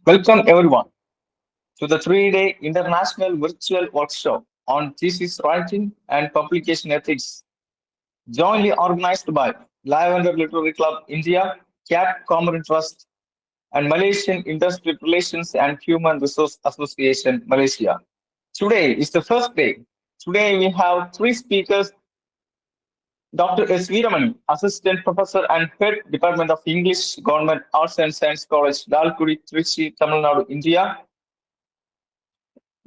Welcome everyone to the three-day international virtual workshop on thesis writing and publication ethics, jointly organized by Lavender Literary Club India, CAP Common Trust, and Malaysian Industrial Relations and Human Resource Association, Malaysia. Today is the first day. Today we have three speakers: Dr. S. Veeramani, Assistant Professor and Head Department of English, Government Arts and Science College, Dalkudi, Trichy, Tamil Nadu, India.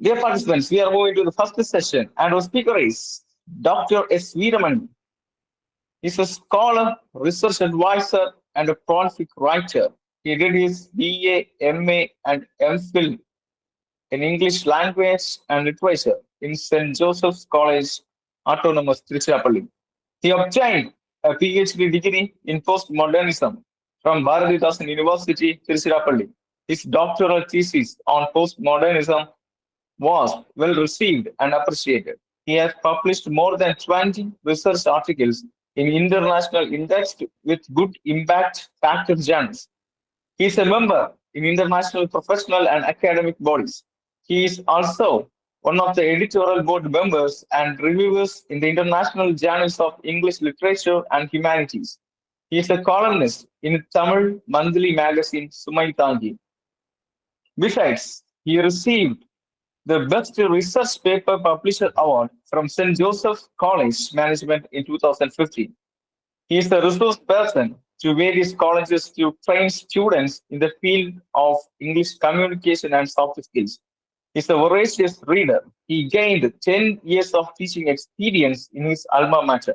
Dear participants, we are moving to the first session, and our speaker is Dr. S. Veeraman. He's a scholar, research advisor, and a prolific writer. He did his BA, MA, and MPhil in English language and literature in St. Joseph's College, Autonomous, Tiruchirappalli. He obtained a PhD degree in postmodernism from Bharatidasan University, Tiruchirappalli. His doctoral thesis on postmodernism was well received and appreciated. He has published more than 20 research articles in international indexed with good impact factor journals. He is a member in international professional and academic bodies. He is also one of the editorial board members and reviewers in the International Journals of English Literature and Humanities. He is a columnist in Tamil monthly magazine Sumai Tangi. Besides, he received the Best Research Paper Publisher Award from St. Joseph College Management in 2015. He is the resource person to various colleges to train students in the field of English communication and soft skills. He is a voracious reader. He gained 10 years of teaching experience in his alma mater.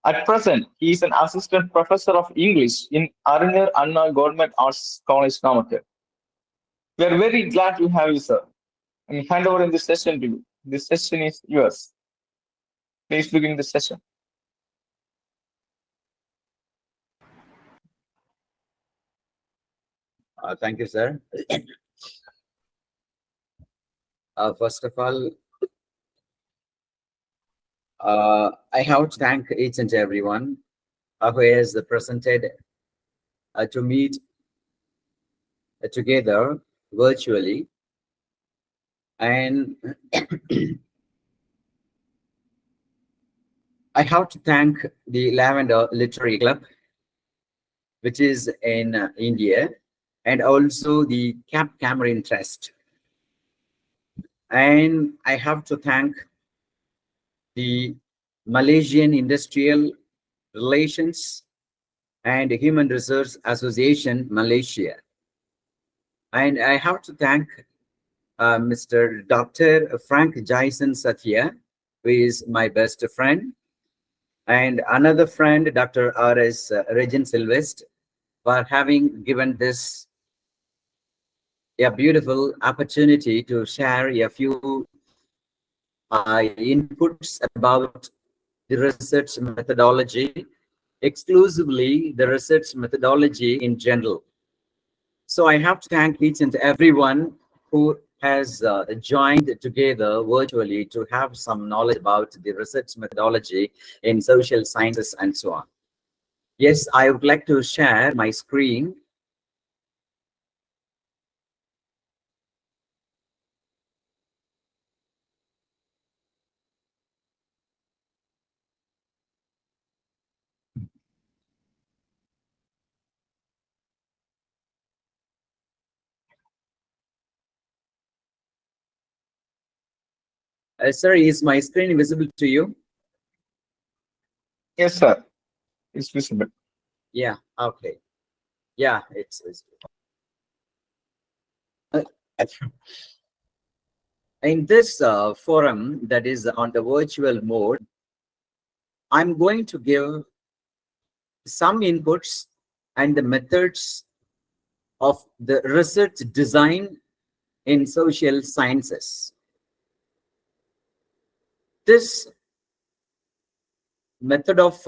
At present, he is an assistant professor of English in Arinyar Anna Government Arts College, Namakkal. We are very glad to have you, sir, and hand over in this session to you. This session is yours. Please begin the session. Thank you, sir. First of all, I have to thank each and everyone who has presented to meet together virtually. And I have to thank the Lavender Literary Club, which is in India, and also the Cap Cameron Trust. And I have to thank the Malaysian Industrial Relations and Human Resource Association, Malaysia. And I have to thank Mr. Dr. Frank Jason Satya, who is my best friend, and another friend, Dr. R.S. Regin Silvest, for having given this a beautiful opportunity to share a few inputs about the research methodology, exclusively the research methodology in general. So I have to thank each and everyone who has joined together virtually to have some knowledge about the research methodology in social sciences and so on. Yes, I would like to share my screen. Sorry, is my screen visible to you? Yes, sir. It's visible. Yeah, okay. Yeah, it's visible. In this forum that is on the virtual mode, I'm going to give some inputs and the methods of the research design in social sciences. This method of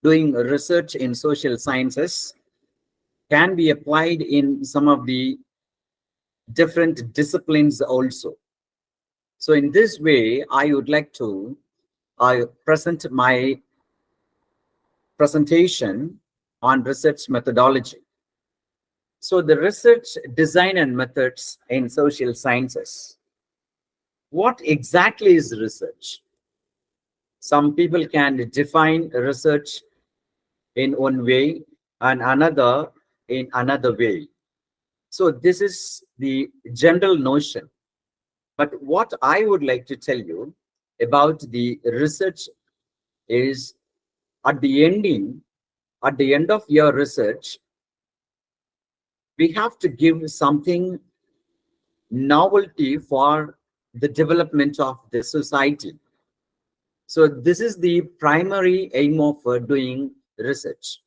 doing research in social sciences can be applied in some of the different disciplines also. So in this way, I would like to present my presentation on research methodology. So the research design and methods in social sciences. What exactly is research? Some people can define research in one way and another in another way. So this is the general notion. But what I would like to tell you about the research is at the ending, at the end of your research, we have to give something novelty for the development of the society. So this is the primary aim of doing research.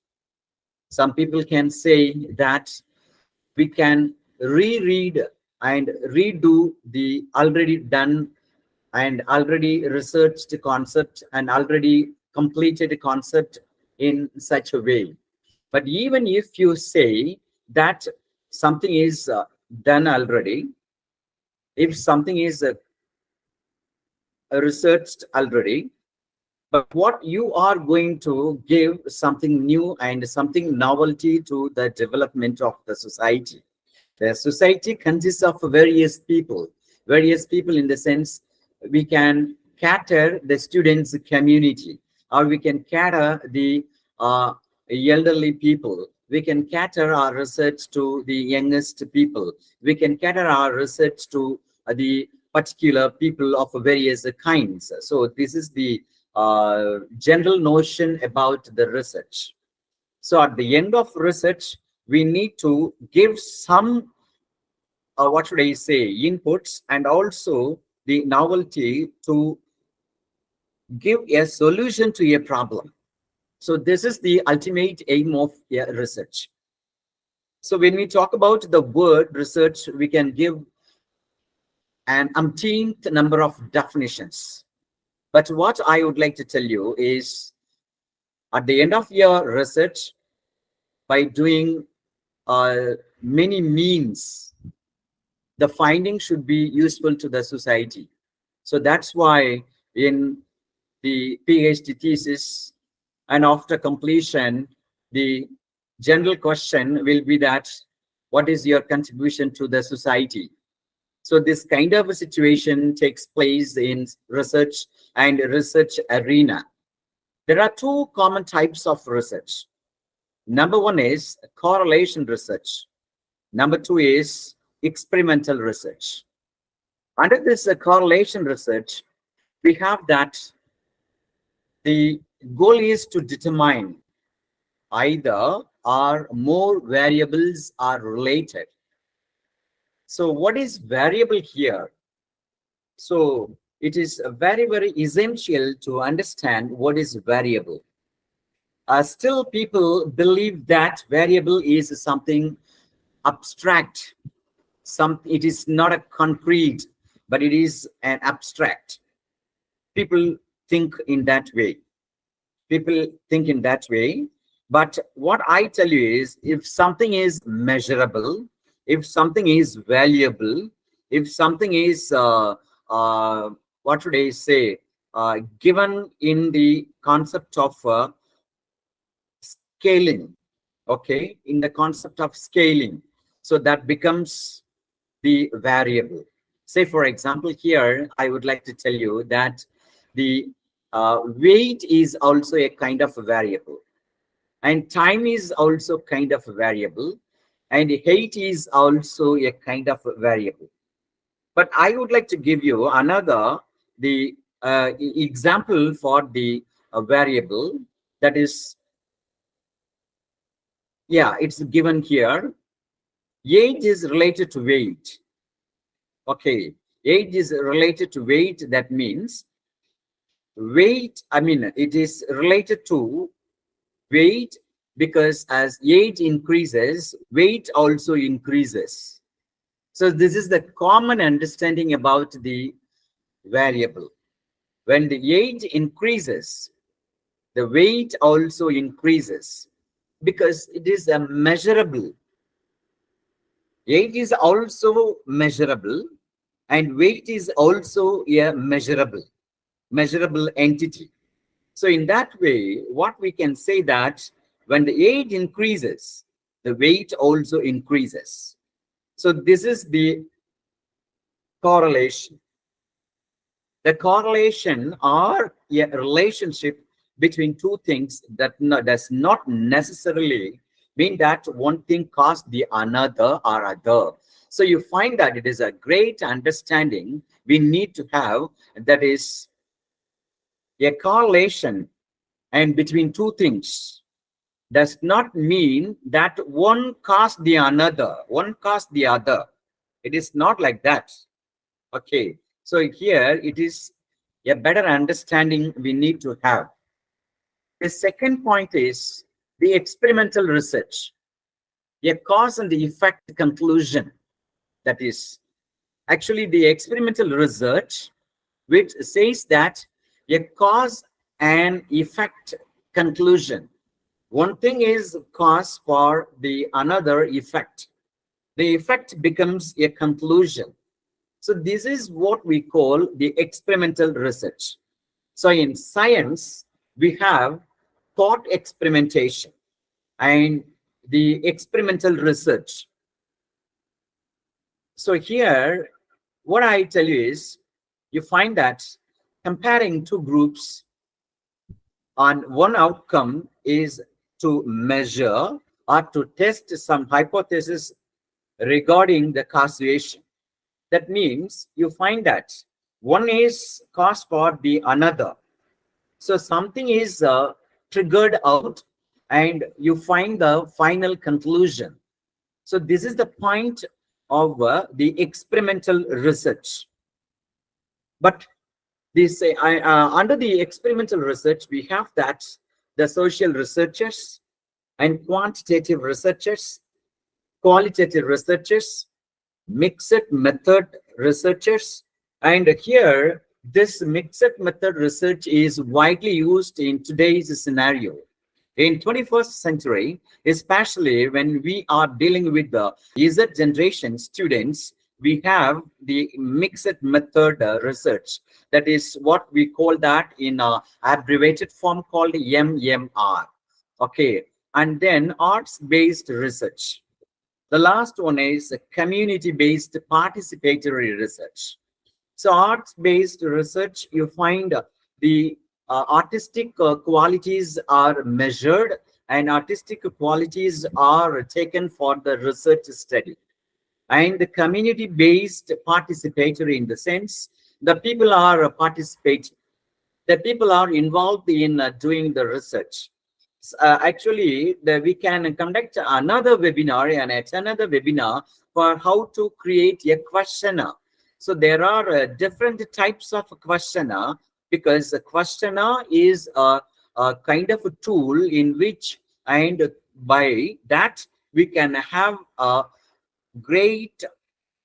Some people can say that we can reread and redo the already done and already researched concept and already completed concept in such a way. But even if you say that something is done already, if something is researched already, but what you are going to give something new and something novelty to the development of the society. The society consists of various people in the sense we can cater the students' community, or we can cater the elderly people. We can cater our research to the youngest people. We can cater our research to the particular people of various kinds. So this is the general notion about the research. So at the end of research, we need to give some, what should I say, inputs and also the novelty to give a solution to a problem. So this is the ultimate aim of research. So when we talk about the word research, we can give an umpteenth number of definitions. But what I would like to tell you is at the end of your research, by doing many means, the finding should be useful to the society. So that's why in the PhD thesis and after completion, the general question will be that what is your contribution to the society? So this kind of a situation takes place in research and research arena. There are two common types of research. Number one is correlation research. Number two is experimental research. Under this correlation research, we have that the goal is to determine either or more variables are related. So what is variable here? So it is very, very essential to understand what is variable. Still, people believe that variable is something abstract. It is not a concrete, but it is an abstract. People think in that way. People think in that way. But what I tell you is, if something is measurable, if something is valuable, if something is, what should I say, given in the concept of scaling, okay, in the concept of scaling, so that becomes the variable. Say, for example, here, I would like to tell you that the weight is also a kind of a variable, and time is also kind of a variable, and height is also a kind of a variable. But I would like to give you another, the example for the variable, that is, yeah, it's given here. Age is related to weight. Okay, age is related to weight. That means weight, I mean, it is related to weight because as age increases, weight also increases. So this is the common understanding about the variable. When the age increases, the weight also increases because it is a measurable. Age is also measurable and weight is also a measurable entity. So in that way, what we can say that when the age increases, the weight also increases. So this is the correlation. The correlation or a relationship between two things that does not necessarily mean that one thing caused the another or other. So you find that it is a great understanding we need to have, that is a correlation and between two things does not mean that one caused the another, one caused the other. It is not like that. Okay, so here it is a better understanding we need to have. The second point is the experimental research, a cause and the effect conclusion. That is actually the experimental research, which says that a cause and effect conclusion. One thing is cause for the another effect. The effect becomes a conclusion. So this is what we call the experimental research. So in science, we have thought experimentation and the experimental research. So here, what I tell you is, you find that comparing two groups on one outcome is to measure or to test some hypothesis regarding the causation. That means you find that one is cause for the another. So something is triggered out and you find the final conclusion. So this is the point of the experimental research. But this under the experimental research, we have that the social researchers and quantitative researchers, qualitative researchers, mixed method researchers. And here, this mixed method research is widely used in today's scenario. In 21st century, especially when we are dealing with the Z generation students, we have the mixed method research. That is what we call that in abbreviated form called MMR. Okay, and then arts-based research. The last one is community-based participatory research. So arts-based research, you find the artistic qualities are measured and artistic qualities are taken for the research study. And the community-based participatory, in the sense the people are participating, the people are involved in doing the research. Actually, we can conduct another webinar and at another webinar for how to create a questionnaire. So there are different types of questionnaire, because a questionnaire is a kind of a tool in which, and by that we can have a great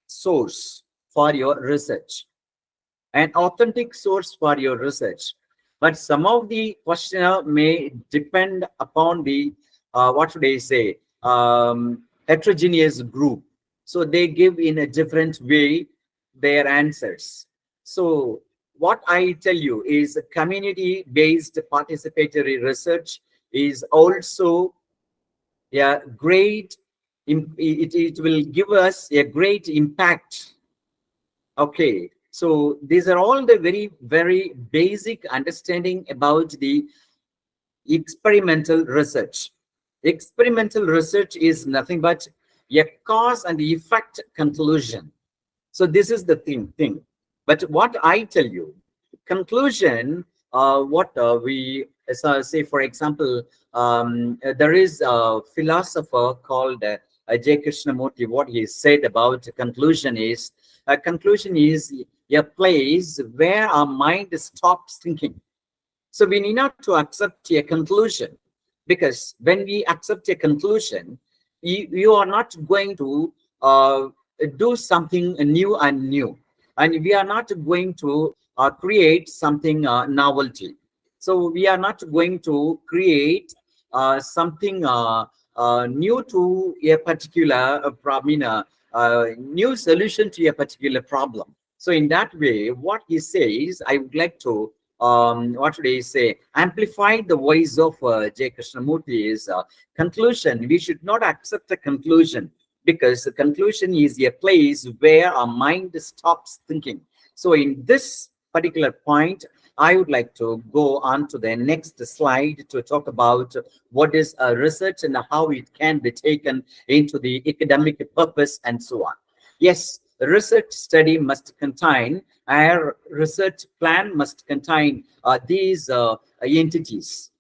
source for your research, an authentic source for your research. But some of the questionnaire may depend upon the what should I say, heterogeneous group. So they give in a different way their answers. So what I tell you is community-based participatory research is also a great, it will give us a great impact. Okay, so these are all the very, very basic understanding about the experimental research. Experimental research is nothing but a cause and effect conclusion. So this is the thing. But what I tell you, conclusion, what we say, for example, there is a philosopher called J. Krishnamurti. What he said about conclusion is, conclusion is a place where our mind stops thinking. So we need not to accept a conclusion, because when we accept a conclusion, you are not going to do something new, and we are not going to create something novelty. So we are not going to create something new to a particular problem, new solution to a particular problem. So in that way, what he says, I would like to what should I say, amplified the voice of J. Krishnamurti is conclusion. We should not accept a conclusion, because the conclusion is a place where our mind stops thinking. So in this particular point, I would like to go on to the next slide to talk about what is research and how it can be taken into the academic purpose and so on. Yes, research study must contain, our research plan must contain these entities.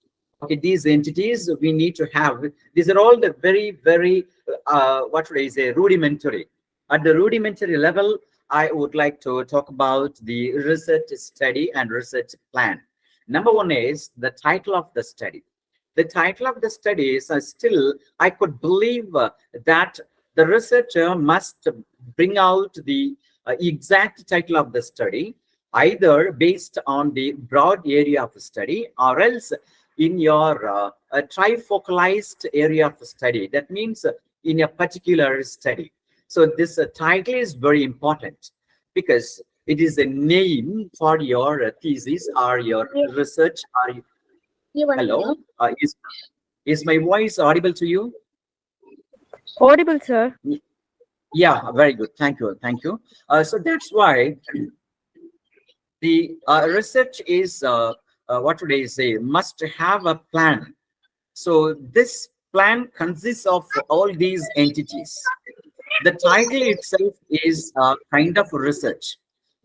Okay, these entities we need to have. These are all the very, very, what should I say, rudimentary. At the rudimentary level, I would like to talk about the research study and research plan. Number one is the title of the study. The title of the study is still, I could believe that the researcher must bring out the exact title of the study, either based on the broad area of study, or else in your trifocalized area of study. That means in a particular study. So this title is very important, because it is a name for your thesis or your research. Or hello, is my voice audible to you? Audible, sir. Yeah, very good. Thank you. Thank you. So that's why the research is, what would I say, must have a plan. So this plan consists of all these entities. The title itself is kind of research.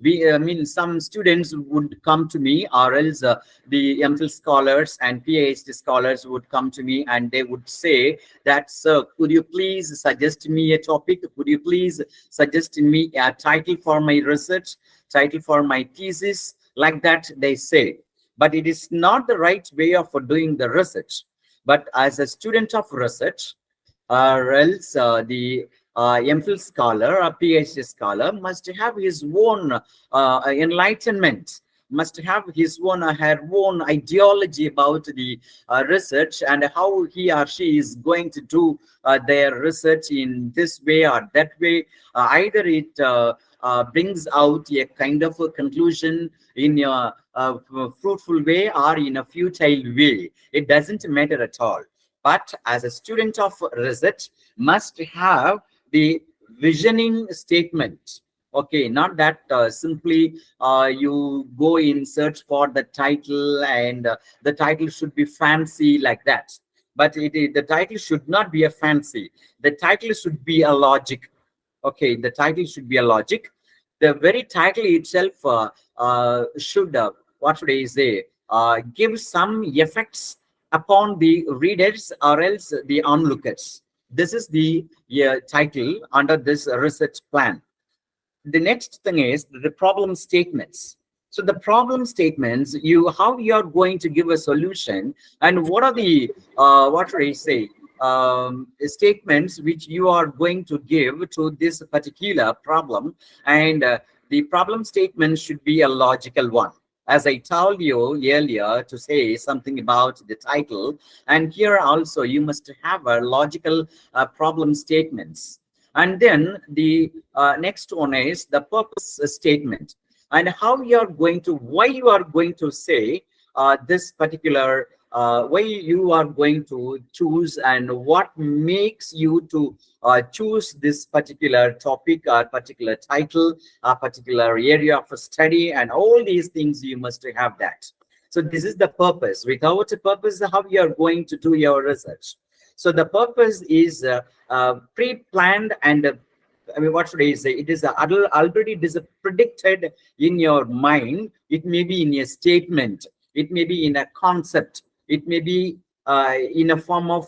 I mean, some students would come to me, or else the MPhil scholars and PhD scholars would come to me, and they would say that, sir, could you please suggest me a topic? Could you please suggest me a title for my research, title for my thesis? Like that, they say. But it is not the right way of doing the research. But as a student of research, or else the MPhil scholar or PhD scholar must have his own enlightenment, must have his own, her own ideology about the research, and how he or she is going to do their research in this way or that way. Either it brings out a kind of a conclusion in a fruitful way or in a futile way. It doesn't matter at all. But as a student of research, must have the visioning statement. Okay, not that simply you go in search for the title, and the title should be fancy like that. But the title should not be a fancy. The title should be a logic. Okay, the title should be a logic. The very title itself should, what should I say, give some effects upon the readers or else the onlookers. This is the title under this research plan. The next thing is the problem statements. So the problem statements, how you are going to give a solution, and what are the what should I say, statements which you are going to give to this particular problem, and the problem statement should be a logical one. As I told you earlier to say something about the title, and here also you must have a logical problem statements. And then the next one is the purpose statement, and how you are going to, why you are going to say this particular, why you are going to choose, and what makes you to choose this particular topic or particular title, a particular area of study, and all these things you must have that. So this is the purpose. Without a purpose, how you are going to do your research? So the purpose is pre-planned, and I mean, what should I say? It is already predicted in your mind. It may be in a statement. It may be in a concept. It may be in a form of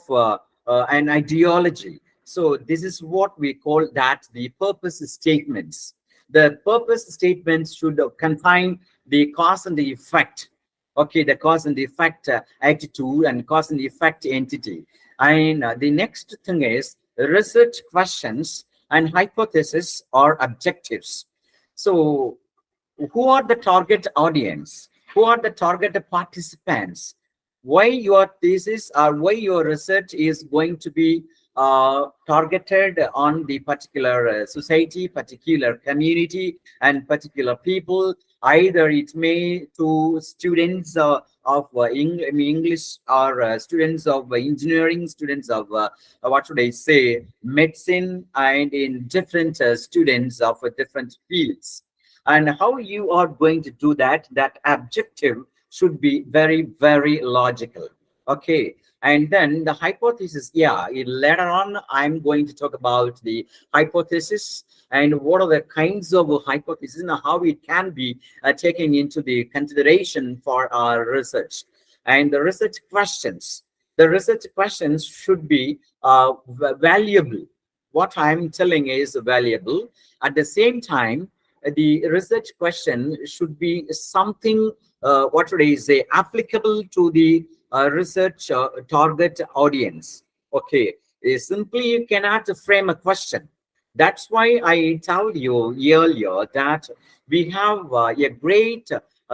an ideology. So this is what we call that the purpose statements. The purpose statements should contain the cause and the effect. Okay, the cause and the effect attitude and cause and effect entity. And the next thing is research questions and hypothesis or objectives. So who are the target audience? Who are the target participants? Why your thesis or why your research is going to be targeted on the particular society, particular community, and particular people. Either it may to students of English, or students of engineering, students of what should I say, medicine, and in different students of different fields. And how you are going to do that, that objective should be very, very logical. Okay. And then the hypothesis, yeah, later on I'm going to talk about the hypothesis and what are the kinds of hypotheses and how it can be taken into the consideration for our research. And the research questions, should be valuable. What I'm telling is valuable. At the same time, the research question should be something, what should I say, applicable to the research target audience. Okay, simply you cannot frame a question. That's why I told you earlier that we have a great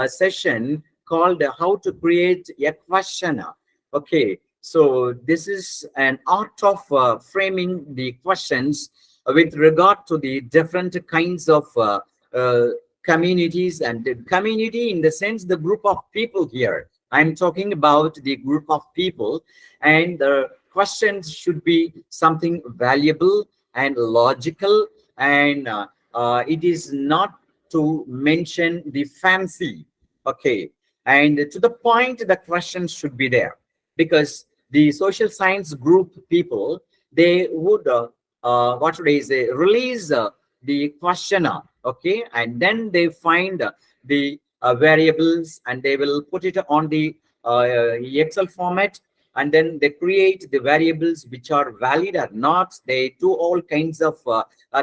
session called how to create a questionnaire. Okay, so this is an art of framing the questions with regard to the different kinds of uh, communities, and the community in the sense the group of people here. I'm talking about the group of people, and the questions should be something valuable and logical, and it is not to mention the fancy. Okay, and to the point, the questions should be there, because the social science group people, they would what should I say, release the questionnaire. Okay, and then they find the variables, and they will put it on the Excel format, and then they create the variables which are valid or not. They do all kinds of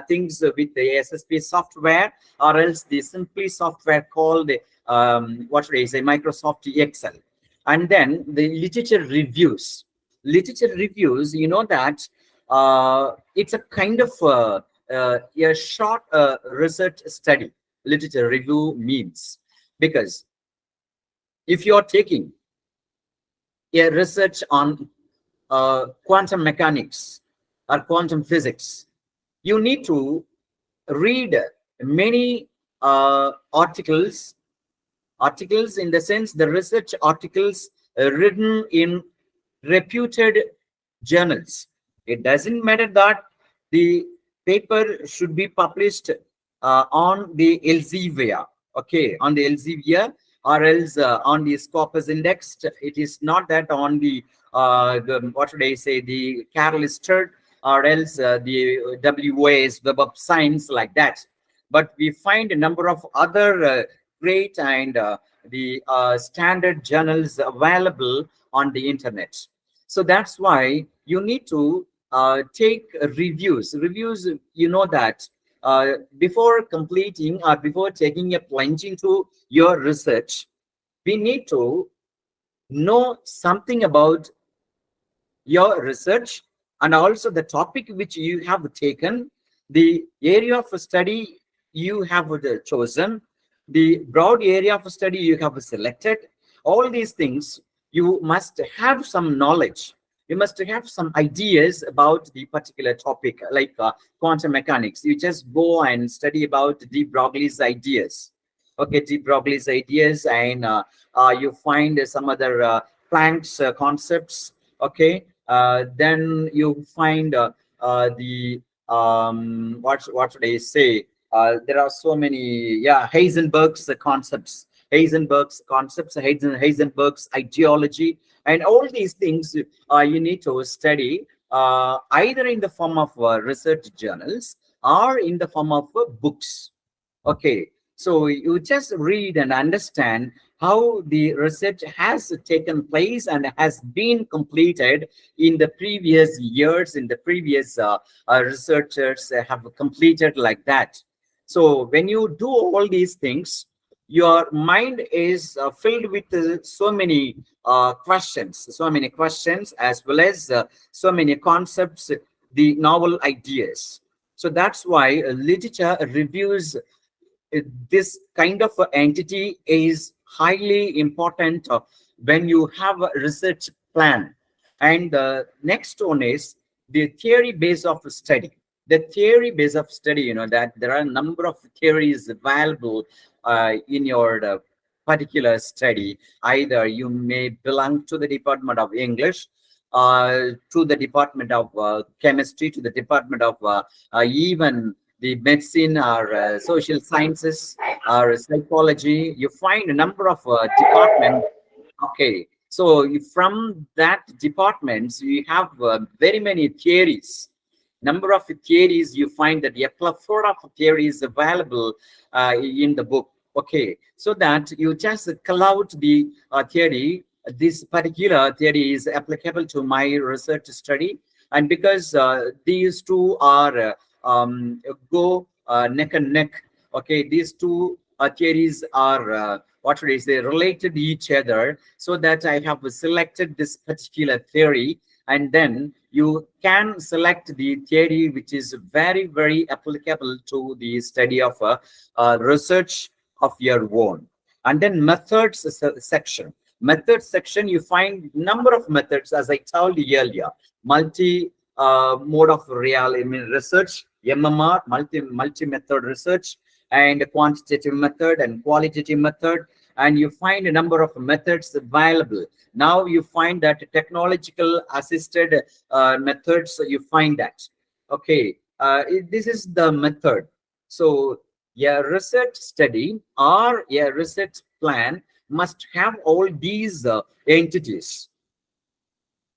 things with the SSP software, or else the simply software called what should I say, Microsoft Excel. And then the literature reviews. Literature reviews, you know that it's a kind of a short research study. Literature review means, because if you are taking a research on quantum mechanics or quantum physics, you need to read many articles in the sense the research articles written in reputed journals. It doesn't matter that the paper should be published on the Elsevier, okay, on the Elsevier, or else on the Scopus Index. It is not that on the what should I say, the Carol Sturt, or else the WAS, Web of Science, like that. But we find a number of other great and the standard journals available on the internet. So that's why you need to take reviews. You know that before completing or before taking a plunge into your research, we need to know something about your research, and also the topic which you have taken, the area of study you have chosen, the broad area of study you have selected. All these things, you must have some knowledge. You must have some ideas about the particular topic, like quantum mechanics. You just go and study about de Broglie's ideas. Okay, de Broglie's ideas, and you find some other Planck's concepts. Okay, then you find the what should I say? There are so many, yeah, Heisenberg's concepts, Heisenberg's ideology, and all these things you need to study either in the form of research journals or in the form of books. Okay, so you just read and understand how the research has taken place and has been completed in the previous years, in the previous researchers have completed like that. So when you do all these things, your mind is filled with so many questions, as well as so many concepts, the novel ideas. So that's why literature reviews, this kind of entity is highly important when you have a research plan. And the next one is the theory base of study. The theory base of study, that there are a number of theories available in your particular study. Either you may belong to the Department of English, to the Department of Chemistry, to the Department of even the medicine or social sciences or psychology. You find a number of departments. Okay, so from that departments, you have very many theories. Number of theories, you find that a plethora of theories available in the book. Okay, so that you just call out the theory. This particular theory is applicable to my research study, and because these two are go neck and neck. Okay, these two theories are what should I say, related to each other, so that I have selected this particular theory, and then you can select the theory which is very, very applicable to the study of research of your own. And then methods section. Methods section, you find number of methods, as I told you earlier. Multi mode of research, MMR, multi-method research, and quantitative method and qualitative method. And you find a number of methods available. Now you find that technological assisted methods, you find that. Okay, this is the method. So a research study or a research plan must have all these entities.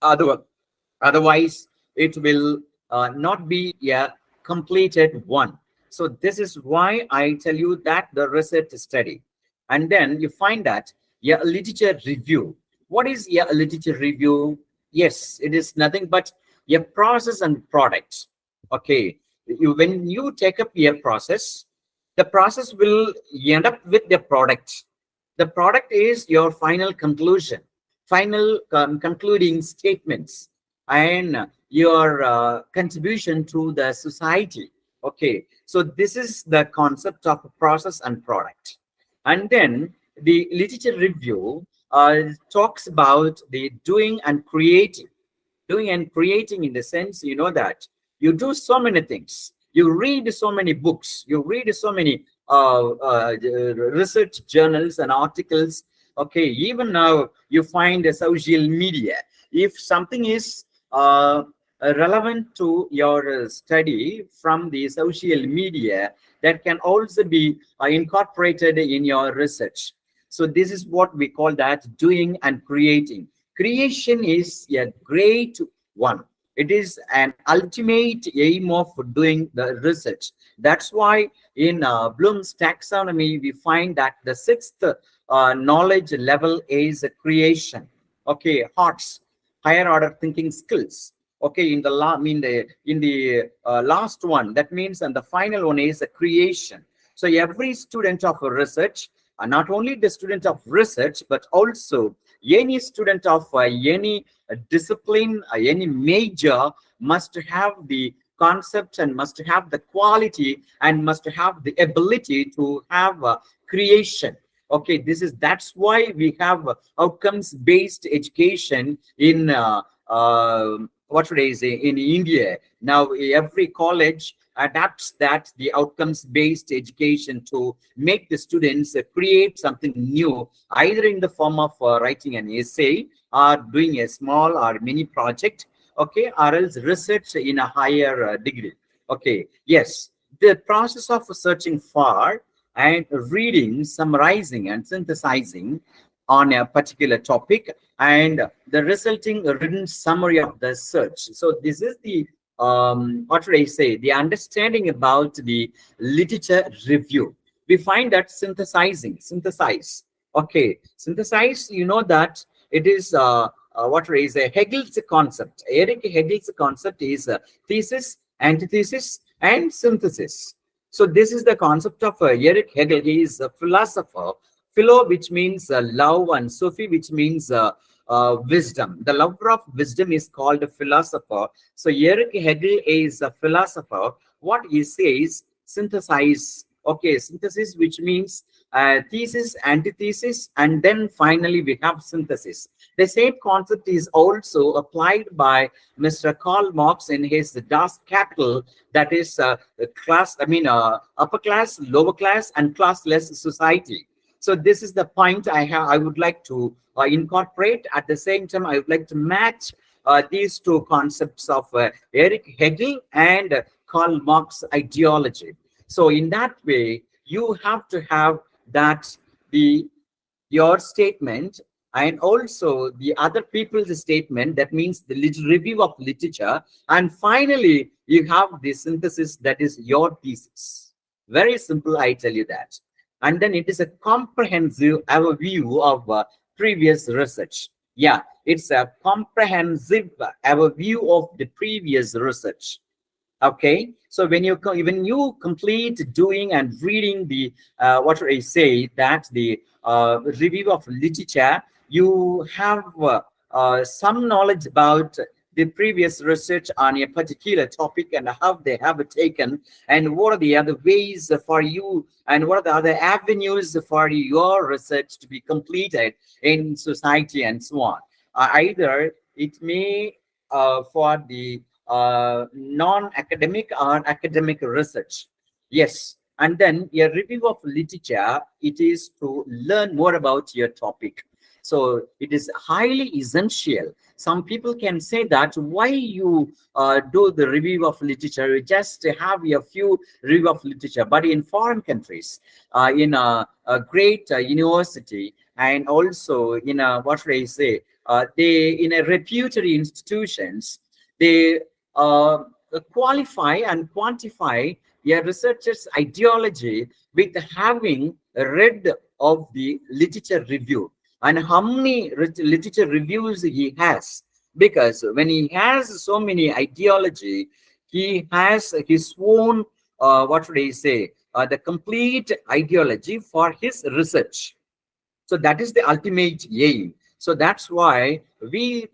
Otherwise, it will not be a completed one. So this is why I tell you that the research study. And then you find that a literature review. What is a literature review? Yes, it is nothing but a process and product. Okay, when you take up a process, the process will end up with the product. The product is your final conclusion, final concluding statements, and your contribution to the society. Okay, so this is the concept of process and product. And then the literature review talks about the doing and creating. Doing and creating in the sense, that you do so many things. You read so many books. You read so many research journals and articles. Okay, even now you find a social media. If something is relevant to your study from the social media, that can also be incorporated in your research. So this is what we call that doing and creating. Creation is a great one. It is an ultimate aim of doing the research. That's why in Bloom's taxonomy, we find that the sixth knowledge level is creation. Okay, hearts, higher order thinking skills. Okay, in the last one, that means, and the final one is creation. So every student of research, not only the student of research, but also any student of any discipline, any major, must have the concept and must have the quality and must have the ability to have creation. Okay, that's why we have outcomes based education in what should I say, in India. Now every college adapts that the outcomes based education to make the students create something new, either in the form of writing an essay or doing a small or mini project, okay, or else research in a higher degree. Okay, yes, the process of searching for and reading, summarizing and synthesizing on a particular topic, and the resulting written summary of the search. So this is the what should I say, the understanding about the literature review. We find that synthesize. Okay, synthesize, that it is what should I say, Hegel's concept. Eric Hegel's concept is thesis, antithesis, and synthesis. So this is the concept of Eric Hegel. He is a philosopher. Philo, which means love, and Sophie, which means wisdom. The lover of wisdom is called a philosopher. So Eric Hegel is a philosopher. What he says, synthesize. Okay, synthesis, which means thesis, antithesis, and then finally we have synthesis. The same concept is also applied by Mr. Karl Marx in his Das Kapital, that is upper class, lower class, and classless society. So this is the point I would like to incorporate. At the same time, I would like to match these two concepts of Erich Hegel and Karl Marx ideology. So in that way, you have to have that the your statement and also the other people's statement. That means the review of literature, and finally you have the synthesis, that is your thesis. Very simple, I tell you that. And then it is a comprehensive overview of previous research. Yeah, it's a comprehensive overview of the previous research. Okay, so when you complete doing and reading the what I say, that the review of literature, you have some knowledge about the previous research on a particular topic and how they have it taken, and what are the other ways for you, and what are the other avenues for your research to be completed in society and so on. Either it may for the non-academic or academic research. Yes. And then a review of literature, it is to learn more about your topic. So it is highly essential. Some people can say that why you do the review of literature, you just have a few review of literature. But in foreign countries, in a great university, and also in a, what should I say, they in a reputed institutions, they qualify and quantify a researcher's ideology with having read of the literature review and how many literature reviews he has. Because when he has so many ideology, he has his own, what should I say, the complete ideology for his research. So that is the ultimate aim. So that's why we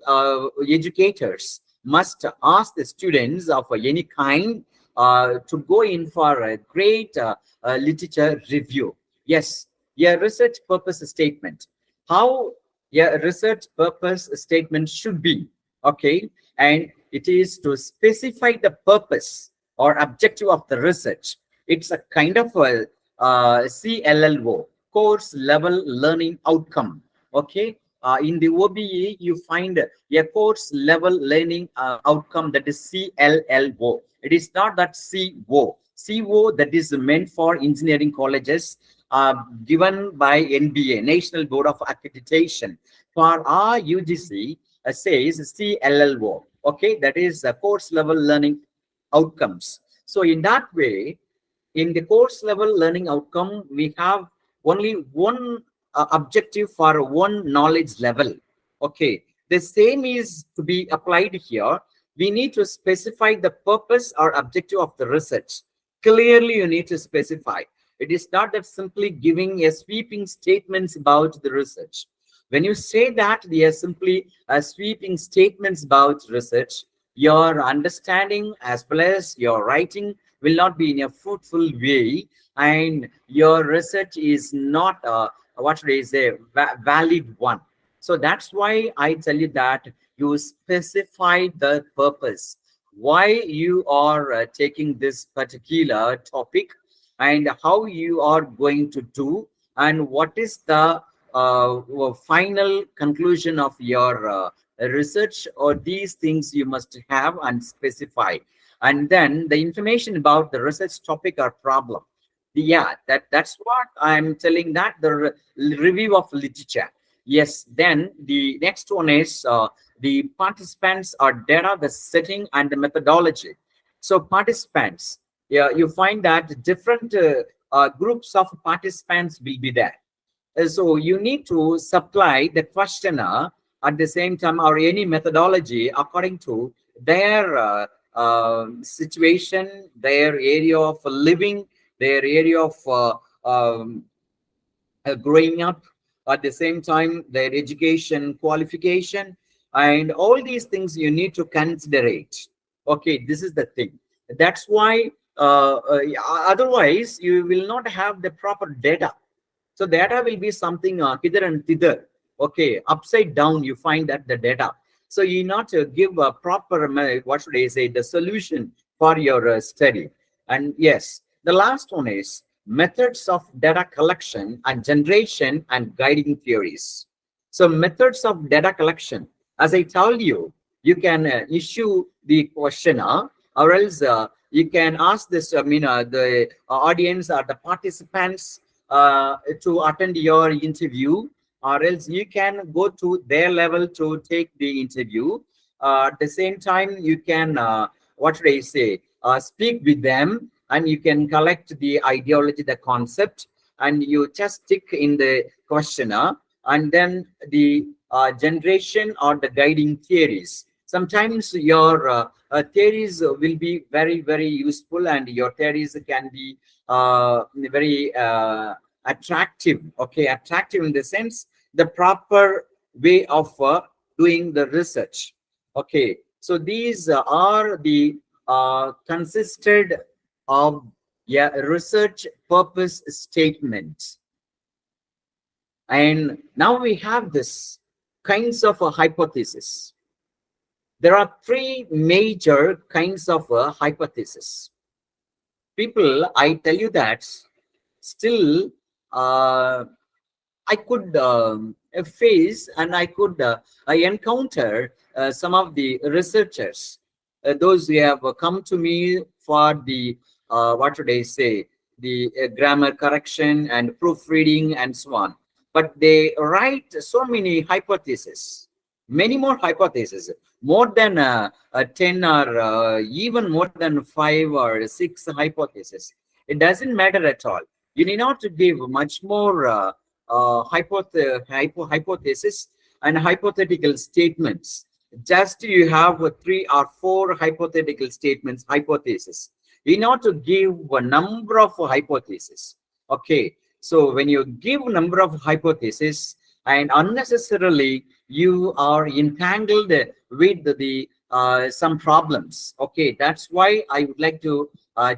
educators must ask the students of any kind to go in for a great literature review. Yes, a research purpose statement. How a research purpose statement should be, okay? And it is to specify the purpose or objective of the research. It's a kind of a CLLO, course level learning outcome. Okay, in the OBE you find a course level learning outcome, that is CLLO. It is not that CO that is meant for engineering colleges, given by NBA, National Board of Accreditation. For our UGC says CLLO. Okay, that is a course level learning outcomes. So in that way, in the course level learning outcome, we have only one objective for one knowledge level. Okay, the same is to be applied here. We need to specify the purpose or objective of the research. Clearly, you need to specify. It is not that simply giving a sweeping statements about the research. When you say that they are simply sweeping statements about research, your understanding as well as your writing will not be in a fruitful way, and your research is not what should I say, valid one. So that's why I tell you that you specify the purpose, why you are taking this particular topic, and how you are going to do, and what is the final conclusion of your research, or these things you must have and specify. And then the information about the research topic or problem. Yeah, that's what I'm telling, that the review of literature. Yes, then the next one is the participants or data, the setting and the methodology. So participants, yeah, you find that different groups of participants will be there. So you need to supply the questionnaire at the same time, or any methodology according to their situation, their area of living, their area of growing up, at the same time their education qualification, and all these things you need to consider it. Okay, this is the thing. That's why otherwise you will not have the proper data. So data will be something hither and thither. Okay, upside down you find that the data. So you not give a proper, what should I say, the solution for your study. And yes, the last one is methods of data collection and generation and guiding theories. So methods of data collection, as I told you, you can issue the questionnaire, or else you can ask this, the audience or the participants to attend your interview, or else you can go to their level to take the interview. At the same time, you can, what should I say, speak with them, and you can collect the ideology, the concept, and you just tick in the questionnaire, and then the generation or the guiding theories. Sometimes your theories will be very, very useful, and your theories can be very attractive. Okay, attractive in the sense the proper way of doing the research. Okay, so these are the consisted of, yeah, research purpose statement. And now we have this kinds of a hypothesis. There are three major kinds of a hypothesis. People, I tell you that still I could face, and I encounter some of the researchers, those who have come to me for the, what should I say, the grammar correction and proofreading and so on. But they write so many hypotheses, many more hypotheses, more than 10 or even more than 5 or 6 hypotheses. It doesn't matter at all. You need not to give much more hypothesis and hypothetical statements. Just you have 3 or 4 hypothetical statements, hypothesis. You need not to give a number of hypotheses. Okay, so when you give number of hypotheses, and unnecessarily you are entangled with the some problems. Okay, that's why I would like to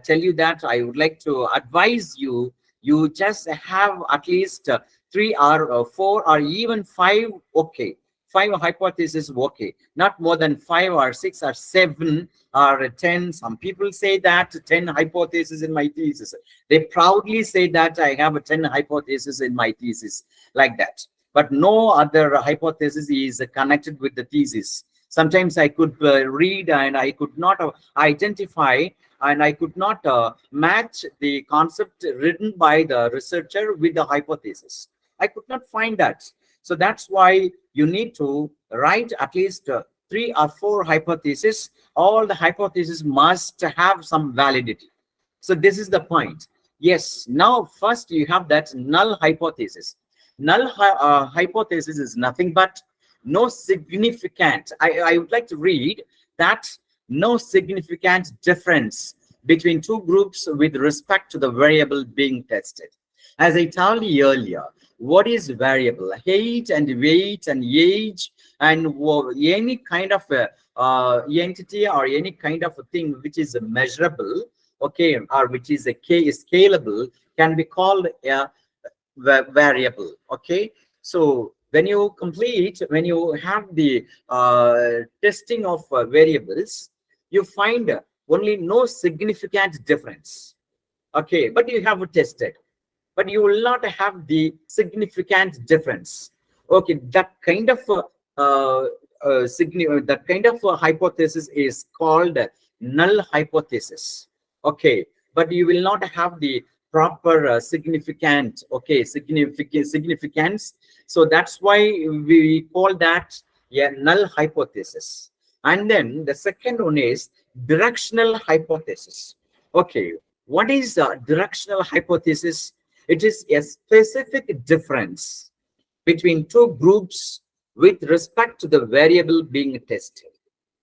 tell you that I would like to advise you, you just have at least 3 or 4 or even 5. Okay, 5 hypotheses, okay, not more than 5 or 6 or 7 or 10. Some people say that 10 hypotheses in my thesis. They proudly say that I have a 10 hypotheses in my thesis, like that. But no other hypothesis is connected with the thesis. Sometimes I could read and I could not identify, and I could not match the concept written by the researcher with the hypothesis. I could not find that. So that's why you need to write at least 3 or 4 hypotheses. All the hypotheses must have some validity. So this is the point. Yes, now first you have that null hypothesis. Null hypothesis is nothing but no significant. I would like to read that: no significant difference between 2 groups with respect to the variable being tested. As I told you earlier, what is variable? Height and weight and age and any kind of entity or any kind of a thing which is measurable, okay, or which is scalable, can be called a variable. Okay, so when you have the testing of variables, you find only no significant difference. Okay, but you have tested, but you will not have the significant difference. Okay, that kind of that kind of hypothesis is called null hypothesis. Okay, but you will not have the proper significant, okay, significance. So that's why we call that a null hypothesis. And then the second one is directional hypothesis. Okay, what is a directional hypothesis? It is a specific difference between 2 groups with respect to the variable being tested.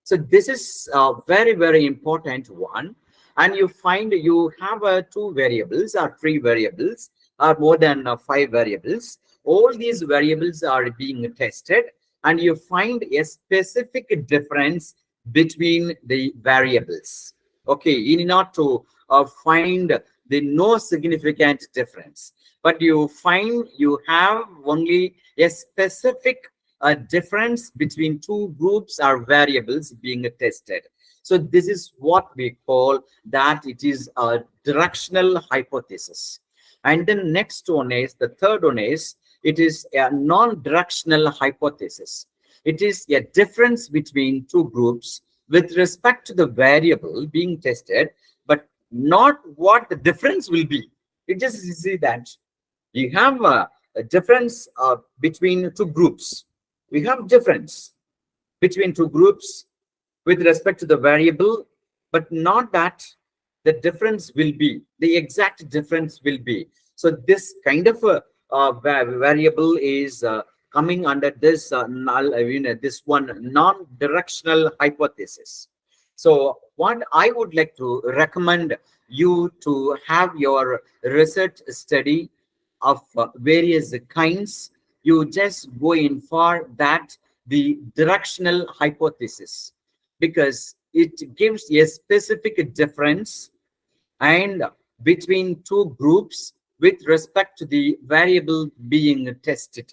So this is a very, very important one. And you find you have 2 variables or 3 variables or more than 5 variables. All these variables are being tested, and you find a specific difference between the variables. Okay, you need not to find the no significant difference. But you find you have only a specific difference between two groups or variables being tested. So this is what we call that it is a directional hypothesis. And then next one is, the third one is, it is a non-directional hypothesis. It is a difference between two groups with respect to the variable being tested, but not what the difference will be. You just see that you have a difference between two groups. We have difference between two groups with respect to the variable, but not that the difference will be, the exact difference will be. So this kind of a variable is coming under this null, this one non-directional hypothesis. So what I would like to recommend you to have your research study of various kinds. You just go in for that, the directional hypothesis, because it gives a specific difference and between two groups with respect to the variable being tested.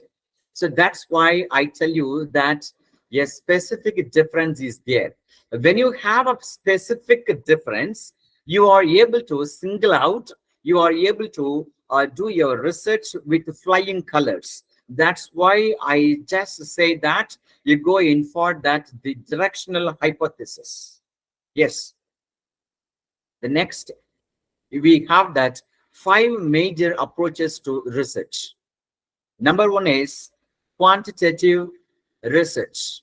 So that's why I tell you that a specific difference is there. When you have a specific difference, you are able to single out, you are able to do your research with flying colors. That's why I just say that you go in for that, the directional hypothesis. Yes. The next, we have that 5 major approaches to research. Number 1 is quantitative research.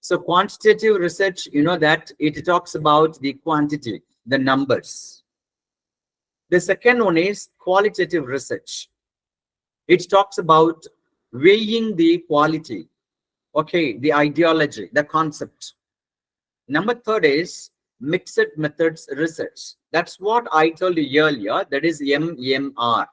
So quantitative research, you know that it talks about the quantity, the numbers. The second one is qualitative research. It talks about weighing the quality, okay, the ideology, the concept. Number 3rd is mixed methods research. That's what I told you earlier. That is MMR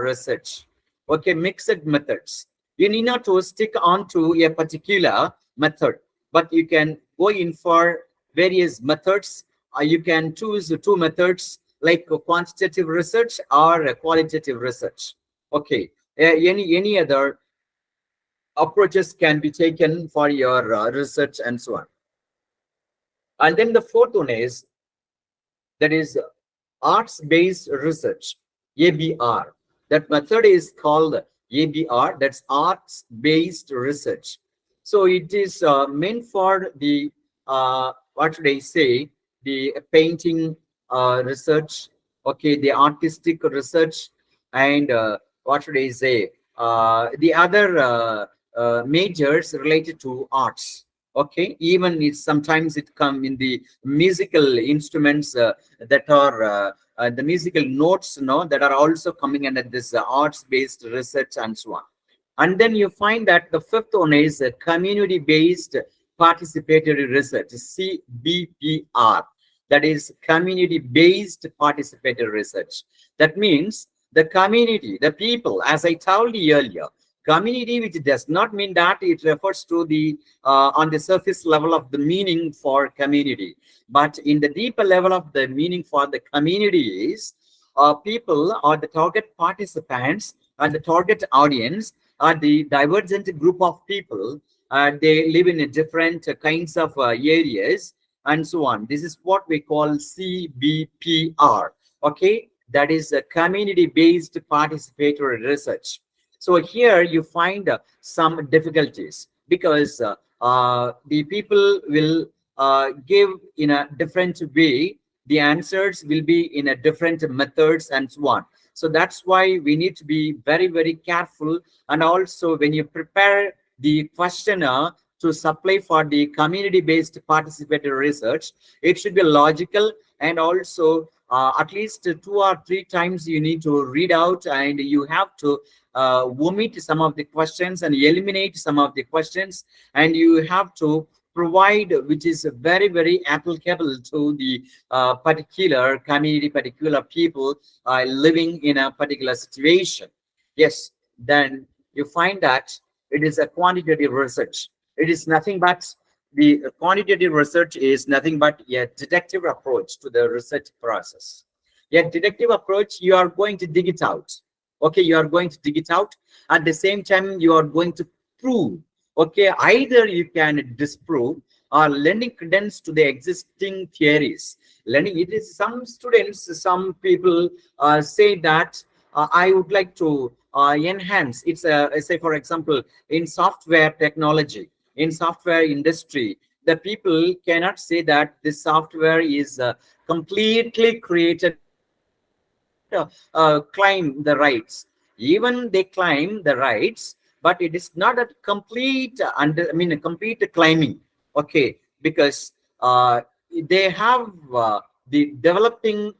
research. Okay, mixed methods. You need not to stick on to a particular method, but you can go in for various methods. You can choose 2 methods like quantitative research or qualitative research. Okay, any other approaches can be taken for your research and so on. And then the 4th one is, that is arts-based research, ABR. That method is called ABR, that's arts-based research. So it is meant for the, what should I say, the painting research, okay, the artistic research, and what should I say, the other majors related to arts. Okay, even it sometimes it come in the musical instruments that are the musical notes, that are also coming under this arts-based research and so on. And then you find that the 5th one is community-based participatory research, CBPR. That is community-based participatory research. That means the community, the people, as I told you earlier, community, which does not mean that it refers to the on the surface level of the meaning for community, but in the deeper level of the meaning for the community is people or the target participants and the target audience are the divergent group of people. They live in a different kinds of areas and so on. This is what we call CBPR. Okay, that is a community-based participatory research. So here you find some difficulties because the people will give in a different way. The answers will be in a different methods and so on. So that's why we need to be very, very careful. And also when you prepare the questionnaire to supply for the community-based participatory research, it should be logical, and also at least 2 or 3 times you need to read out, and you have to omit some of the questions and eliminate some of the questions, and you have to provide which is very, very applicable to the particular community, particular people living in a particular situation. Yes, then you find that it is a quantitative research. It is nothing but, the quantitative research is nothing but a deductive approach to the research process. A deductive approach, you are going to dig it out. Okay, you are going to dig it out. At the same time, you are going to prove. Okay, either you can disprove or lending credence to the existing theories. Lending it is some students, some people say that I would like to enhance. It's say for example in software technology, in software industry, the people cannot say that this software is completely created. Claim the rights. Even they claim the rights, but it is not a complete a complete claiming. Okay, because they have the developing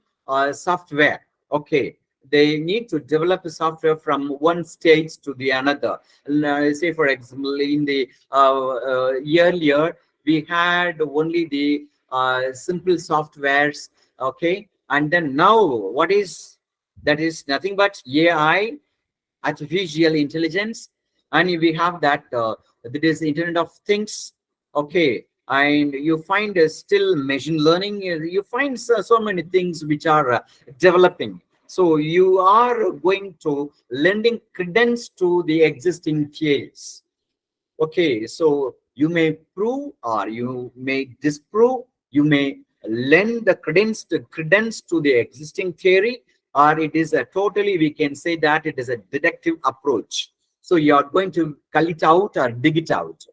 software. Okay, they need to develop a software from one stage to the another. Say for example, in the earlier we had only the simple softwares. Okay, and then now what is that? Is nothing but AI, artificial intelligence, and we have that that is Internet of Things. Okay, and you find still machine learning. You find so many things which are developing. So you are going to lending credence to the existing theories. Okay, so you may prove or you may disprove, you may lend the credence to the existing theory, or it is a totally, we can say that it is a deductive approach. So you are going to cull it out or dig it out.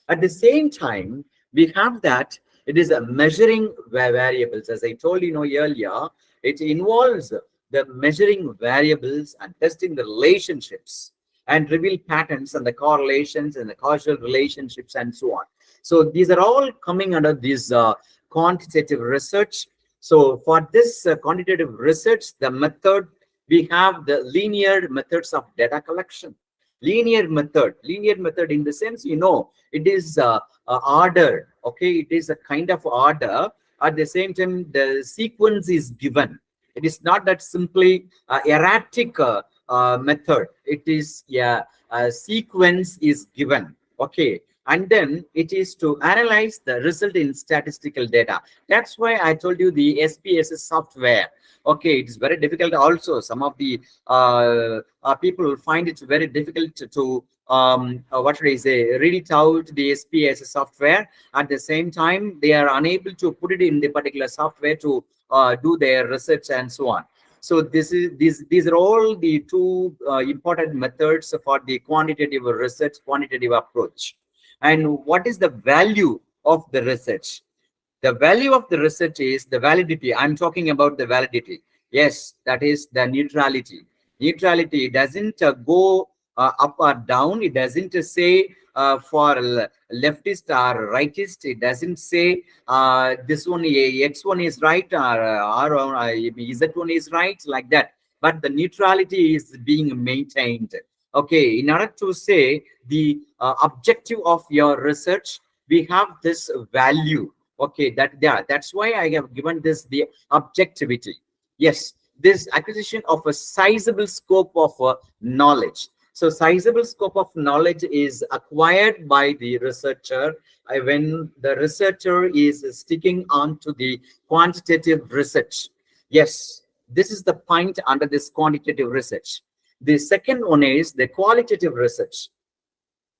At the same time, we have that it is a measuring variables. As I told you know earlier, it involves the measuring variables and testing the relationships and reveal patterns and the correlations and the causal relationships and so on. So these are all coming under this quantitative research. So for this quantitative research, the method, we have the linear methods of data collection. Linear method in the sense, it is order. Okay, it is a kind of order. At the same time, the sequence is given. It is not that simply erratic method. It is, yeah, a sequence is given. Okay, and then it is to analyze the result in statistical data. That's why I told you the SPSS software. Okay, it's very difficult. Also, some of the people find it very difficult to what should I say, read it out the SPSS software. At the same time, they are unable to put it in the particular software to do their research and so on. So these are all the two important methods for the quantitative research, quantitative approach. And what is the value of the research? The value of the research is the validity. I'm talking about the validity. Yes, that is the neutrality. Neutrality doesn't go up or down. It doesn't say for leftist or rightist. It doesn't say this one X1 is right or Z1 is right, like that. But the neutrality is being maintained. Okay, in order to say the objective of your research, we have this value. Okay, that's why I have given this the objectivity. Yes, this acquisition of a sizable scope of knowledge. So sizable scope of knowledge is acquired by the researcher when the researcher is sticking on to the quantitative research. Yes, this is the point under this quantitative research. The second one is the qualitative research.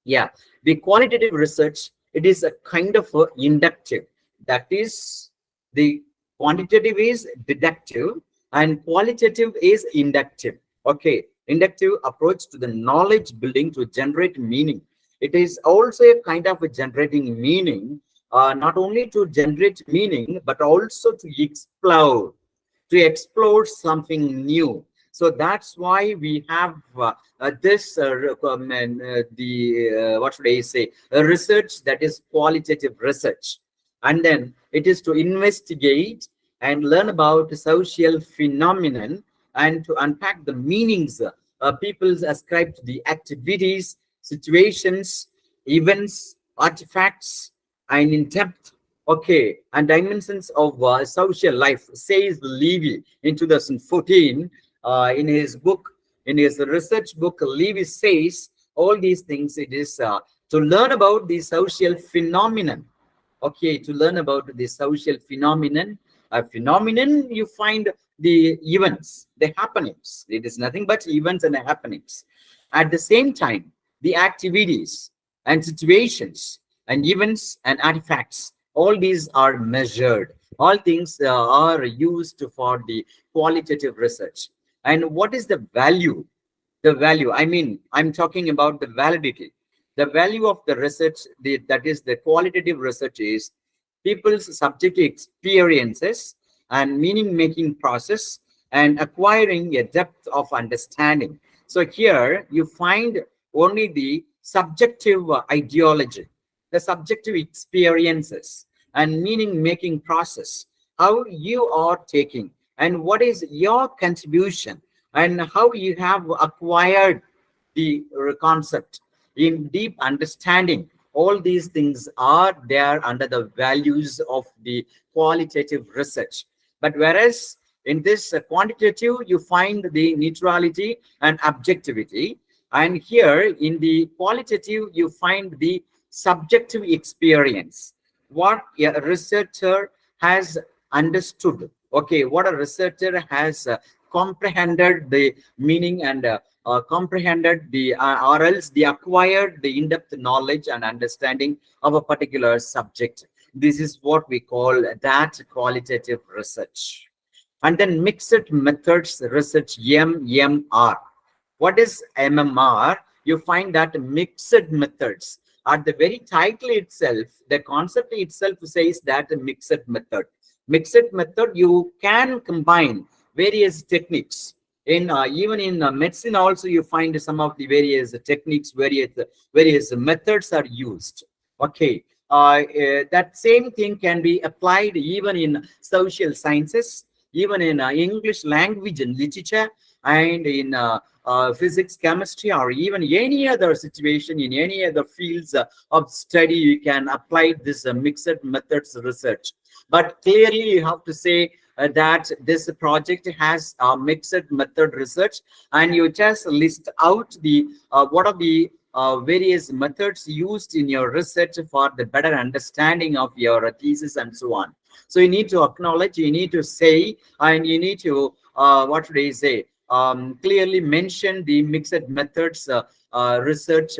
Yeah, the qualitative research, it is a kind of inductive. That is, the quantitative is deductive and qualitative is inductive. Okay, inductive approach to the knowledge building to generate meaning. It is also a kind of a generating meaning, not only to generate meaning, but also to explore something new. So that's why we have this what should I say, a research that is qualitative research. And then it is to investigate and learn about social phenomenon and to unpack the meanings people ascribe to the activities, situations, events, artifacts, and in depth, okay, and dimensions of social life, says Levy in 2014 in his book, in his research book. Levy says all these things. It is to learn about the social phenomenon. Okay, to learn about the social phenomenon. A phenomenon, you find the events, the happenings. It is nothing but events and happenings. At the same time, the activities and situations and events and artifacts, all these are measured. All things are used for the qualitative research. And what is the value? The value, I mean, I'm talking about the validity. The value of the research, that is the qualitative research, is people's subjective experiences and meaning making process and acquiring a depth of understanding. So here you find only the subjective ideology, the subjective experiences and meaning making process, how you are taking and what is your contribution and how you have acquired the concept in deep understanding. All these things are there under the values of the qualitative research. But whereas in this quantitative, you find the neutrality and objectivity. And here in the qualitative, you find the subjective experience. What a researcher has understood. Okay, what a researcher has comprehended the meaning and comprehended the or else the acquired the in-depth knowledge and understanding of a particular subject. This is what we call that qualitative research. And then mixed methods research, MMR. What is MMR? You find that mixed methods. At the very title itself, the concept itself says that mixed method. Mixed method, you can combine various techniques. In even in medicine also, you find some of the various techniques, various methods are used. Okay, that same thing can be applied even in social sciences, even in English language and literature, and in physics, chemistry, or even any other situation in any other fields of study. You can apply this mixed methods research. But clearly, you have to say that this project has mixed method research, and you just list out the what are the various methods used in your research for the better understanding of your thesis and so on. So you need to acknowledge, you need to say, and you need to what should I say? Clearly mention the mixed methods research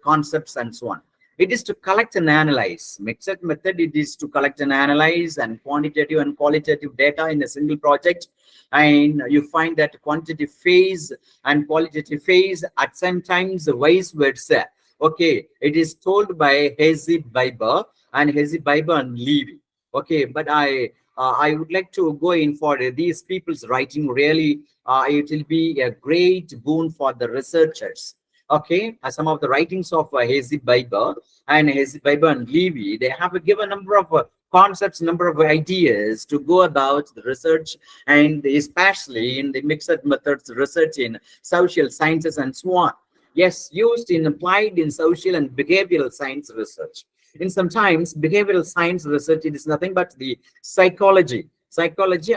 concepts and so on. It is to collect and analyze. Mixed method, it is to collect and analyze and quantitative and qualitative data in a single project. And you find that quantitative phase and qualitative phase at sometimes vice versa. Okay, it is told by Biber and Biber and Levy. Okay, but I would like to go in for these people's writing. Really, it will be a great boon for the researchers. Okay, some of the writings of Biber and Biber and Levy, they have given a number of concepts, number of ideas to go about the research, and especially in the mixed methods research in social sciences and so on. Yes, used in applied in social and behavioral science research. In sometimes behavioral science research, it is nothing but the psychology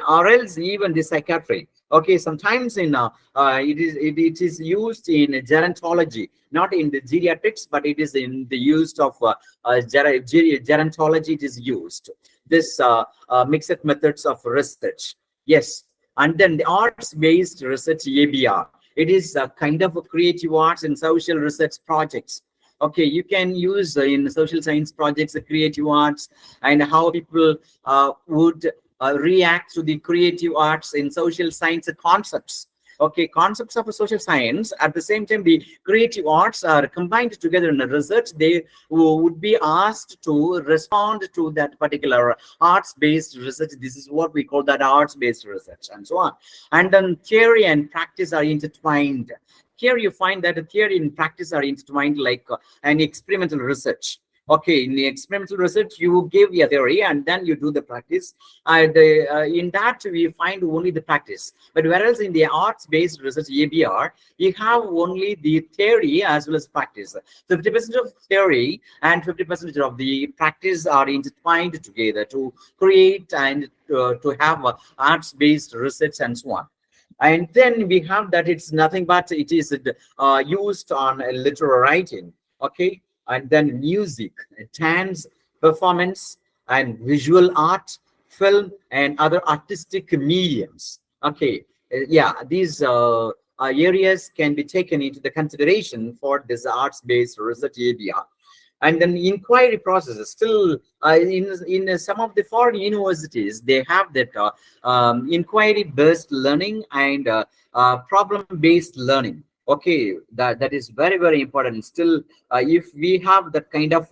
or else even the psychiatry. Okay, sometimes in it is used in gerontology, not in the geriatrics, but it is in the use of gerontology. It is used this mixed methods of research. Yes, and then the arts-based research, ABR. It is a kind of a creative arts and social research projects. Okay, you can use in social science projects the creative arts and how people would react to the creative arts in social science concepts. Okay, concepts of a social science. At the same time, the creative arts are combined together in a research. They would be asked to respond to that particular arts-based research. This is what we call that arts-based research and so on. And then theory and practice are intertwined. Here you find that the theory and practice are intertwined like an experimental research. Okay, in the experimental research, you give a theory and then you do the practice. In that, we find only the practice. But whereas in the arts-based research, ABR, you have only the theory as well as practice. 50% of theory and 50% of the practice are intertwined together to create and to have arts-based research and so on. And then we have that it's nothing but it is used on literary writing. Okay, and then music, dance, performance, and visual art, film, and other artistic mediums. Okay, yeah, these areas can be taken into the consideration for this arts-based research area. And then inquiry processes still in some of the foreign universities, they have that inquiry-based learning and problem-based learning. Okay, that is very, very important. Still, if we have that kind of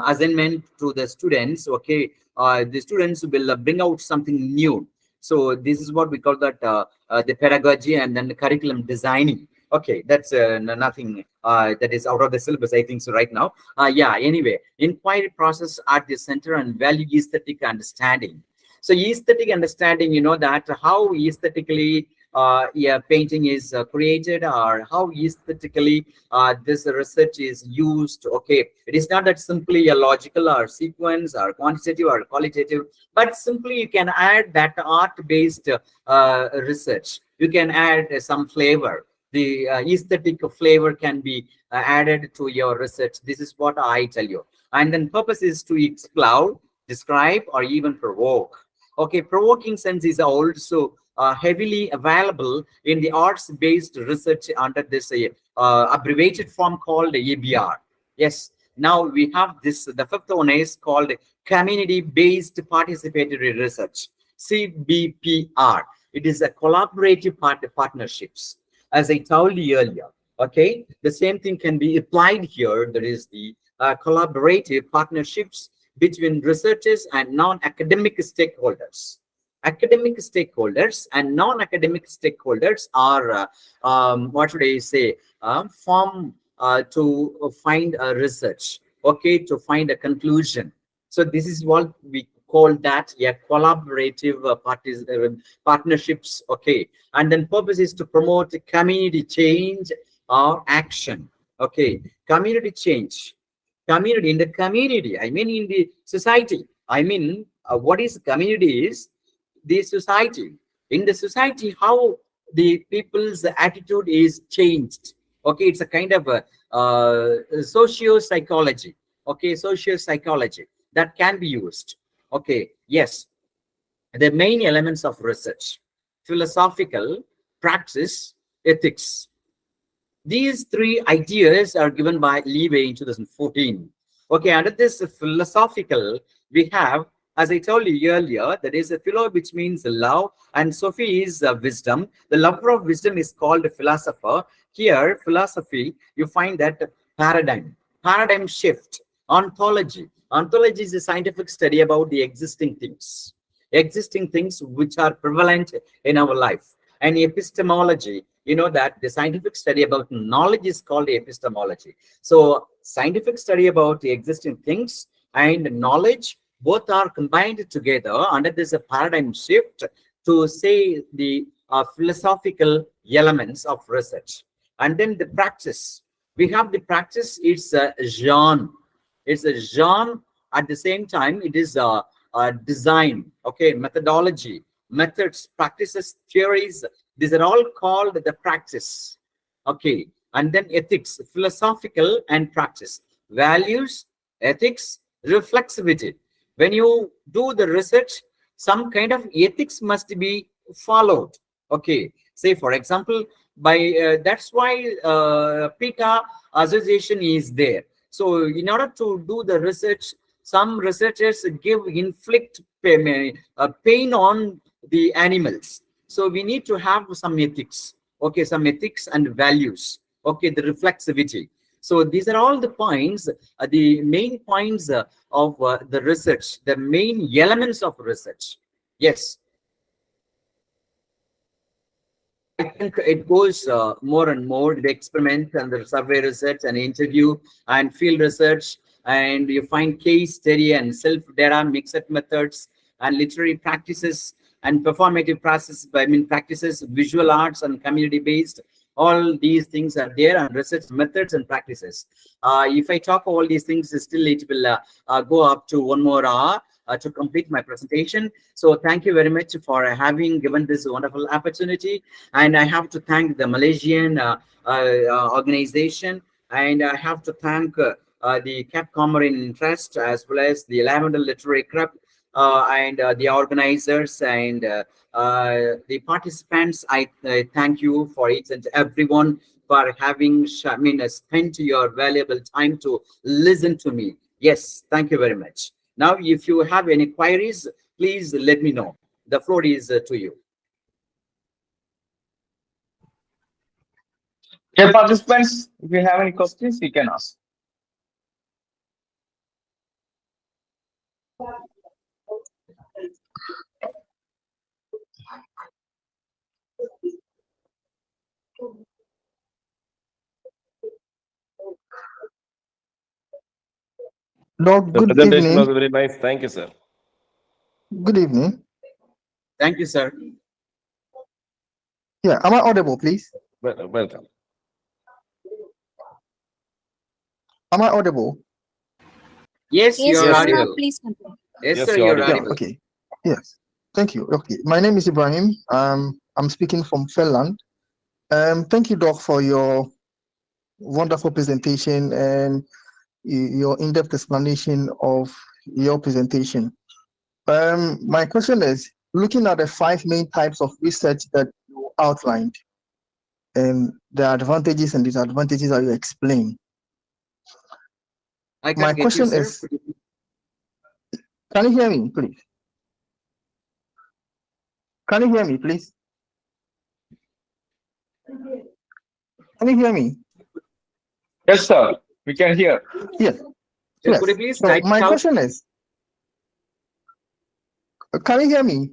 assignment to the students, okay, the students will bring out something new. So this is what we call that the pedagogy and then the curriculum designing. Okay, that's nothing that is out of the syllabus, I think so right now. Yeah, anyway, inquiry process at the center and value aesthetic understanding. So aesthetic understanding, you know, that how aesthetically yeah, painting is created, or how aesthetically this research is used. Okay, it is not that simply a logical or sequence or quantitative or qualitative, but simply you can add that art-based research. You can add some flavor. The aesthetic flavor can be added to your research. This is what I tell you. And then purpose is to explore, describe, or even provoke. Okay, provoking sense is also heavily available in the arts-based research under this abbreviated form called ABR. Yes, now we have this, the fifth one is called community-based participatory research, CBPR. It is a collaborative partnerships. As I told you earlier, okay, the same thing can be applied here. There is the collaborative partnerships between researchers and non-academic stakeholders. Academic stakeholders and non-academic stakeholders are, what should I say, form to find a research, okay, to find a conclusion. So this is what we call that, yeah, collaborative partnerships, okay. And then purpose is to promote community change or action, okay. Community change, community, in the community, I mean in the society, I mean what is community is the society. In the society, how the people's attitude is changed, okay. It's a kind of a socio-psychology, okay, socio-psychology that can be used. Okay, yes, the main elements of research: philosophical, praxis, ethics. These three ideas are given by Levy in 2014. Okay, under this philosophical, we have, as I told you earlier, there is a philo, which means love, and Sophie is wisdom. The lover of wisdom is called a philosopher. Here, philosophy, you find that paradigm shift, ontology. Ontology is a scientific study about the existing things which are prevalent in our life. And epistemology, you know that the scientific study about knowledge is called epistemology. So scientific study about the existing things and knowledge, both are combined together under this paradigm shift to say the philosophical elements of research. And then the praxis, we have the praxis, it's a genre. It's a genre. At the same time, it is a design, okay, methodology, methods, practices, theories. These are all called the praxis, okay. And then ethics, philosophical and praxis, values, ethics, reflexivity. When you do the research, some kind of ethics must be followed, okay. Say for example, by that's why PETA association is there. So in order to do the research, some researchers inflict pain on the animals. So we need to have some ethics, okay, some ethics and values, okay, the reflexivity. So these are all the points, the main points of the research, the main elements of research. Yes. I think it goes more and more, the experiment and the survey research and interview and field research, and you find case study and self-data mixed methods and literary practices and performative process, I mean practices, visual arts and community-based. All these things are there, and research methods and practices. If I talk all these things, still it will go up to 1 more hour to complete my presentation. So thank you very much for having given this wonderful opportunity. And I have to thank the Malaysian organization, and I have to thank the Cap Comorin Trust, as well as the Lavender Literary Club, and the organizers and the participants. I thank you for each and everyone for having spent your valuable time to listen to me. Yes, thank you very much. Now, if you have any queries, please let me know. The floor is to you. Okay, participants, if you have any questions, you can ask. Doc, The good presentation was evening. very nice. Thank you, sir. Good evening. Thank you, sir. Yeah, am I audible, please? Welcome. Am I audible? Yes, Yes, you're Yes, sir. yes. audible. Please continue. Yes, Yes, sir, you're you're audible. Yeah, audible. okay. Yes. Thank you. Okay. My name is Ibrahim. I'm speaking from Finland. Thank you, Doc, for your wonderful presentation and your in-depth explanation of your presentation. My question is, looking at the 5 main types of research that you outlined and the advantages and disadvantages that you explained, I my can't get you, question sir. is, can you hear me, please? Can you hear me, please? Can you hear me? Yes, sir. We can hear. Yes. Could you Yes. please So type my it out? question is, can you hear me?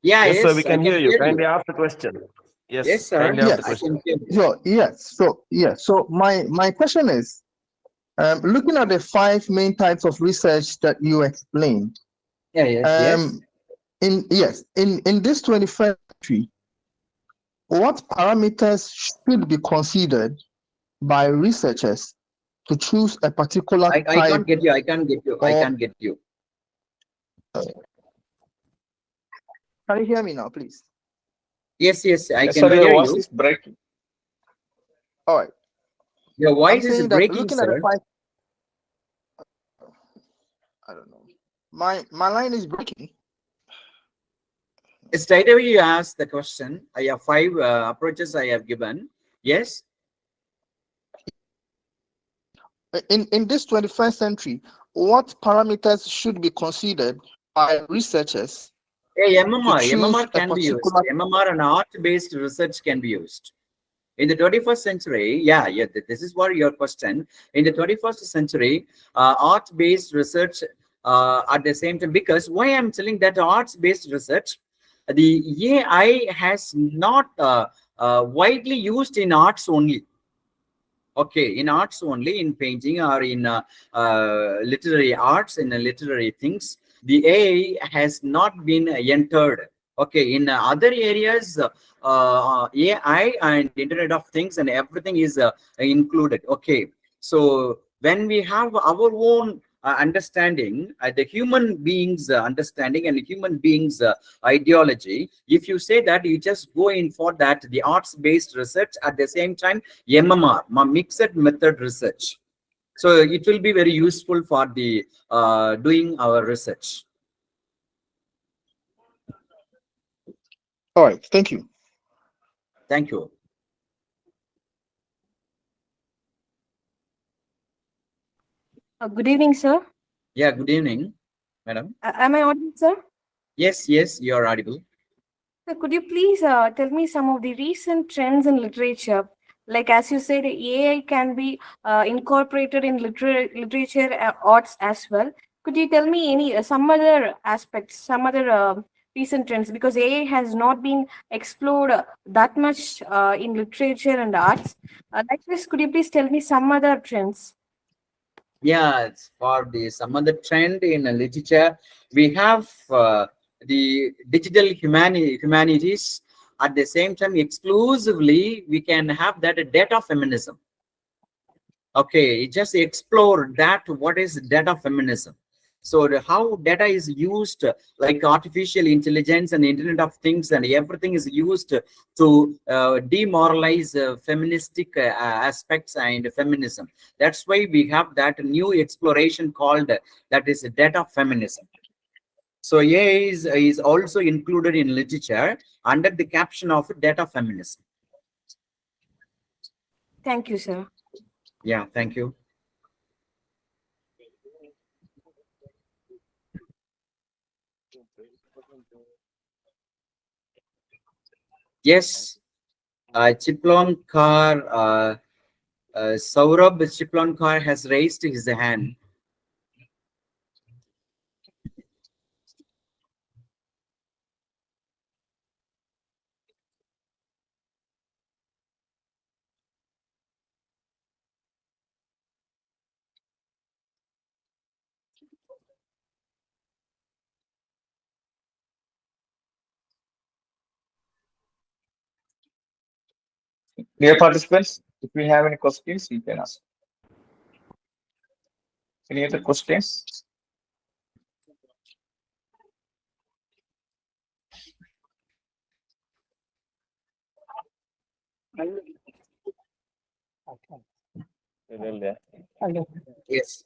Yeah, Yes, sir, we yes, I can can hear you. hear Kindly you. ask the question. Yes, Yes, sir, kindly ask the Yes. I question. can hear you. So yes. So yes. So my question is, looking at the 5 main types of research that you explained, Yeah, yes. in this 21st century, what parameters should be considered by researchers to choose a particular I type can't get you. I can't get you. I or can't get you. can you hear me now, please? Yes, I Yes, can sir. Your hear voice you. is breaking. All right. Your I'm voice is saying that breaking, looking at the sir. 5, I don't know. My line is breaking. Straight away you ask the question. I have 5 approaches I have given. Yes. In this 21st century, what parameters should be considered by researchers A to MMR. choose MMR a can be used. particular? MMR and art-based research can be used. In the 21st century, yeah, this is what your question. In the 21st century, art-based research at the same time, because why I'm telling that arts-based research, the AI has not widely used in arts only. Okay, in arts only, in painting or in literary arts, in literary things, the AI has not been entered. Okay, in other areas, AI and Internet of Things and everything is included. Okay, so when we have our own understanding, the human beings understanding and human beings ideology, if you say that, you just go in for that, the arts-based research at the same time, MMR, mixed method research. So it will be very useful for the doing our research. All right, thank you. Thank you. Good evening, sir. Yeah, good evening, madam. Am I audible, sir? Yes, you are audible. Could you please tell me some of the recent trends in literature? Like, as you said, AI can be incorporated in literature arts as well. Could you tell me some other aspects, some other recent trends? Because AI has not been explored that much in literature and arts. Like this, could you please tell me some other trends? Yeah, it's for the some other trend in literature, we have the digital humanities. At the same time, exclusively, we can have that data feminism. Okay, just explore that. What is data feminism? So how data is used, like artificial intelligence and Internet of Things and everything is used to demoralize feministic aspects and feminism. That's why we have that new exploration called that is data feminism. So AI is also included in literature under the caption of data feminism. Thank you, sir. Yeah, thank you. Yes, Chiplonkar, Saurabh Chiplonkar has raised his hand. Dear participants, if you have any questions, you can ask. Any other questions? Yes.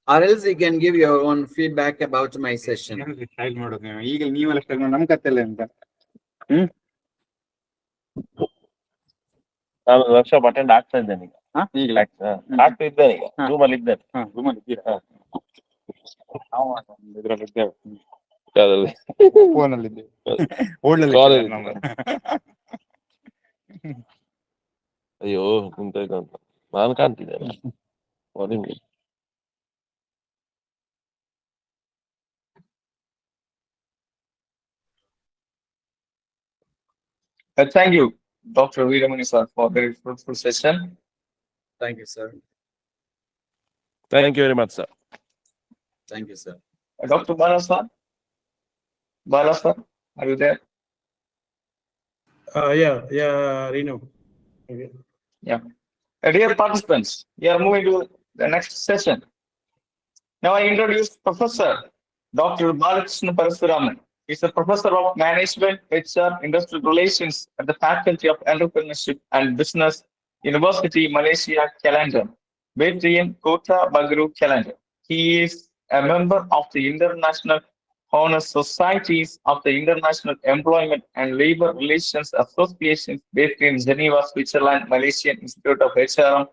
Or else you can give your own feedback about my session. ನಾನು workshop attend ಆಗ್ತಾ ಇದ್ದೇನೆ ಈಗ ಆಗ್ತಾ ಇದ್ದೇನೆ ಈಗ ರೂಮಲ್ಲಿ ಇದ್ದೇನೆ ಇದ್ರಲ್ಲಿದ್ದೇವೆ ಅಯ್ಯೋ ಕುಂತ ನಾನು ಕಾಣ್ತಿದ್ದೇನೆ ನಿಮ್ಗೆ Thank you, Dr. Veeramani sir, for a very fruitful session. Thank you, sir. Thank you very much, sir. Thank you, sir. Dr. Bala sir, are you there? Yeah, Reno. Okay. Yeah. Dear participants, we are moving to the next session. Now I introduce Professor Dr. Balakrishna Parasuraman. He's a professor of management, HR, industrial relations at the Faculty of Entrepreneurship and Business, University Malaysia, Calendar, based in Kota Bharu, Calendar. He is a member of the International Honor Societies of the International Employment and Labor Relations Association based in Geneva, Switzerland, Malaysian Institute of HRM,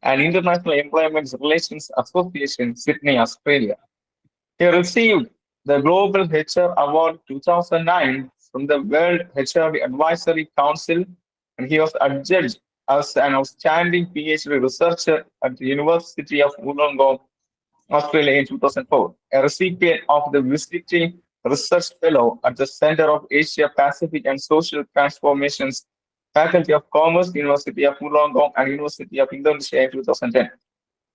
and International Employment Relations Association, Sydney, Australia. He received the Global HR Award 2009 from the World HR Advisory Council, and he was adjudged as an outstanding PhD researcher at the University of Wollongong, Australia in 2004, a recipient of the Visiting Research Fellow at the Center of Asia Pacific and Social Transformations, Faculty of Commerce, University of Wollongong, and University of Indonesia in 2010.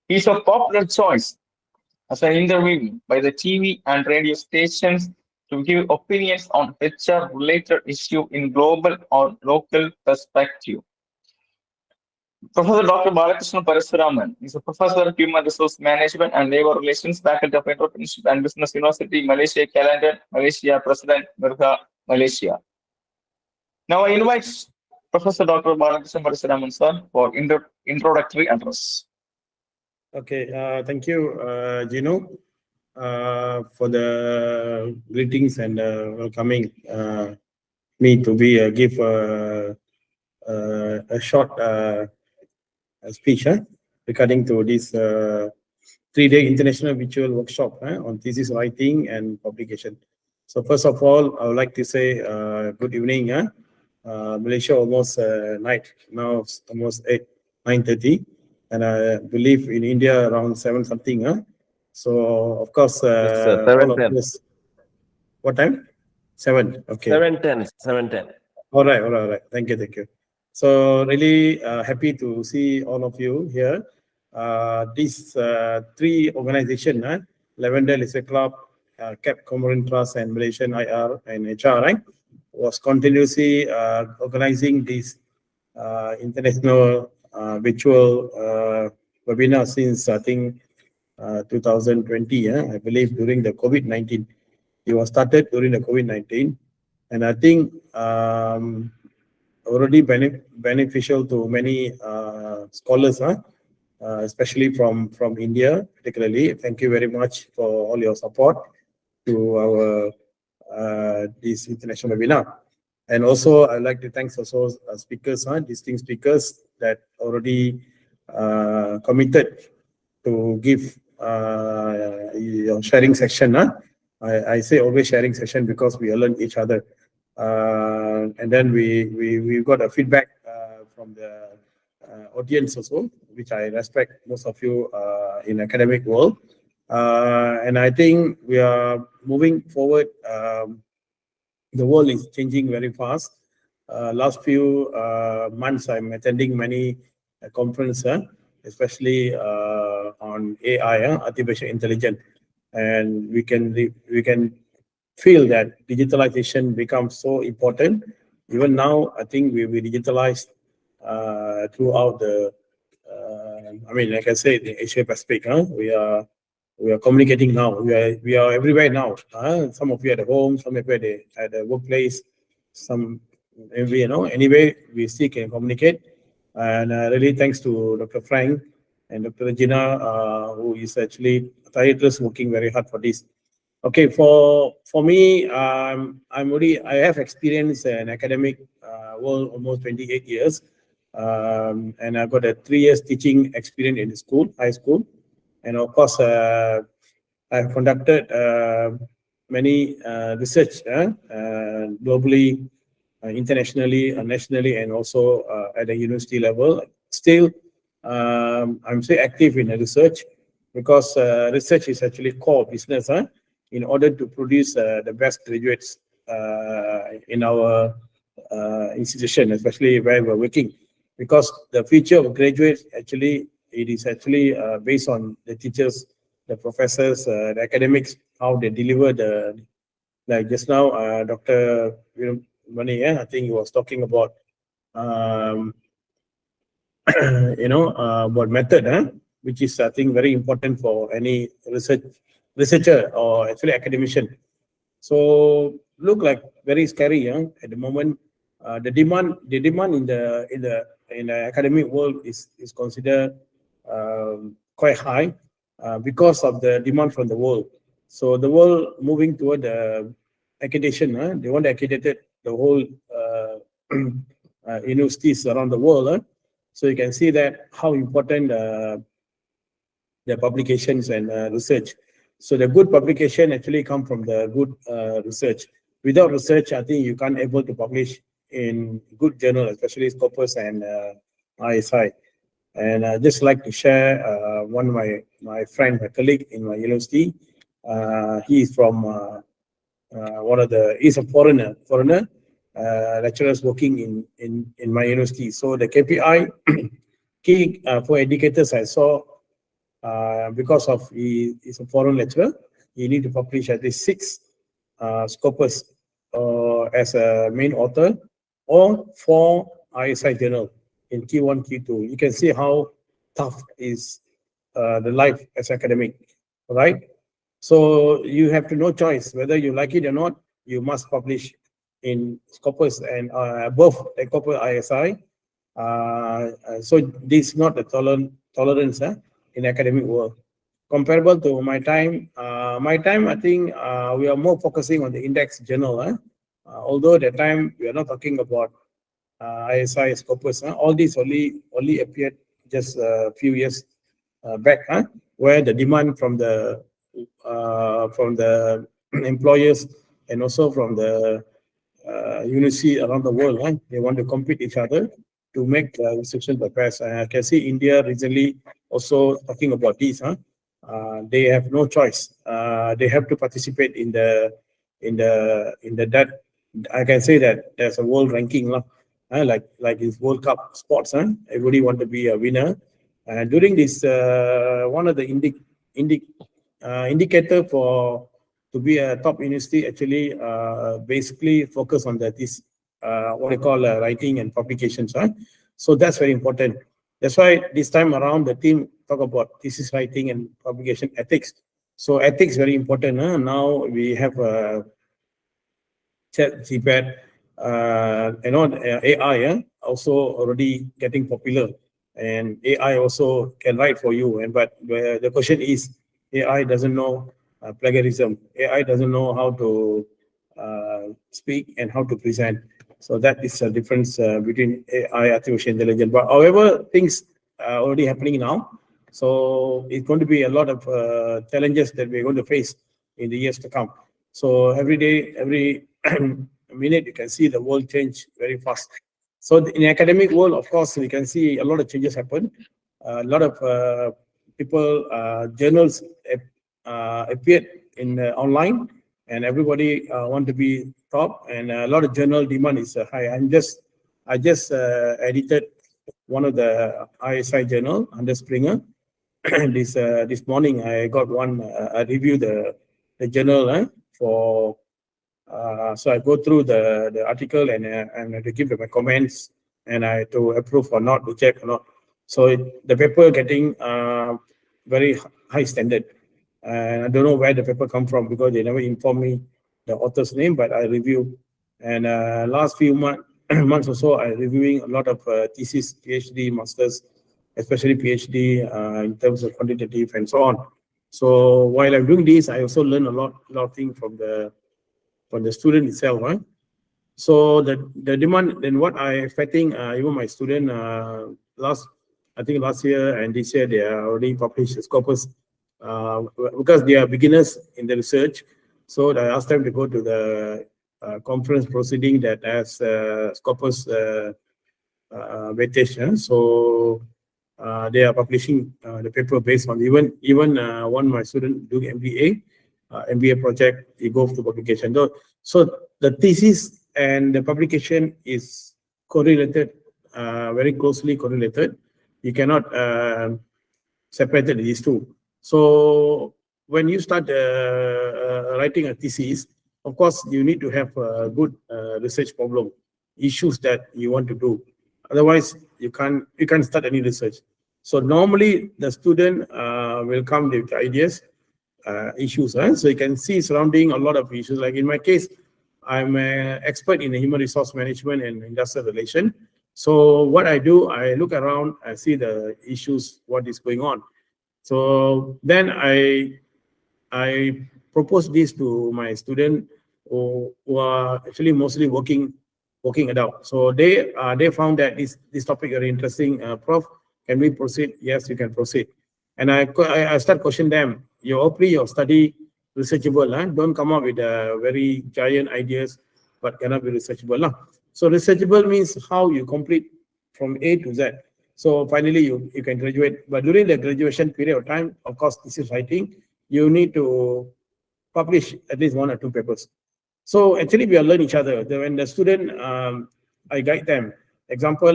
He is a popular choice as an interview by the TV and radio stations to give opinions on HR-related issue in global or local perspective. Professor Dr. Balakrishna Parasuraman is a professor of Human Resource Management and Labor Relations, Faculty of Entrepreneurship and Business, University, Malaysia, Calendar, Malaysia, President, Mirga, Malaysia. Now I invite Professor Dr. Balakrishna Parasuraman, sir, for introductory address. Okay, thank you, Gino, for the greetings and welcoming me to give a short speech regarding to this 3-day international virtual workshop on thesis writing and publication. So first of all, I would like to say good evening. Malaysia almost night now, it's almost 9:30, and I believe in India around 7 something. So of course, Yes, sir. all of 7:10. this. What time? 7. Okay. 7:10. 7:10. All right. Thank you. So really happy to see all of you here. These 3 organizations, Lavender Leisure Club, Cap Comorin Trust, and Malaysian IR and HR, right, was continuously organizing this international virtual webinar since I think 2020. I believe during the COVID-19. It was started during the COVID-19, and I think already beneficial to many scholars, especially from India, particularly. Thank you very much for all your support to our this international webinar. And also, I'd like to thank also speakers, distinct speakers that already committed to give your sharing session. I say always sharing session because we learn each other. And then we got a feedback from the audience also, which I respect most of you in academic world. And I think we are moving forward. The world is changing very fast. Last few months, I'm attending many conferences, especially on AI, artificial intelligence, and we can feel that digitalization becomes so important. Even now, I think we digitalized throughout the. I mean, like I said, the Asia Pacific, we are communicating now. We are everywhere now. Some of you at home, some of you at the workplace, some anyway we still can communicate. And really thanks to Dr. Frank and Dr. Regina, who is actually tireless working very hard for this. Okay, for me, I have experience in academic world almost 28 years, and I've got a 3 years teaching experience in the school, high school, and of course, I've conducted many research globally, internationally, nationally, and also at the university level. Still, I'm still active in the research because research is actually core business. In order to produce the best graduates in our institution, especially where we're working, because the future of graduates actually it is actually based on the teachers, the professors, the academics, how they deliver the like just now, Dr. Mani, I think he was talking about about method, which is I think very important for any researcher or actually academician. So look like very scary, at the moment. The demand in the academic world is considered quite high because of the demand from the world. So the world moving toward the accreditation, they want to accredit the whole universities around the world. So you can see that how important the publications and research. So the good publication actually come from the good research. Without research, I think you can't able to publish in good journal, especially Scopus and ISI. And I just like to share one of my friend, my colleague in my university. He is from he's a foreigner lecturers working in my university. So the KPI key for educators I saw, because of he is a foreign lecturer, you need to publish at least 6 scopus as a main author or 4 ISI journal in Q1, Q2. You can see how tough is the life as academic, right? So you have to no choice whether you like it or not. You must publish in scopus and above the corporate ISI. So this is not a tolerance in academic world. Comparable to my time, I think we are more focusing on the index journal. Although at the time we are not talking about ISI scopus. All these only appeared just a few years back, where the demand from the employers and also from the university around the world, they want to compete each other to make institution the best. I can see India recently also talking about this. They have no choice. They have to participate in the that. I can say that there's a world ranking, like this World Cup sports. Everybody want to be a winner. And during this, one of the indicator for to be a top university actually basically focus on this what they call writing and publications. So that's very important. That's why this time around the team talk about thesis writing and publication ethics. So ethics very important. Now we have chat CPAT, AI also already getting popular, and AI also can write for you. And but the question is, AI doesn't know plagiarism. AI doesn't know how to speak and how to present. So that is a difference between AI, artificial intelligence. But however, things are already happening now. So it's going to be a lot of challenges that we're going to face in the years to come. So every day, every minute, you can see the world change very fast. So in the academic world, of course, we can see a lot of changes happen. A lot of people, journals appeared in online, and everybody want to be top, and a lot of journal demand is high. I just edited one of the ISI journal under Springer. This morning I got one. I reviewed the journal for. So I go through the article and to give my comments, and I to approve or not, to check or not. So the paper getting very high standard. And I don't know where the paper come from because they never inform me the author's name, but I review. And last few months or so, I'm reviewing a lot of thesis, PhD, masters, especially PhD in terms of quantitative and so on. So while I'm doing this, I also learn a lot of things from the student itself. So the demand, then what I expecting, even my student last year and this year, they are already published Scopus because they are beginners in the research. So I asked them to go to the conference proceeding that has Scopus weightage. So they are publishing the paper based on even one of my student doing MBA project, he goes to publication. So the thesis and the publication is correlated, very closely correlated. You cannot separate these two. So when you start writing a thesis, of course, you need to have a good research problem, issues that you want to do. Otherwise, you can't start any research. So normally the student will come with ideas, issues. So you can see surrounding a lot of issues. Like in my case, I'm an expert in human resource management and industrial relation. So what I do, I look around, I see the issues, what is going on. So then I propose this to my student who are actually mostly working adult. So they found that this topic very interesting. Prof, can we proceed? Yes, you can proceed. And I start questioning them. Hopefully your study researchable. Don't come up with very giant ideas, but cannot be researchable. So researchable means how you complete from A to Z. So finally you can graduate. But during the graduation period of time, of course, this is writing, you need to publish at least 1 or 2 papers. So actually we are learning each other. When the student, I guide them. Example,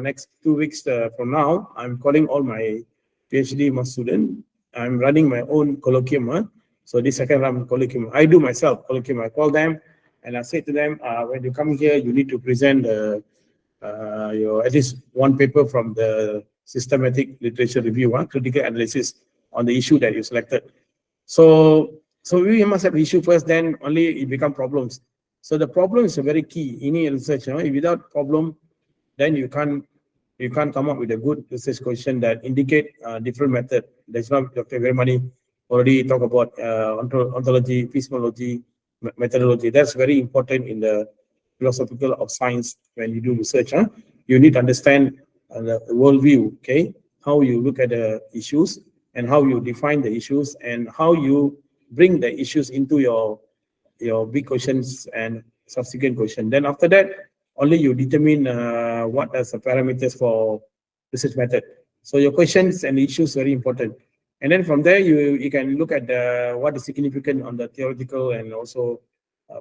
next 2 weeks from now, I'm calling all my PhD students. I'm running my own colloquium. So this second round colloquium, I do myself colloquium. I call them and I say to them, when you come here, you need to present your at least 1 paper from the systematic literature review, critical analysis on the issue that you selected. So we must have issue first, then only it become problems. So the problem is very key in any research. Without problem, then you can't come up with a good research question that indicate different method. That's not Dr. Veermani already talk about ontology, epistemology, methodology. That's very important in the philosophical of science. When you do research, you need to understand the worldview, okay? How you look at the issues and how you define the issues and how you bring the issues into your big questions and subsequent question. Then after that, only you determine what are the parameters for research method. So your questions and issues very important. And then from there, you can look at what is significant on the theoretical and also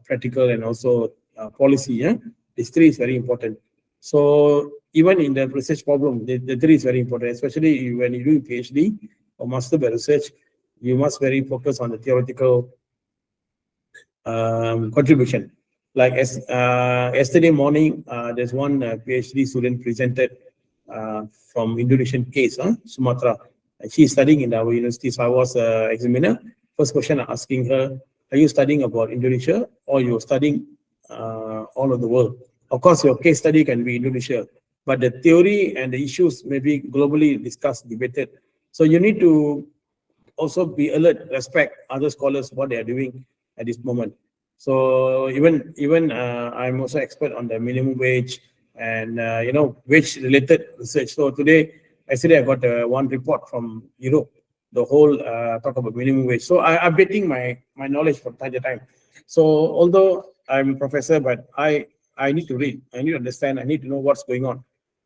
practical and also policy. Yeah, these 3 is very important. So even in the research problem, the 3 is very important, especially when you do PhD or master by research, you must very focus on the theoretical contribution. Like yesterday morning, there's one PhD student presented from Indonesian case, Sumatra. She's studying in our university, so I was an examiner. First question I'm asking her, are you studying about Indonesia or you're studying all over the world. Of course, your case study can be Indonesia, but the theory and the issues may be globally discussed, debated. So you need to also be alert, respect other scholars, what they are doing at this moment. So even I'm also expert on the minimum wage and wage related research. So today, yesterday I got one report from Europe, the whole talk about minimum wage. So I'm updating my knowledge from time to time. So although I'm a professor, but I need to read, I need to understand, I need to know what's going on.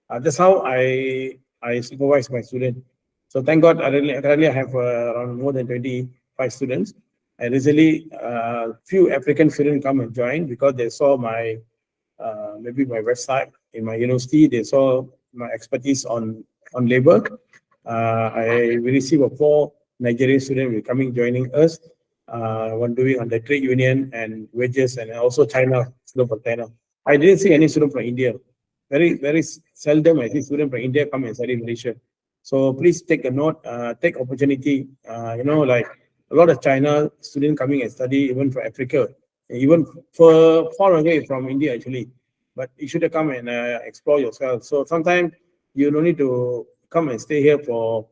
That's how I supervise my student. So thank God, currently I have around more than 25 students. And recently, few African students come and join because they saw my maybe my website in my university. They saw my expertise on labor. We received a 4 Nigerian students will coming joining us. One doing on the trade union and wages, and also China, student from China. I didn't see any student from India. Very seldom I see student from India come and study in Malaysia. So please take a note, take opportunity. Like a lot of China students coming and study even for Africa, even for far away from India actually. But you should come and explore yourself. So sometimes you don't need to come and stay here for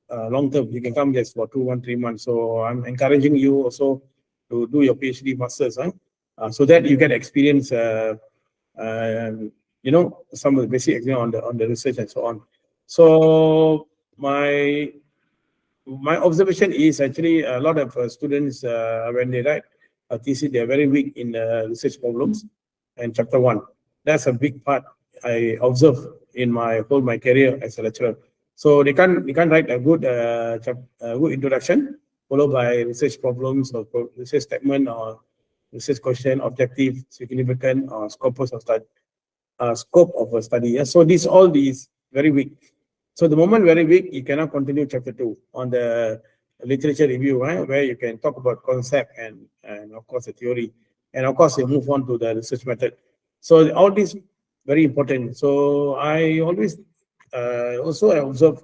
long term. You can come just for 3 months. So I'm encouraging you also to do your PhD masters, so that you get experience. Some of the basic experience on the research and so on. So my observation is actually a lot of students when they write a thesis, they are very weak in research problems and chapter 1. That's a big part I observe in my career as a lecturer. So they can't write a good good introduction followed by research problems or research statement or research question, objective, significant, or scopus of study. Scope of a study. Yeah? So all these very weak. So the moment very weak, you cannot continue chapter 2 on the literature review, right? Where you can talk about concept and of course the theory, and of course you move on to the research method. So all these very important. So I always also I observe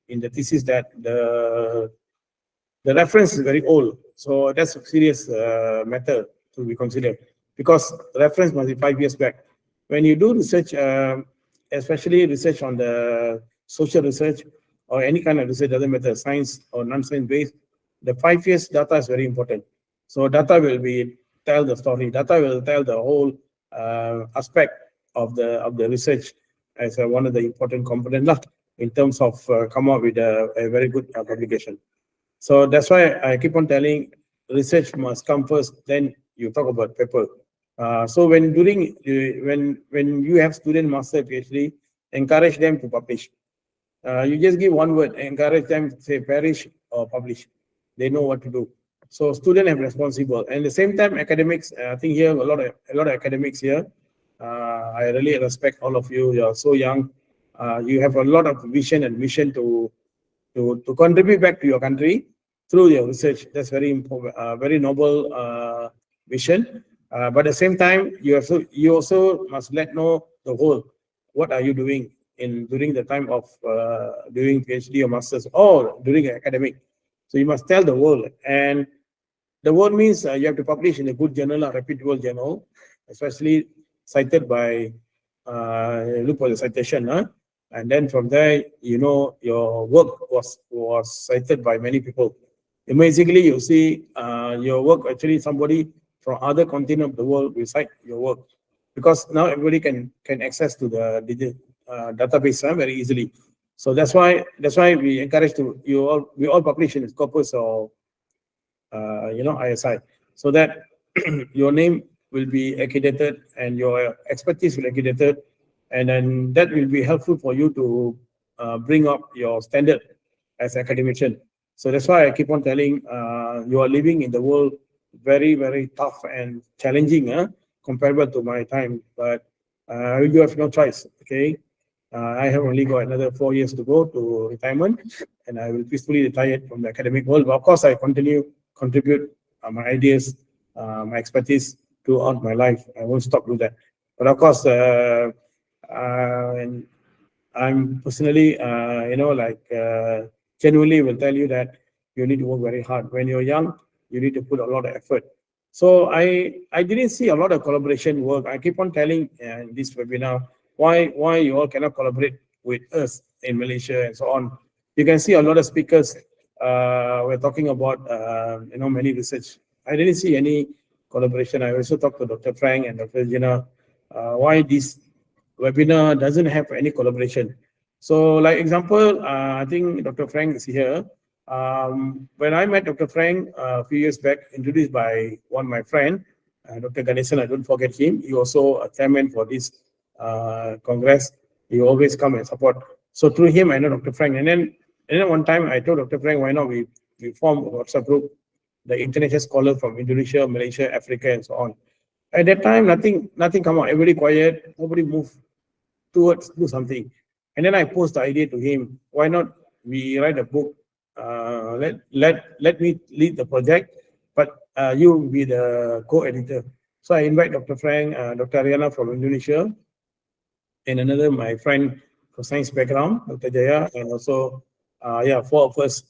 in the thesis that the reference is very old. So that's a serious matter to be considered because reference must be 5 years back. When you do research, especially research on the social research or any kind of research, doesn't matter, science or non-science based, the 5 years data is very important. So data will tell the story. Data will tell the whole aspect of the research as one of the important components in terms of come up with a very good publication. So that's why I keep on telling research must come first, then you talk about paper. So when you have student master PhD, encourage them to publish. You just give one word, encourage them to say perish or publish. They know what to do. So students have responsible. And at the same time, academics, I think here a lot of academics here. I really respect all of you. You are so young. You have a lot of vision and mission to contribute back to your country through your research. That's very important, very noble vision. But at the same time, you also must let know the whole. What are you doing during the time of doing PhD or masters or during academic? So you must tell the world, and the world means you have to publish in a good journal, a reputable journal, especially cited by look for the citation, and then from there, your work was cited by many people. Amazingly, you see your work actually somebody from other continent of the world will cite your work because now everybody can access to the database very easily. So that's why we encourage we all publish in Scopus or ISI, so that your name will be accredited and your expertise will be accredited, and then that will be helpful for you to bring up your standard as academician. So that's why I keep on telling you are living in the world very, very tough and challenging, comparable to my time, but you have no choice. Okay, I have only got another 4 years to go to retirement, and I will peacefully retire from the academic world. But of course, I contribute my ideas, my expertise throughout my life. I won't stop doing that. But of course, and I'm personally, genuinely will tell you that you need to work very hard. When you're young, you need to put a lot of effort. So I didn't see a lot of collaboration work. I keep on telling in this webinar why you all cannot collaborate with us in Malaysia and so on. You can see a lot of speakers were talking about many research. I didn't see any collaboration. I also talked to Dr. Frank and Dr. Gina why this webinar doesn't have any collaboration. So, like example, I think Dr. Frank is here. When I met Dr. Frank a few years back, introduced by one of my friend, Dr. Ganesan, I don't forget him. He also a chairman for this congress. He always come and support. So through him, I know Dr. Frank. And then one time I told Dr. Frank, why not we form a WhatsApp group, the international scholars from Indonesia, Malaysia, Africa, and so on. At that time, nothing come out. Everybody quiet. Nobody move towards do something. And then I posed the idea to him. Why not we write a book? Let me lead the project, but you will be the co-editor. So I invite Dr. Frank, Dr. Ariana from Indonesia, and another my friend from science background, Dr. Jaya, and also four of us.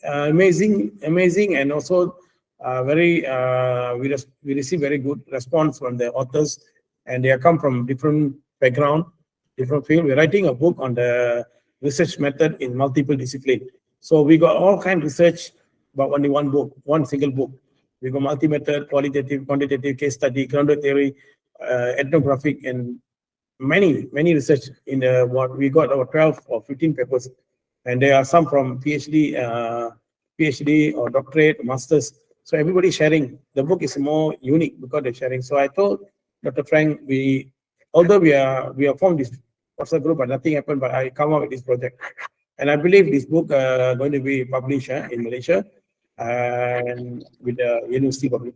Amazing, and also we receive very good response from the authors, and they come from different background, different field. We're writing a book on the research method in multiple discipline. So we got all kind of research, but only one book, one single book. We got multi-method, qualitative, quantitative, case study, grounded theory, ethnographic, and many research in the what we got our 12 or 15 papers, and there are some from PhD or doctorate, masters. So everybody sharing. The book is more unique because they're sharing. So I told Dr. Frank, although we are formed this WhatsApp group, but nothing happened. But I come up with this project, and I believe this book going to be published in Malaysia, and with the University Public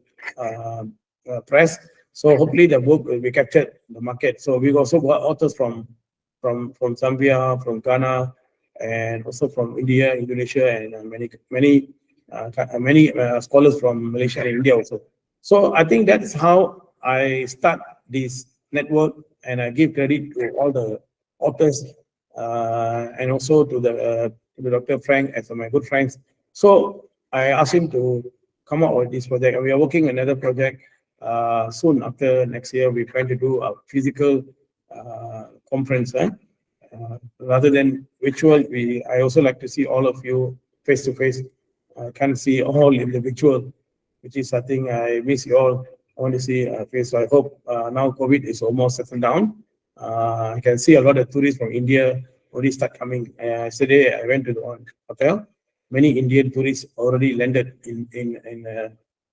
Press. So hopefully the book will be captured in the market. So we've also got authors from Zambia, from Ghana, and also from India, Indonesia, and many scholars from Malaysia and India also. So I think that's how I start this network, and I give credit to all the authors and also to the Dr. Frank as my good friends. So I asked him to come up with this project, and we are working on another project. Soon after next year, we're trying to do a physical conference. Rather than virtual, I also like to see all of you face to face. I can't see all in the virtual, which is I think I miss you all. I want to see face. So I hope now COVID is almost settled down. I can see a lot of tourists from India already start coming. Yesterday I went to the hotel. Many Indian tourists already landed in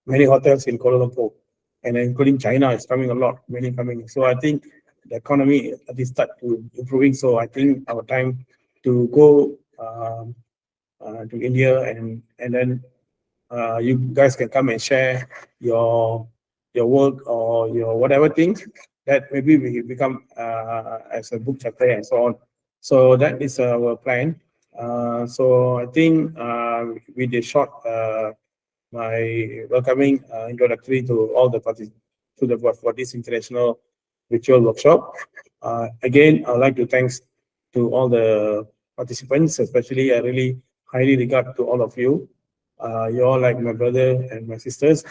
many hotels in Kuala Lumpur, and including China is coming a lot, many coming. So I think the economy is start to improving. So I think our time to go to India, and then you guys can come and share your work or your whatever things that maybe we become as a book chapter and so on. So that is our plan. So I think with the short my welcoming introductory to all the parties for this international virtual workshop. Again, I'd like to thanks to all the participants, especially I really highly regard to all of you. You're all like my brother and my sisters.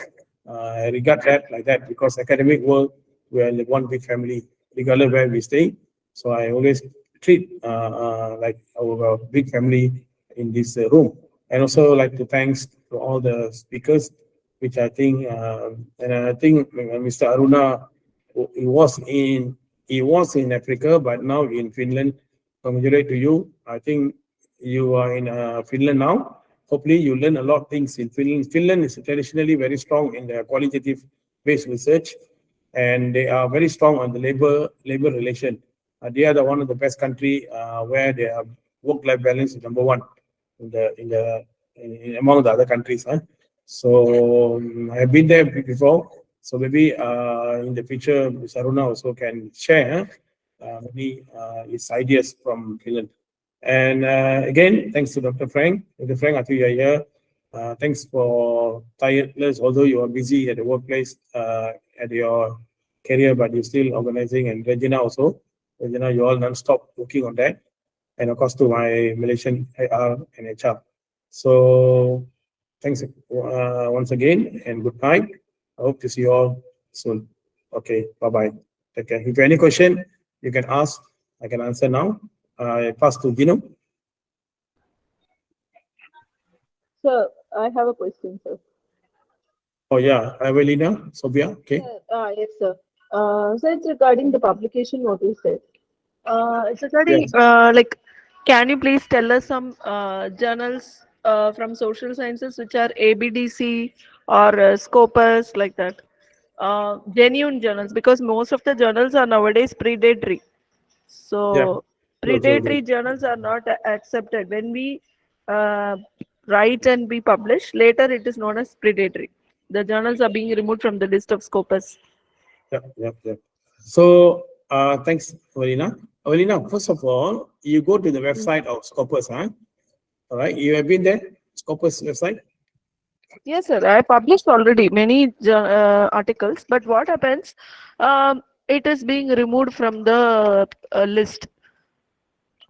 I regard that like that because academic world, we are like one big family, regardless where we stay. So I always treat like our big family in this room. And also like to thanks to all the speakers, which I think, and I think Mr. Aruna, he was in Africa, but now in Finland. Congratulate to you. I think you are in Finland now. Hopefully you learn a lot of things in Finland. Finland is traditionally very strong in the qualitative based research, and they are very strong on the labor relation. They are one of the best country where their work-life balance is number one among the other countries. So I've been there before. So maybe in the future, Mr. Aruna also can share maybe his ideas from Finland. And again, thanks to Dr. Frank. Dr. Frank, I think you're here. Thanks for tireless, although you are busy at the workplace, at your career, but you're still organizing. And Regina also. Regina, you all non-stop working on that. And of course to my Malaysian IR and HR. So thanks once again and good night. I hope to see you all soon. Okay, bye-bye. Take care. If you have any question, you can ask. I can answer now. I pass to Dino. Sir, I have a question, sir. Oh yeah, Evelina, Sobia. Okay. Yes, sir. So it's regarding the publication, what you said. It's regarding, Yes. can you please tell us some journals from social sciences which are ABDC or Scopus, like that? Genuine journals, because most of the journals are nowadays predatory. Yeah. So True, true, true. predatory journals are not accepted. When we uh, write and we publish, later it is known as predatory. The journals are being removed from the list of Scopus. Yep, yep, yep. So, thanks, Evelina. Evelina, first of all, you go to the website of Scopus, huh? All right, you have been there, Scopus website? Yes, sir. I published already many articles, but what happens? It is being removed from the list.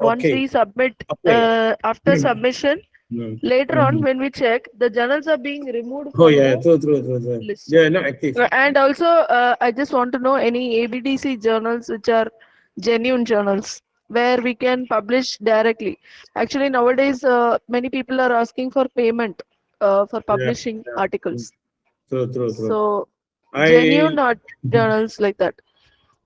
Once Okay, we submit, apply. after submission, Mm. later on Mhm. when we check, the journals are being removed Oh from yeah, the true, true, true, true. list. They are not active. And also, I just want to know any ABDC journals which are genuine journals where we can publish directly. Actually, nowadays, many people are asking for payment for Yeah, publishing yeah. Mm. articles. True, true, true. So, I, genuine journals like that.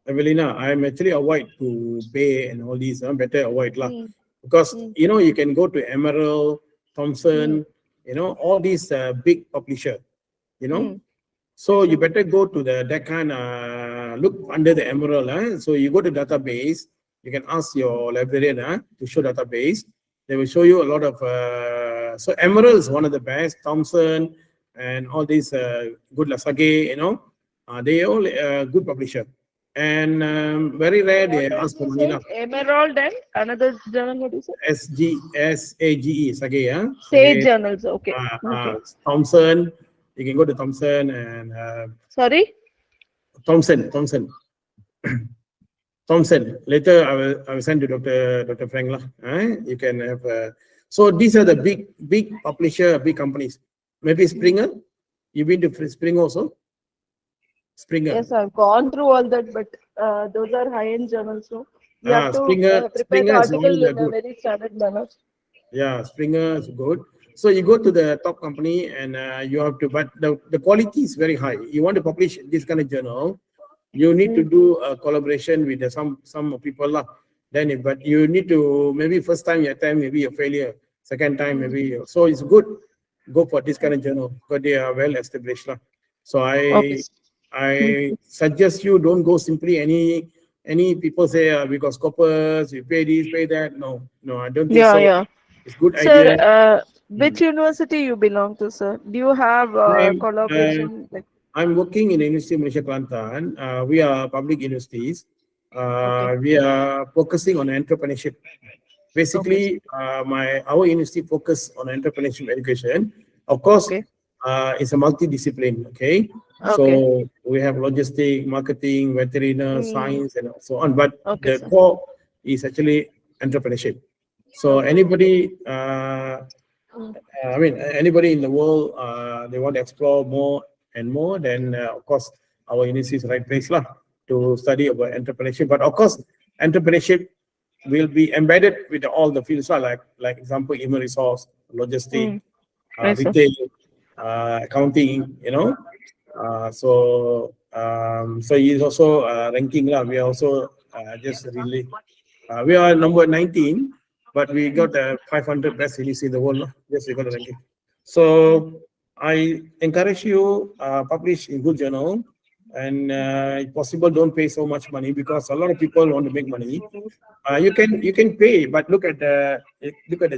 Evelina, I'm actually avoid to pay and all these, better avoid lah. Mm, Because, mm, you can go to Emerald, mm, Thomson, all these big publisher, you know. mm. So Yes, you sir. better go to that kind look under the Emerald. So you go to database, you can ask your librarian to show database. They will show you a lot of, so Emerald is one of the best, Thomson and all these good Lasage, they all good publisher. And very rare they What else ask for you money. said? Emerald and another journal, what you said? SAGE, Sage, Sage Sage, journals. Okay. Okay. Thomson. You can go to Thomson and Sorry? Thompson. Thompson. Later, I will send to Dr. Frank lah. You can have. So these are the big publisher, big companies. Maybe Springer. You been to Springer also? Springer. Yes, I've gone through all that, but those are high-end journals, no? You have to prepare the Springer is article all in a good. very standard manner. Yeah, Springer is good. So you go to the top company and you have to, but the quality is very high. You want to publish this kind of journal, you need to do a collaboration with some people lah. Then, but you need to, maybe first time you attempt, maybe a failure. Second time, maybe. So it's good. Go for this kind of journal because they are well established lah. So Okay. I suggest you don't go simply any people say we got scopers, we pay this, pay that. No, I don't think Yeah, so. yeah. It's good Sir, idea. which university you belong to, sir? Do you have I'm, collaboration? I'm working in the University of Malaysia Kelantan. We are public universities. Okay. We are focusing on entrepreneurship. Basically, our university focus on entrepreneurship education. Of course, Okay. it's a multidiscipline. Okay, Okay. so we have logistic, marketing, veterinary, science, and so on. But Okay, the sir. core is actually entrepreneurship. So anybody, anybody in the world, they want to explore more and more, then of course our university is the right place lah to study about entrepreneurship. But of course, entrepreneurship will be embedded with all the fields lah, like example, human resource, logistic, Yes, sir. retail, accounting. So he's also ranking lah. We are also just really we are number 19, but we got 500 best release in the world. Yes, we got a ranking. So I encourage you publish in good journal, and if possible, don't pay so much money because a lot of people want to make money. You can pay, but look at the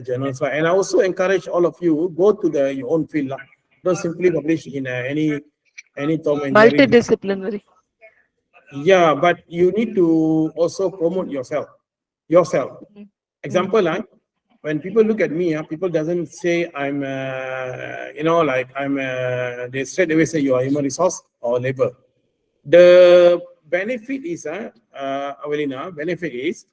journals. And I also encourage all of you go to your own field lah. Don't simply publish in any Tom and Jerry. Multidisciplinary. Yeah, but you need to also promote yourself. Example, when people look at me, people doesn't say I'm, they straight away say you are human resource or labor. The benefit is, Avelina, benefit is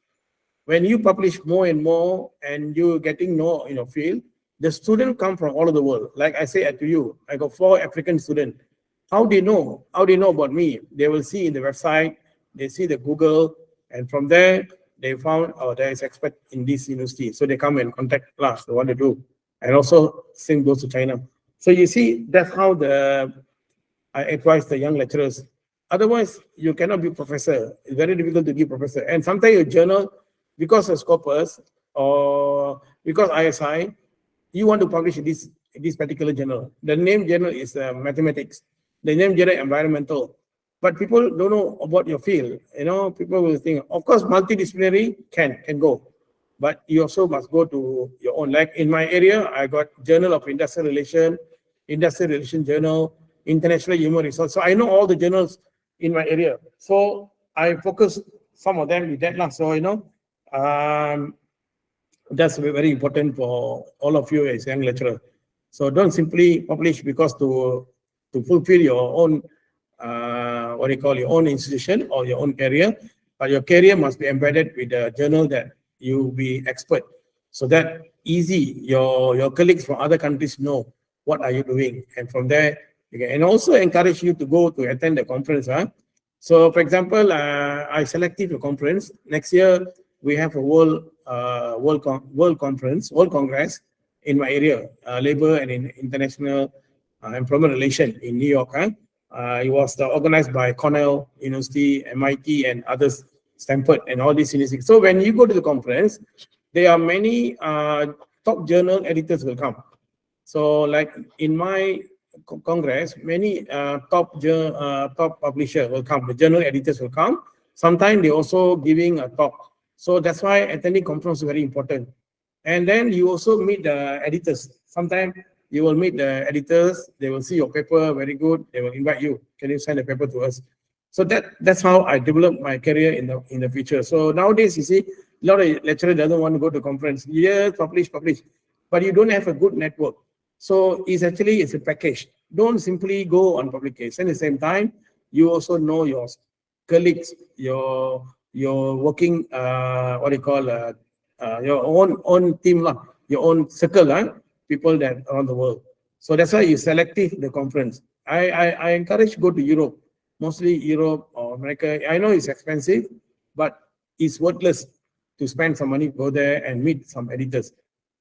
when you publish more and more and you getting know in your field, the students come from all over the world. Like I say to you, I got 4 African students. How do you know? How do you know about me? They will see in the website, they see the Google, and from there they found, oh, there is expert in this university. So they come and contact class, they want to do. And also same goes to China. So you see, that's how I advise the young lecturers. Otherwise, you cannot be professor. It's very difficult to be professor. And sometimes your journal, because of Scopus or because ISI, you want to publish this particular journal. The name journal is mathematics. The name journal environmental. But people don't know about your field. You know, people will think, of course, multidisciplinary can go. But you also must go to your own. Like in my area, I got Journal of Industrial Relation Journal, International Human Resource. So I know all the journals in my area. So I focus some of them with that. So, you know, that's very important for all of you as young lecturer. So don't simply publish because to fulfill your own, your own institution or your own career, but your career must be embedded with the journal that you be expert. So that easy, your colleagues from other countries know what are you doing. And from there, and also encourage you to go to attend the conference. So for example, I selected a conference. Next year, we have a world congress in my area, labor and international employment relation in New York. It was organized by Cornell University, MIT, and others, Stanford, and all these universities. So when you go to the conference, there are many top journal editors will come. So like in my congress, many top publisher will come. The journal editors will come. Sometimes they also giving a talk. So that's why attending conference is very important. And then you also meet the editors. Sometimes you will meet the editors. They will see your paper very good. They will invite you. Can you send the paper to us? So that's how I developed my career in the future. So nowadays, you see, a lot of lecturers doesn't want to go to conference. Yes, publish, but you don't have a good network. So it's a package. Don't simply go on publication. At the same time, you also know your colleagues, your working, your own team, your own circle, people that around the world. So that's why you selective the conference. I encourage go to Europe, mostly Europe or America. I know it's expensive, but it's worthless to spend some money, go there and meet some editors.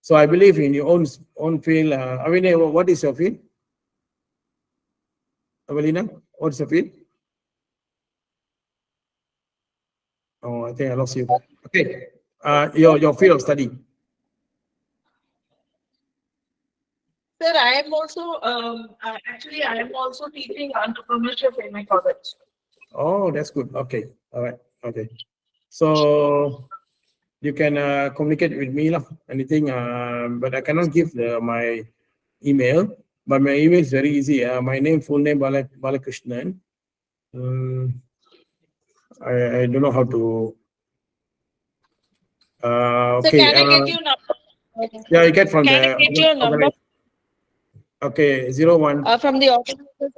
So I believe in your own field. Avina, what is your field? Avelina, what's your field? Oh, I think I lost you. Okay. Your field of study. Sir, I am also I am also teaching entrepreneurship in my college. Oh, that's good. Okay. All right. Okay. So you can communicate with me, anything, but I cannot give my email. But my email is very easy. My name, full name, Balakrishnan. I don't know how to. Okay. So can I get your number? Yeah, you get from Can I get your number? Okay, 01. From the organizers.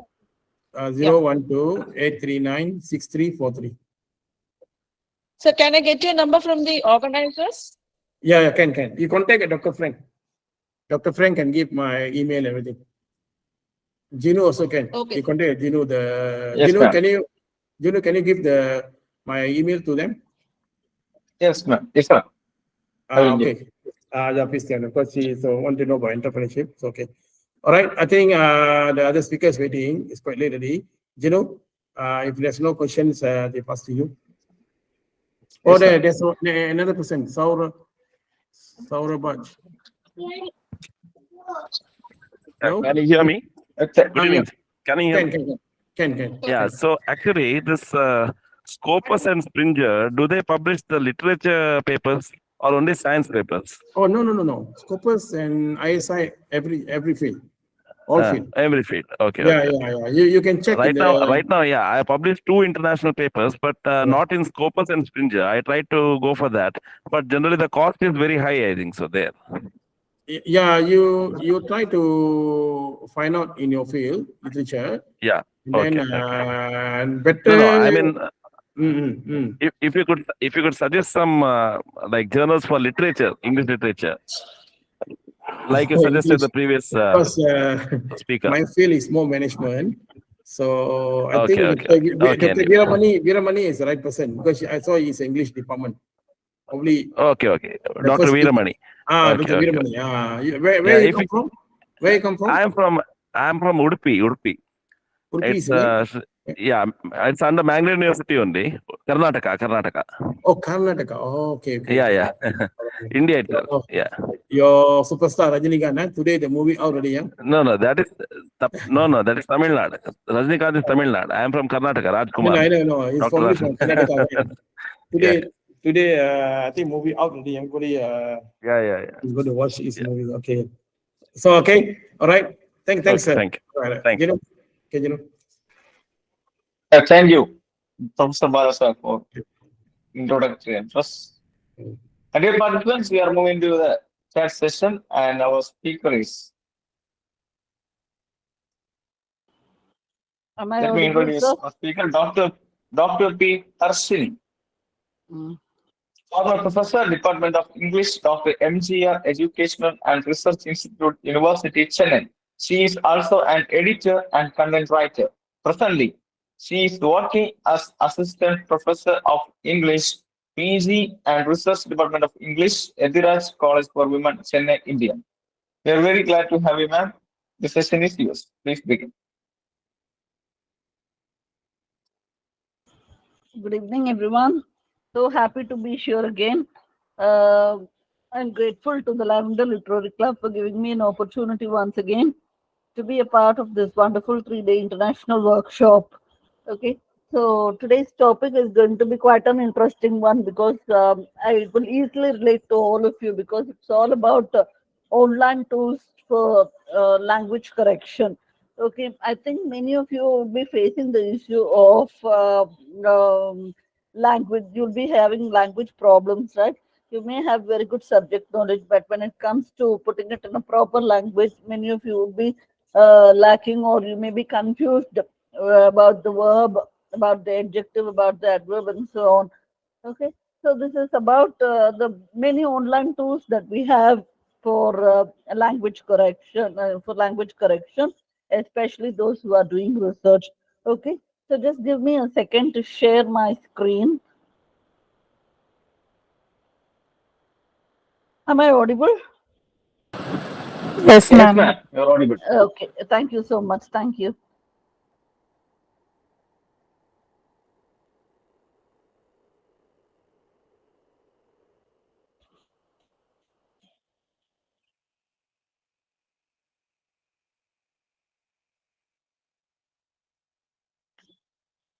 012-839-6343. So can I get your number from the organizers? Yeah, can. You contact Dr. Frank. Dr. Frank can give my email and everything. Gino also can. Okay. You contact Gino. Yes, Gino, ma'am. can you give my email to them? Yes, ma'am. Yes, sir. I will give. Okay. Yeah, please tell them, because she want to know about entrepreneurship. It's okay. All right. I think the other speaker is waiting. It's quite late already. Gino, if there's no questions, they pass to you. Oh, Yes, there's another person, Saura Baj. No? Can you hear me? Okay. Good evening. Can you hear me? Can. Yeah, so actually this Scopus and Springer, do they publish the literature papers or only science papers? Oh, no. Scopus and ISI, every field. All field. Every field. Okay. Yeah, okay. yeah. You can check Right now, yeah, I published 2 international papers, but not in Scopus and Springer. I tried to go for that, but generally the cost is very high, I think so there. Yeah, you try to find out in your field, literature. Yeah. And Okay. then better. No, I mean, if you could suggest some like journals for literature, English literature, like you suggested the previous because speaker. my field is more management. So I Okay, think okay, okay. Okay, Dr. Andy. Veeramani is the right person because I saw his English department. Probably Okay, okay. the Dr. first speaker. Veeramani. Dr. Okay, okay. Veeramani. Where Yeah, you if come from? Where you come from? I'm from Udupi, Udupi. Udupi, It's right? yeah, it's under Mangalore University only. Karnataka, Karnataka. Oh, Karnataka. Oh, okay, okay, Yeah, okay. yeah. India itself. Oh, Yeah. your superstar Rajinikanth, today the movie already, yeah? No, that is that is Tamil Nadu. Rajnikant is Tamil Nadu. I am from Karnataka, No, Rajkumar. I don't know. He's Dr. probably Raj. from Karnataka. Yeah, Today, I think movie out already. Everybody yeah. is going to watch his Yeah. movies. Okay. So, okay. All right. Thanks, Okay, sir. thank you. All right. Thank you. Okay, Thank you, Professor Barasa, for introductory address. And dear participants, we are moving to the chat session, and our speaker is. Am I Let me audible, introduce sir? our speaker, Dr. P. Harshini, Mm. former professor, Department of English, Dr. MGR Educational and Research Institute, University, Chennai. She is also an editor and content writer. Presently, she is working as Assistant Professor of English, PG and Research Department of English, Ediraj College for Women, Chennai, India. We are very glad to have you, ma'am. The session is yours. Please begin. Good evening, everyone. So happy to be here again. Uh, I'm grateful to the Lavender Literary Club for giving me an opportunity once again to be a part of this wonderful 3-day international workshop. Okay, so today's topic is going to be quite an interesting one because I will easily relate to all of you because it's all about online tools for language correction. Okay, I think many of you will be facing the issue of language. You'll be having language problems, right? You may have very good subject knowledge, but when it comes to putting it in a proper language, many of you will be lacking, or you may be confused about the verb, about the adjective, about the adverb, and so on. Okay, so this is about the many online tools that we have for language correction, especially those who are doing research. Okay, so just give me a second to share my screen. Am I audible? Yes, Yes, ma'am. ma'am. You're audible. Okay, thank you so much. Thank you.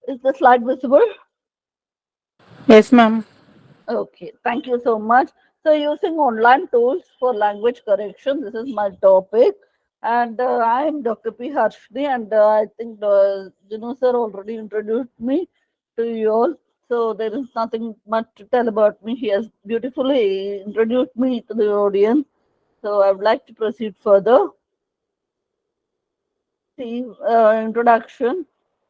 Is the slide visible? Yes, ma'am. Okay, thank you so much. So using online tools for language correction, this is my topic. And I am Dr. P. Harshni, and I think Jinu sir already introduced me to you all. So there is nothing much to tell about me. He has beautifully introduced me to the audience. So I would like to proceed further. See, introduction.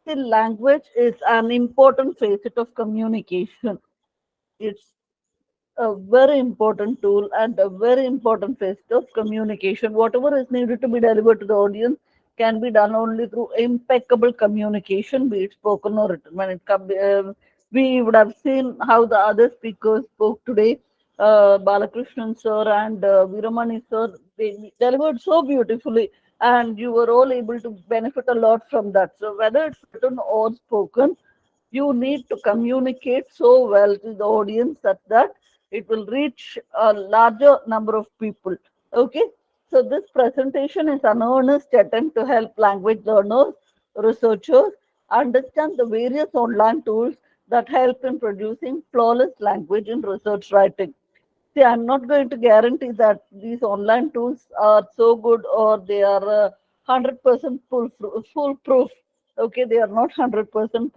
See, language is an important facet of communication. It's a very important tool and a very important facet of communication. Whatever is needed to be delivered to the audience can be done only through impeccable communication, be it spoken or written. When it comes, we would have seen how the other speakers spoke today. Balakrishnan sir and Viramani sir, they delivered so beautifully, and you were all able to benefit a lot from that. So whether it's written or spoken, you need to communicate so well to the audience that it will reach a larger number of people. Okay, so this presentation is an earnest attempt to help language learners, researchers understand the various online tools that help in producing flawless language in research writing. See, I'm not going to guarantee that these online tools are so good or they are 100% foolproof. Okay, they are not 100%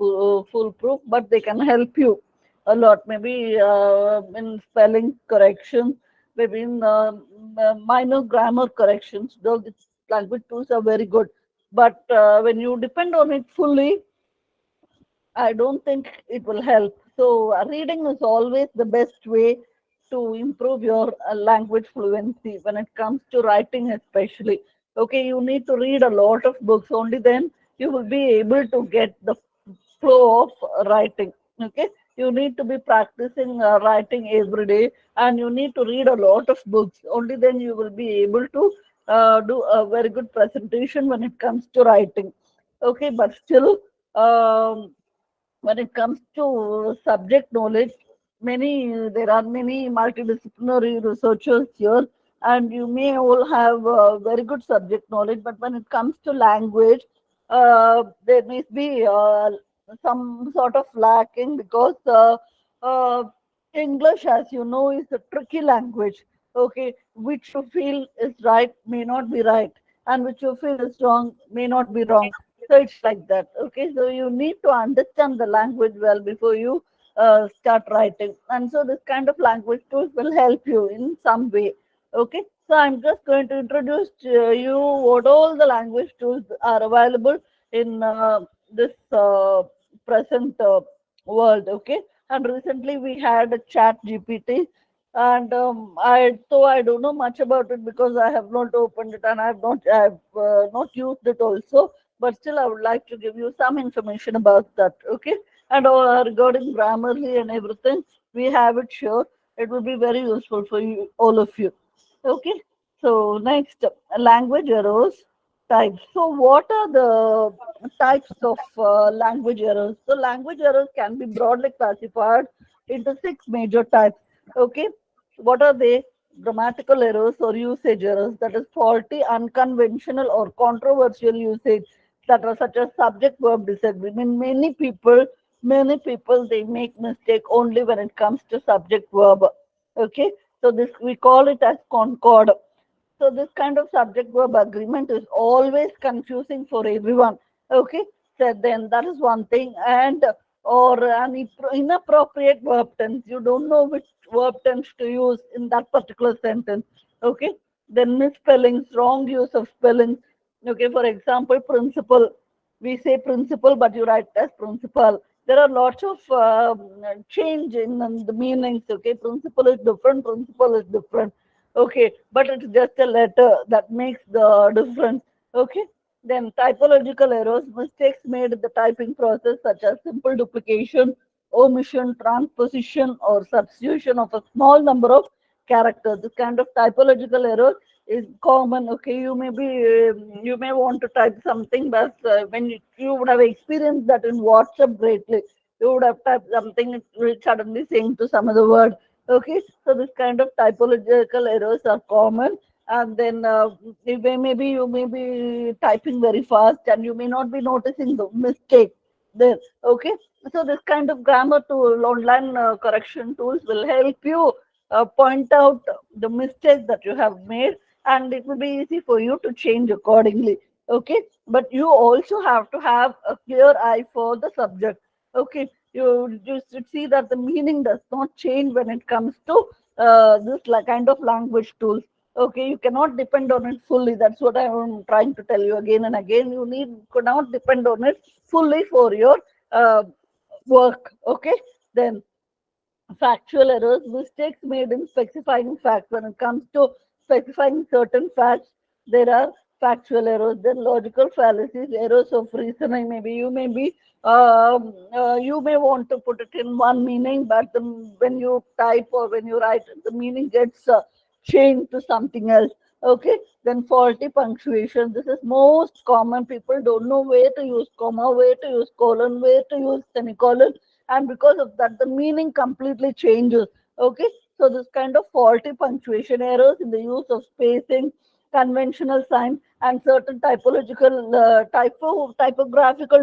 foolproof, but they can help you a lot. Maybe in spelling corrections, maybe in minor grammar corrections. Though the language tools are very good, but when you depend on it fully, I don't think it will help. So, reading is always the best way to improve your language fluency when it comes to writing, especially. Okay, you need to read a lot of books. Only then you will be able to get the flow of writing. Okay, you need to be practicing writing every day, and you need to read a lot of books. Only then you will be able to do a very good presentation when it comes to writing. Okay, but still, when it comes to subject knowledge, there are many multidisciplinary researchers here, and you may all have very good subject knowledge. But when it comes to language, there may be some sort of lacking, because uh, English, as you know, is a tricky language. Okay, which you feel is right may not be right, and which you feel is wrong may not be wrong. So it's like that. Okay, so you need to understand the language well before you start writing, and so this kind of language tools will help you in some way. Okay, so I'm just going to introduce to you what all the language tools are available in this present world. Okay, and recently we had a chat GPT, and I don't know much about it because I have not opened it, and I have not used it also, but still I would like to give you some information about that. Okay, and regarding Grammarly and everything, we have it here. It will be very useful for you, all of you. Okay, so next, language errors types. So what are the types of language errors? So language errors can be broadly classified into six major types. Okay, what are they? Grammatical errors or usage errors, that is faulty, unconventional, or controversial usage, that are such as subject verb disagreement. Many people they make mistake only when it comes to subject verb. Okay, so this we call it as concord. So this kind of subject verb agreement is always confusing for everyone. Okay, so then that is one thing. And or an inappropriate verb tense, you don't know which verb tense to use in that particular sentence. Okay, then misspellings, wrong use of spelling. Okay, for example, principle, we say principle but you write as principal. There are lots of change in the meanings. Okay, principle is different, principle is different. Okay, but it's just a letter that makes the difference. Okay, then typological errors, mistakes made in the typing process, such as simple duplication, omission, transposition, or substitution of a small number of characters. This kind of typological error is common. Okay, you may want to type something, but when you would have experienced that in WhatsApp greatly, you would have typed something, it will suddenly saying to some other word. Okay, so this kind of typological errors are common. And then you may be typing very fast, and you may not be noticing the mistake there. Okay, so this kind of grammar tool, online correction tools will help you point out the mistakes that you have made, and it will be easy for you to change accordingly. Okay, but you also have to have a clear eye for the subject. Okay, you should see that the meaning does not change when it comes to this kind of language tools. Okay, you cannot depend on it fully. That's what I am trying to tell you again and again. Could not depend on it fully for your work. Okay, then factual errors, mistakes made in specifying facts. When it comes to specifying certain facts, there are factual errors. Then logical fallacies, errors of reasoning. Maybe you may want to put it in one meaning, but when you type or when you write, the meaning gets changed to something else. Okay, then faulty punctuation. This is most common. People don't know where to use comma, where to use colon, where to use semicolon, and because of that the meaning completely changes. Okay, so this kind of faulty punctuation, errors in the use of spacing, conventional signs, and certain typographical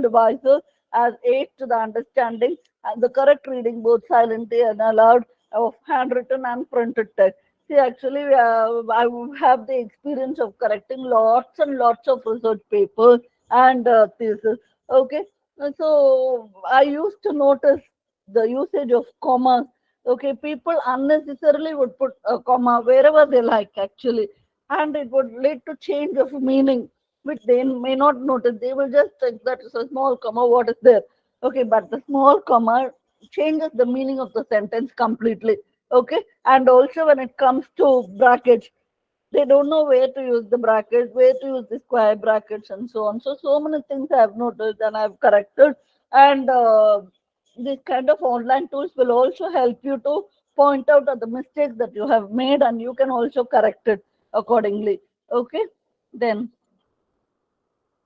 devices as aids to the understanding and the correct reading, both silently and aloud, of handwritten and printed text. See, actually, I have the experience of correcting lots and lots of research papers and thesis. Okay, and so I used to notice the usage of commas. Okay, people unnecessarily would put a comma wherever they like, actually, and it would lead to change of meaning, which they may not notice. They will just think that is a small comma, what is there? Okay, but the small comma changes the meaning of the sentence completely. Okay, and also when it comes to brackets, They don't know where to use the brackets, where to use the square brackets, and so on. So many things I have noticed and I've corrected. And this kind of online tools will also help you to point out the mistakes that you have made, and you can also correct it accordingly. Okay, then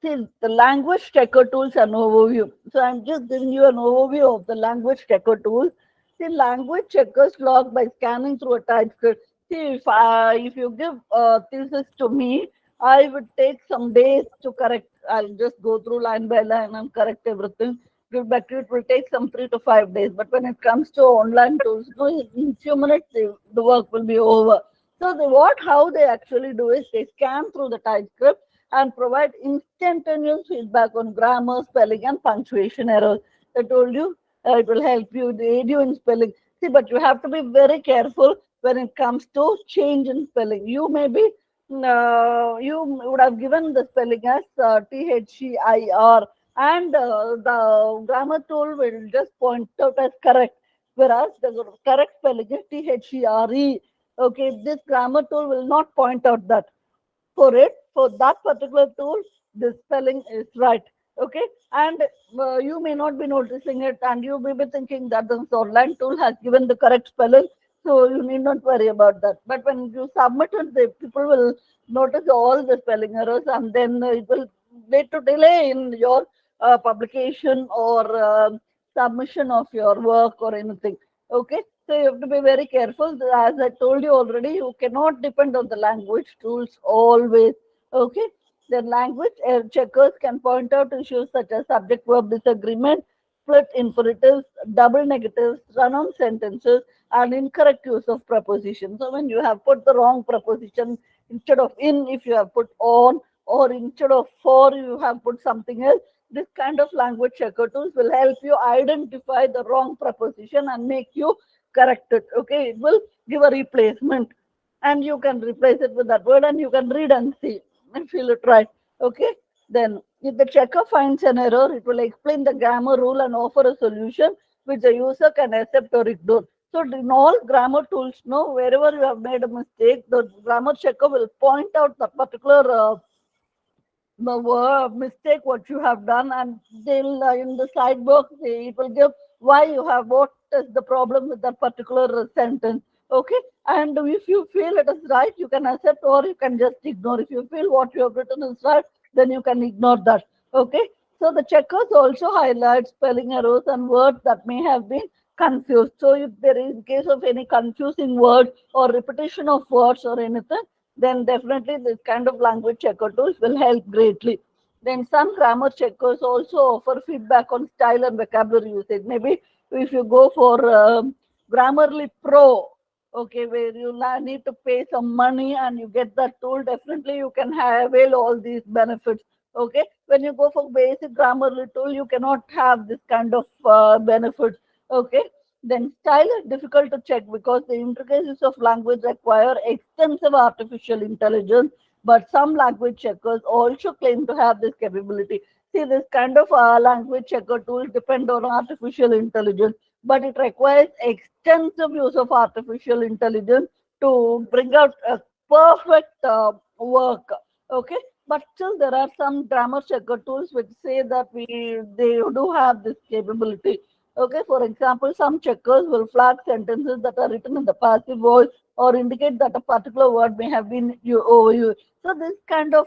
see the language checker tools and overview. So I'm just giving you an overview of the language checker tools. See, language checkers log by scanning through a typescript. See, if you give thesis to me, I would take some days to correct. I'll just go through line by line and correct everything. But it will take some 3 to 5 days. But when it comes to online tools, no, in few minutes the work will be over. So how they actually do is they scan through the typescript and provide instantaneous feedback on grammar, spelling, and punctuation errors. I told you it will help you, aid you in spelling. See, but you have to be very careful when it comes to change in spelling. You would have given the spelling as THEIR, and the grammar tool will just point out as correct, whereas the correct spelling is THERE. Okay, this grammar tool will not point out that for that particular tool the spelling is right. Okay, and you may not be noticing it, and you may be thinking that the online tool has given the correct spelling, so you need not worry about that. But when you submit it, the people will notice all the spelling errors, and then it will lead to delay in your publication or submission of your work or anything. Okay, so you have to be very careful. As I told you already, you cannot depend on the language tools always. Okay, the language checkers can point out issues such as subject-verb disagreement, split infinitives, double negatives, run-on sentences, and incorrect use of prepositions. So when you have put the wrong preposition, instead of in, if you have put on, or instead of for, you have put something else, this kind of language checker tools will help you identify the wrong preposition and make you correct it. Okay, it will give a replacement, and you can replace it with that word, and you can read and see and feel it right. Okay, then if the checker finds an error, it will explain the grammar rule and offer a solution which the user can accept or ignore. So in all grammar tools, no, wherever you have made a mistake, the grammar checker will point out the particular the mistake what you have done, and they'll in the side box it will give why you have, what is the problem with that particular sentence. Okay, and if you feel it is right, you can accept, or you can just ignore. If you feel what you have written is right, then you can ignore that. Okay, so the checkers also highlight spelling errors and words that may have been confused. So if there is in case of any confusing word or repetition of words or anything, then definitely this kind of language checker tools will help greatly. Then some grammar checkers also offer feedback on style and vocabulary usage. Maybe if you go for Grammarly Pro, okay, where you need to pay some money and you get that tool, definitely you can avail all these benefits. Okay, when you go for basic Grammarly tool, you cannot have this kind of benefits. Okay, then style is difficult to check because the intricacies of language require extensive artificial intelligence, but some language checkers also claim to have this capability. See, this kind of language checker tools depend on artificial intelligence, but it requires extensive use of artificial intelligence to bring out a perfect work. Okay, but still there are some grammar checker tools which say that they do have this capability. Okay, for example, some checkers will flag sentences that are written in the passive voice or indicate that a particular word may have been overused. So this kind of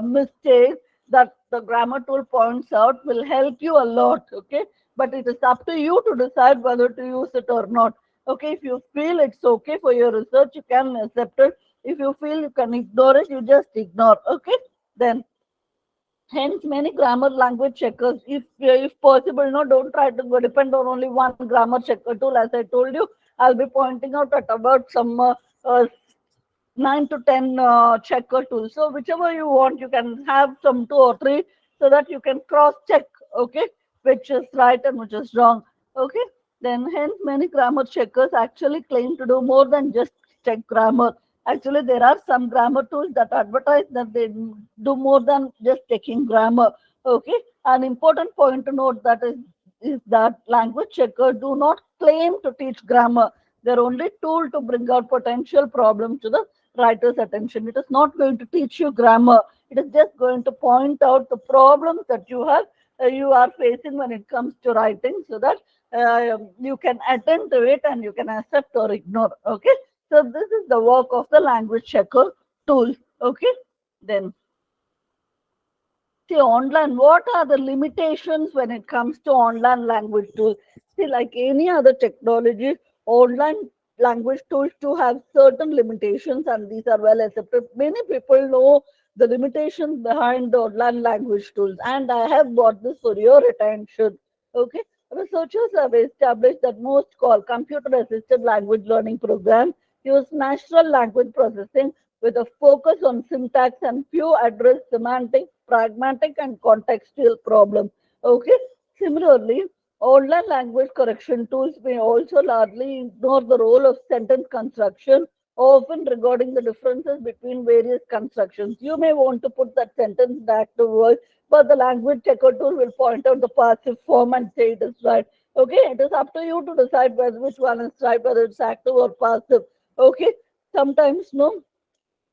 mistakes that the grammar tool points out will help you a lot. Okay, but it is up to you to decide whether to use it or not. Okay, if you feel it's okay for your research, you can accept it. If you feel you can ignore it, you just ignore. Okay, then hence many grammar language checkers, if possible, no, don't try to go depend on only one grammar checker tool. As I told you, I'll be pointing out at about some 9 to 10 checker tools. So whichever you want, you can have some 2 or 3 so that you can cross check, okay, which is right and which is wrong. Okay, then hence many grammar checkers actually claim to do more than just check grammar. Actually, there are some grammar tools that advertise that they do more than just checking grammar. Okay, an important point to note that is that language checkers do not claim to teach grammar. They're only tool to bring out potential problems to the writer's attention. It is not going to teach you grammar. It is just going to point out the problems that you are facing when it comes to writing, so that you can attend to it and you can accept or ignore. Okay, so this is the work of the language checker tool. Okay, then see, online, what are the limitations when it comes to online language tools? See, like any other technology, online language tools do have certain limitations, and these are well accepted. Many people know the limitations behind the online language tools, and I have brought this for your attention. Okay, researchers have established that most call computer-assisted language learning programs use natural language processing with a focus on syntax and few address semantic, pragmatic, and contextual problems. Okay. Similarly, online language correction tools may also largely ignore the role of sentence construction, often regarding the differences between various constructions. You may want to put that sentence back to words, but the language checker tool will point out the passive form and say it is right. Okay, it is up to you to decide whether which one is right, whether it's active or passive. Okay, sometimes no,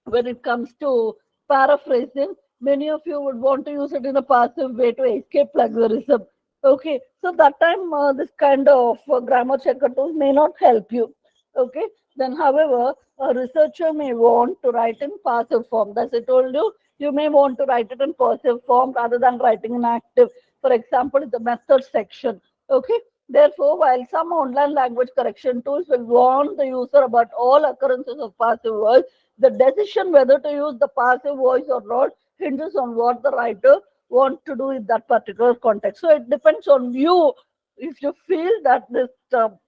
when it comes to paraphrasing, many of you would want to use it in a passive way to escape plagiarism. Okay, so that time this kind of grammar checker tools may not help you. Okay, then however, a researcher may want to write in passive form. As I told you, you may want to write it in passive form rather than writing in active. For example, in the method section. Okay, therefore, while some online language correction tools will warn the user about all occurrences of passive words, the decision whether to use the passive voice or not hinges on what the writer wants to do in that particular context. So it depends on you. If you feel that this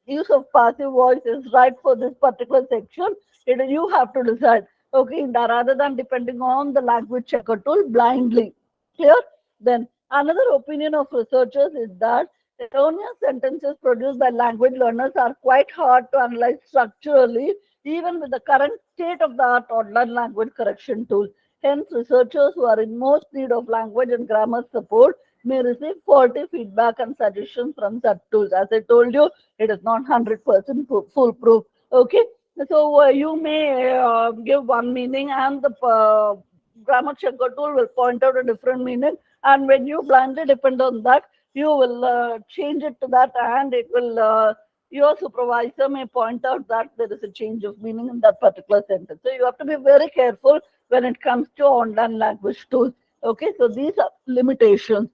use of passive voice is right for this particular section, you have to decide. Okay, rather than depending on the language checker tool blindly. Clear? Then another opinion of researchers is that erroneous sentences produced by language learners are quite hard to analyze structurally, even with the current state of the art online language correction tool. Hence, researchers who are in most need of language and grammar support may receive faulty feedback and suggestions from such tools. As I told you, it is not 100% foolproof. Okay, so you may give one meaning, and the grammar checker tool will point out a different meaning. And when you blindly depend on that, you will change it to that, and it will. Your supervisor may point out that there is a change of meaning in that particular sentence. So you have to be very careful when it comes to online language tools. Okay, so these are limitations.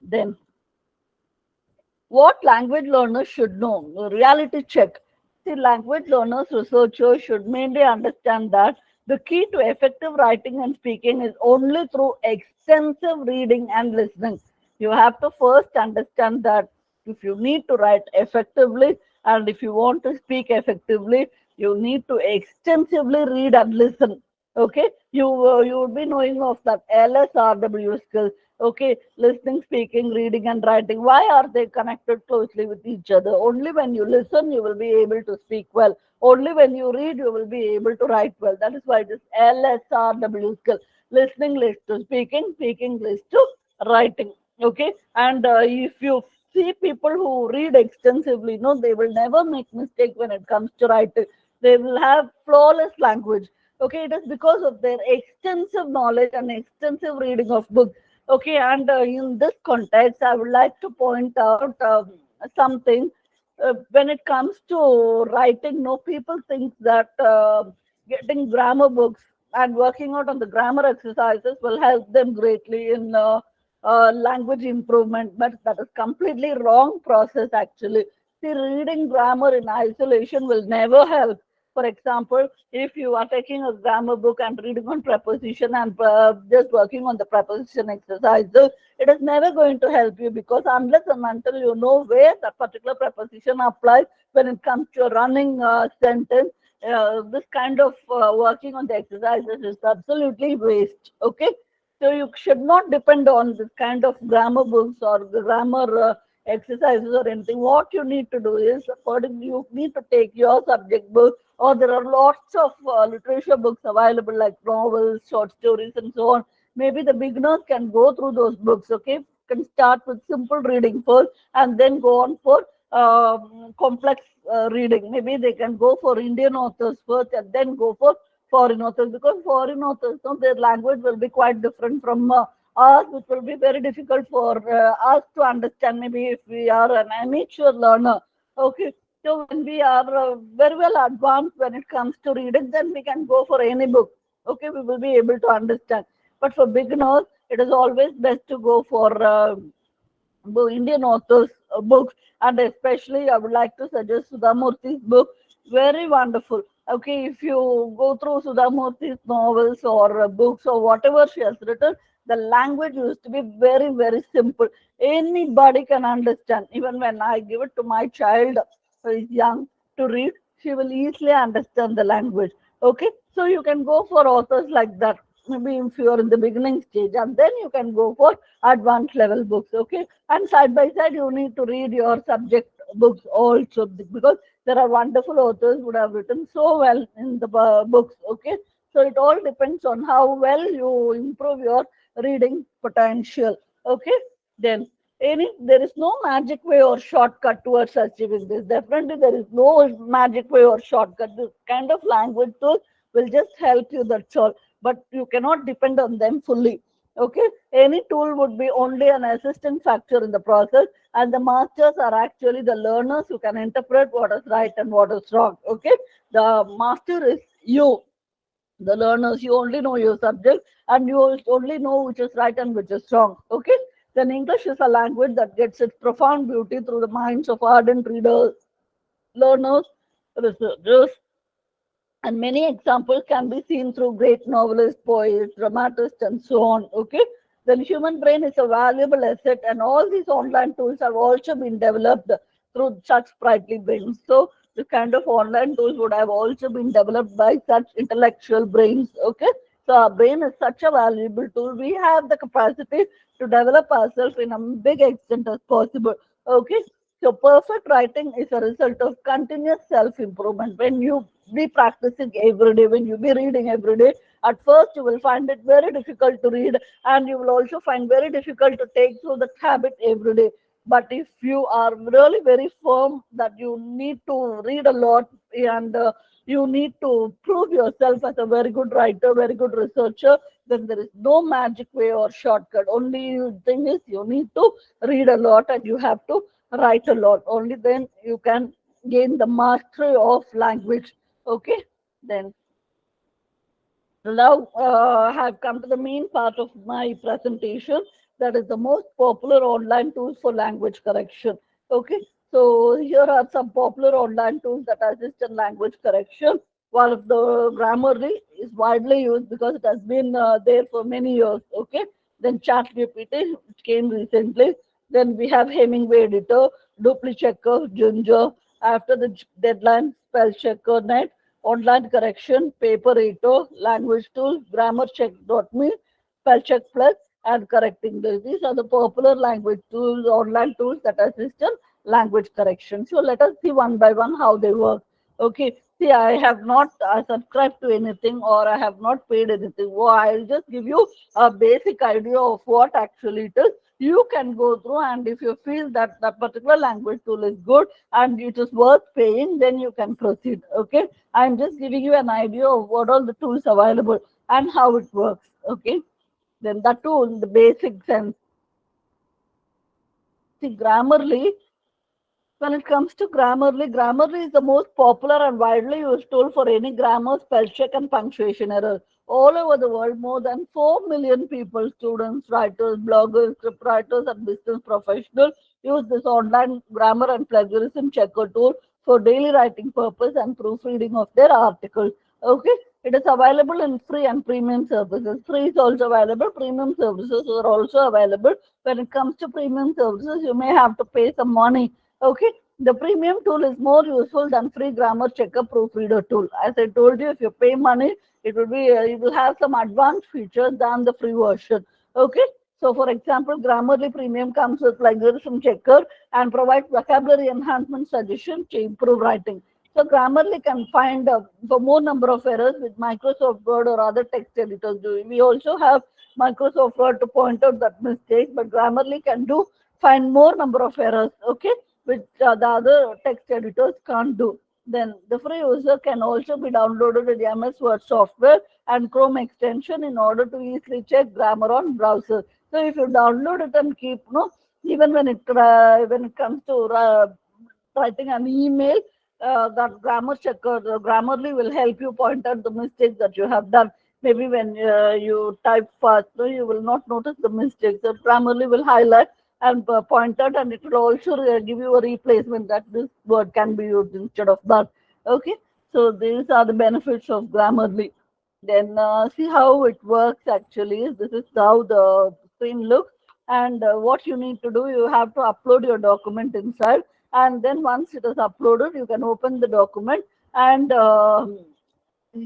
Then, what language learners should know? Reality check. See, language learners, researchers should mainly understand that the key to effective writing and speaking is only through extensive reading and listening. You have to first understand that if you need to write effectively and if you want to speak effectively, you need to extensively read and listen. Okay, you would be knowing of that LSRW skill. Okay, listening, speaking, reading, and writing. Why are they connected closely with each other? Only when you listen, you will be able to speak well. Only when you read, you will be able to write well. That is why it is LSRW skill. Listening leads to speaking, speaking leads to writing. Okay, and if you see people who read extensively, no, they will never make mistake when it comes to writing. They will have flawless language. Okay, it is because of their extensive knowledge and extensive reading of books. Okay, and in this context, I would like to point out something. When it comes to writing, no, people think that getting grammar books and working out on the grammar exercises will help them greatly in language improvement, but that is completely wrong process actually. See, reading grammar in isolation will never help. For example, if you are taking a grammar book and reading on preposition and just working on the preposition exercises, it is never going to help you, because unless and until you know where that particular preposition applies when it comes to a running sentence, this kind of working on the exercises is absolutely waste. Okay, so you should not depend on this kind of grammar books or the grammar exercises or anything. What you need to do is, according you need to take your subject book, or there are lots of literature books available like novels, short stories, and so on. Maybe the beginners can go through those books. Okay, can start with simple reading first and then go on for complex reading. Maybe they can go for Indian authors first and then go for foreign authors, because foreign authors, no, their language will be quite different from ours, which will be very difficult for us to understand. Maybe if we are an amateur learner, okay. So when we are very well advanced when it comes to reading, then we can go for any book. Okay, we will be able to understand. But for beginners, it is always best to go for Indian authors' books, and especially I would like to suggest Sudhamurthy's book. Very wonderful. Okay, if you go through Sudhamurthy's novels or books or whatever she has written, the language used to be very, very simple. Anybody can understand. Even when I give it to my child who is young to read, she will easily understand the language. Okay, so you can go for authors like that. Maybe if you are in the beginning stage, and then you can go for advanced level books. Okay, and side by side you need to read your subject books also, because there are wonderful authors who have written so well in the books. Okay, so it all depends on how well you improve your reading potential. Okay, then there is no magic way or shortcut towards achieving this. Definitely there is no magic way or shortcut. This kind of language tools will just help you, that's all, but you cannot depend on them fully. Okay, any tool would be only an assistant factor in the process, and the masters are actually the learners who can interpret what is right and what is wrong. Okay, the master is you, the learners. You only know your subject, and you only know which is right and which is wrong. Okay, then English is a language that gets its profound beauty through the minds of ardent readers, learners, researchers, and many examples can be seen through great novelists, poets, dramatists, and so on. Okay, the human brain is a valuable asset, and all these online tools have also been developed through such sprightly brains. So the kind of online tools would have also been developed by such intellectual brains. Okay, so our brain is such a valuable tool. We have the capacity to develop ourselves in a big extent as possible. Okay, so perfect writing is a result of continuous self-improvement. When you be practicing every day, when you be reading every day, at first you will find it very difficult to read, and you will also find very difficult to take through the habit every day. But if you are really very firm that you need to read a lot, and you need to prove yourself as a very good writer, very good researcher, then there is no magic way or shortcut. Only thing is you need to read a lot and you have to write a lot. Only then you can gain the mastery of language. Okay, then now I have come to the main part of my presentation, that is the most popular online tools for language correction. Okay, so here are some popular online tools that assist in language correction. One of the Grammarly is widely used because it has been there for many years. Okay, then ChatGPT, which came recently. Then we have Hemingway Editor, Dupli Checker, Ginger. After the deadline, Spell Checker Net, online correction, paper editor, language tool, grammarcheck.me, spellcheck plus, and correcting this. These are the popular language tools, online tools that assist in language correction. So let us see one by one how they work. Okay, see, I have not subscribed to anything, or I have not paid anything. Well, I'll just give you a basic idea of what actually it is. You can go through, and if you feel that that particular language tool is good and it is worth paying, then you can proceed. Okay, I'm just giving you an idea of what all the tools available and how it works. Okay, then that too in the basic sense. See, Grammarly, when it comes to Grammarly, Grammarly is the most popular and widely used tool for any grammar, spell check, and punctuation errors. All over the world, more than 4 million people, students, writers, bloggers, scriptwriters, and business professionals, use this online grammar and plagiarism checker tool for daily writing purpose and proofreading of their articles. Okay, it is available in free and premium services. Free is also available, premium services are also available. When it comes to premium services, you may have to pay some money. Okay, the premium tool is more useful than free grammar checker proofreader tool. As I told you, if you pay money, it will be it will have some advanced features than the free version. Okay, so for example, Grammarly Premium comes with plagiarism checker and provides vocabulary enhancement suggestions to improve writing. So Grammarly can find for more number of errors with Microsoft Word or other text editors do. We also have Microsoft Word to point out that mistake, but Grammarly can do find more number of errors. Okay, which the other text editors can't do. Then the free user can also be downloaded with the MS Word software and Chrome extension in order to easily check grammar on browser. So if you download it and keep, even when it comes to writing an email, that grammar checker, the Grammarly will help you point out the mistakes that you have done. Maybe when you type fast, you will not notice the mistakes. The Grammarly will highlight and point out, and it will also give you a replacement that this word can be used instead of that. Okay, so these are the benefits of Grammarly. Then see how it works actually. This is how the screen looks, and what you need to do, you have to upload your document inside, and then once it is uploaded, you can open the document and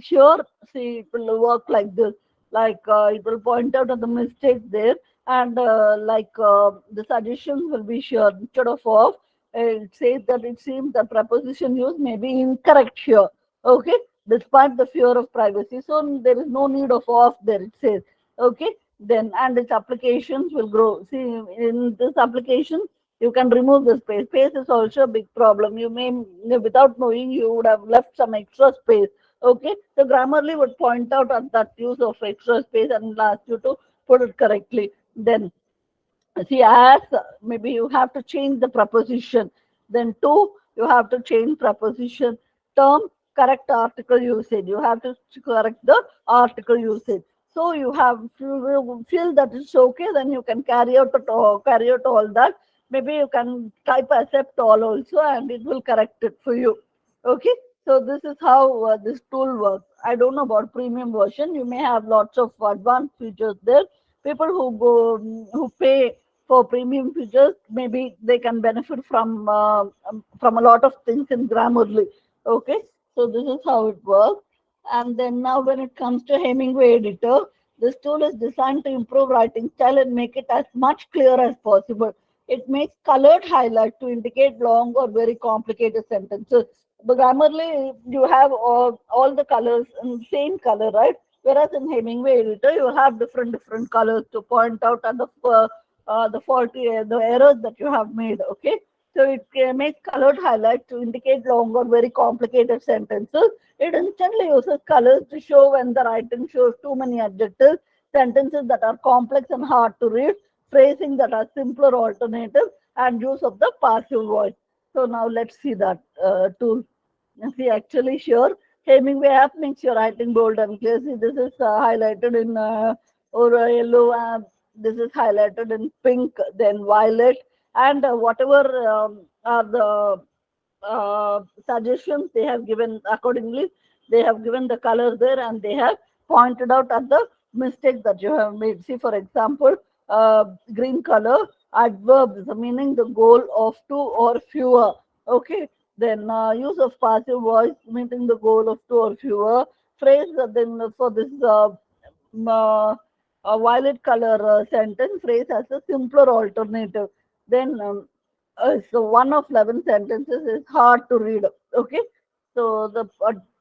sure, see, it will work like this. Like it will point out on the mistakes there, and the suggestions will be sure instead of off. It says that it seems the preposition used may be incorrect here. Okay, despite the fear of privacy, so there is no need of off there. It says okay. Then and its applications will grow. See, in this application, you can remove the space. Space is also a big problem. You may, without knowing, you would have left some extra space. Okay, so Grammarly would point out at that use of extra space and ask you to put it correctly. Then see, as maybe you have to change the preposition. Then two, you have to change preposition. Term, correct article usage. You have to correct the article usage. So you have, if you feel that it's okay, then you can carry out all that. Maybe you can type accept all also, and it will correct it for you. Okay, so this is how this tool works. I don't know about premium version. You may have lots of advanced features there. People who pay for premium features, maybe they can benefit from a lot of things in Grammarly. Okay, so this is how it works. And then now when it comes to Hemingway editor, this tool is designed to improve writing style and make it as much clear as possible. It makes colored highlight to indicate long or very complicated sentences. The Grammarly, you have all the colors in same color, right? Whereas in Hemingway editor, you have different colors to point out and the faulty the errors that you have made. Okay, so it makes colored highlight to indicate long or very complicated sentences. It instantly uses colors to show when the writing shows too many adjectives, sentences that are complex and hard to read, phrasing that are simpler alternatives, and use of the passive voice. So now let's see that tool. See, actually, sure. Hemingway app makes your writing bold and clear. See, this is highlighted in or yellow. This is highlighted in pink, then violet, and whatever are the suggestions they have given accordingly. They have given the color there, and they have pointed out at the mistakes that you have made. See, for example, green color adverbs, meaning the goal of two or fewer. Okay, then use of passive voice, meaning the goal of two or fewer. Phrase then for this a violet color sentence phrase as a simpler alternative. Then so one of 11 sentences is hard to read. Okay, so the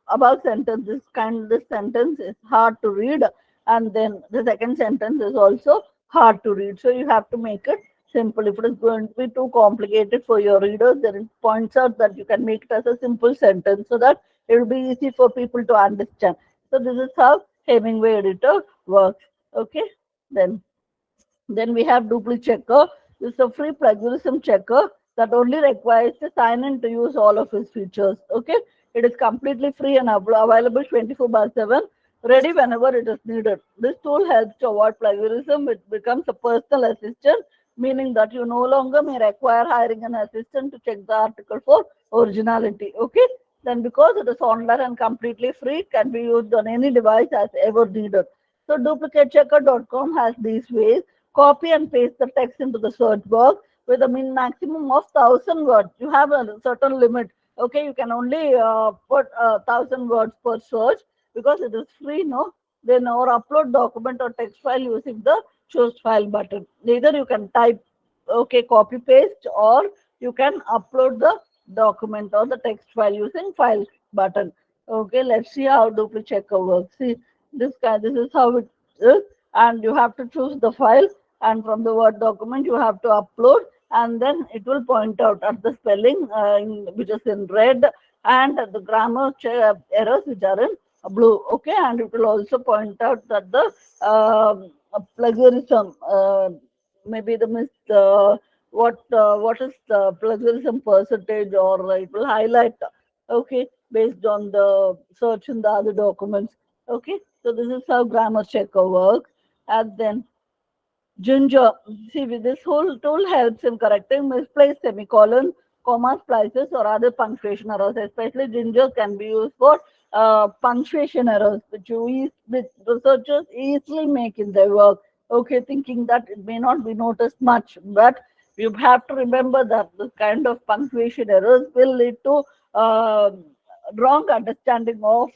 above sentence, this sentence is hard to read, and then the second sentence is also hard to read. So you have to make it simple. If it is going to be too complicated for your readers, then it points out that you can make it as a simple sentence so that it will be easy for people to understand. So this is how Hemingway editor works. Okay, then we have duplicate checker. This is a free plagiarism checker that only requires to sign in to use all of its features. Okay, it is completely free and available 24/7, ready whenever it is needed. This tool helps to avoid plagiarism. It becomes a personal assistant, meaning that you no longer may require hiring an assistant to check the article for originality. Okay, then because it is online and completely free, it can be used on any device as ever needed. So duplicatechecker.com has these ways. Copy and paste the text into the search box with a maximum of 1,000 words. You have a certain limit. Okay, you can only put 1,000 words per search because it is free, no? Then or upload document or text file using the choose file button. Either you can type, okay, copy paste, or you can upload the document or the text file using file button. Okay, let's see how duplicate checker works. See, this is how it is, and you have to choose the file, and from the Word document you have to upload and then it will point out at the spelling which is in red, and the grammar errors which are in blue. Okay, and it will also point out that the plagiarism, maybe the what is the plagiarism percentage, or it will highlight, okay, based on the search in the other documents. Okay, so this is how grammar checker works. And then Ginger, see, with this whole tool helps in correcting misplaced semicolon, comma, splices, or other punctuation errors. Especially Ginger can be used for punctuation errors, which researchers easily make in their work. Okay, thinking that it may not be noticed much, but you have to remember that this kind of punctuation errors will lead to uh, wrong understanding of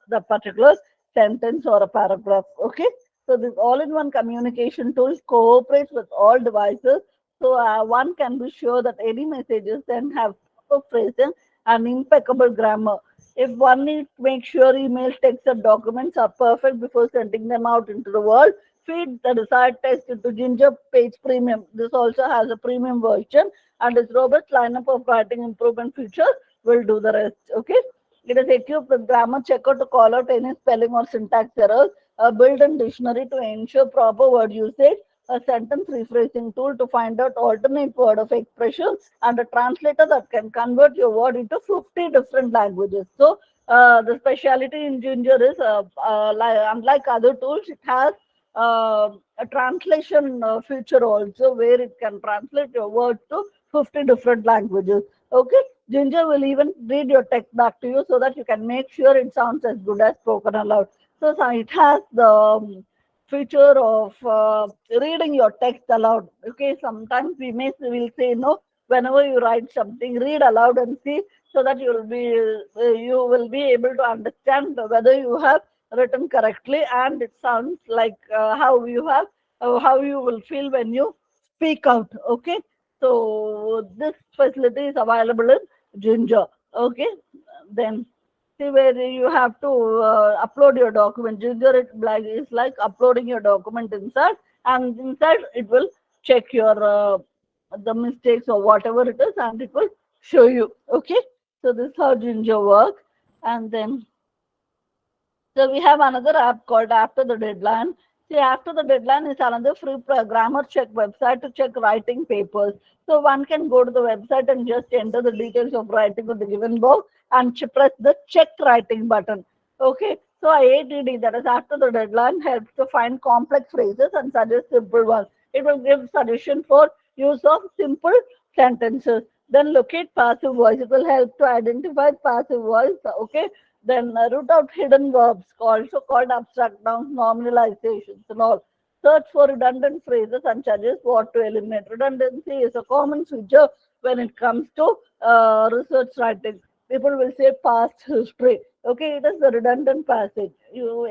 the particular sentence or a paragraph. Okay, so this all-in-one communication tool cooperates with all devices. So one can be sure that any messages then have proper phrasing and impeccable grammar. If one needs to make sure emails, texts, and documents are perfect before sending them out into the world, feed the desired text into Ginger Page Premium. This also has a premium version, and its robust lineup of writing improvement features will do the rest. Okay. It is equipped with grammar checker to call out any spelling or syntax errors, a built-in dictionary to ensure proper word usage, a sentence rephrasing tool to find out alternate word of expression, and a translator that can convert your word into 50 different languages. So the speciality in Ginger is, unlike other tools, it has a translation feature also, where it can translate your words to 50 different languages. Okay, Ginger will even read your text back to you so that you can make sure it sounds as good as spoken aloud. So it has the feature of reading your text aloud. Okay, sometimes will say no. Whenever you write something, read aloud and see, so that you will be able to understand whether you have written correctly, and it sounds like how you will feel when you speak out. Okay, so this facility is available in Ginger. Okay, then see where you have to upload your document. Ginger is like uploading your document inside, and inside it will check your the mistakes or whatever it is, and it will show you. Okay, so this is how Ginger works. And then so we have another app called After the Deadline. See, After the Deadline is another free grammar check website to check writing papers. So one can go to the website and just enter the details of writing of the given book and press the check writing button. Okay. So AATD, that is After the Deadline, helps to find complex phrases and suggest simple ones. It will give suggestion for use of simple sentences. Then locate passive voice. It will help to identify passive voice. Okay, then root out hidden verbs, also called abstract nouns, nominalizations, and all. Search for redundant phrases and suggest what to eliminate. Redundancy is a common feature when it comes to research writing. People will say past history. Okay, it is the redundant passage. You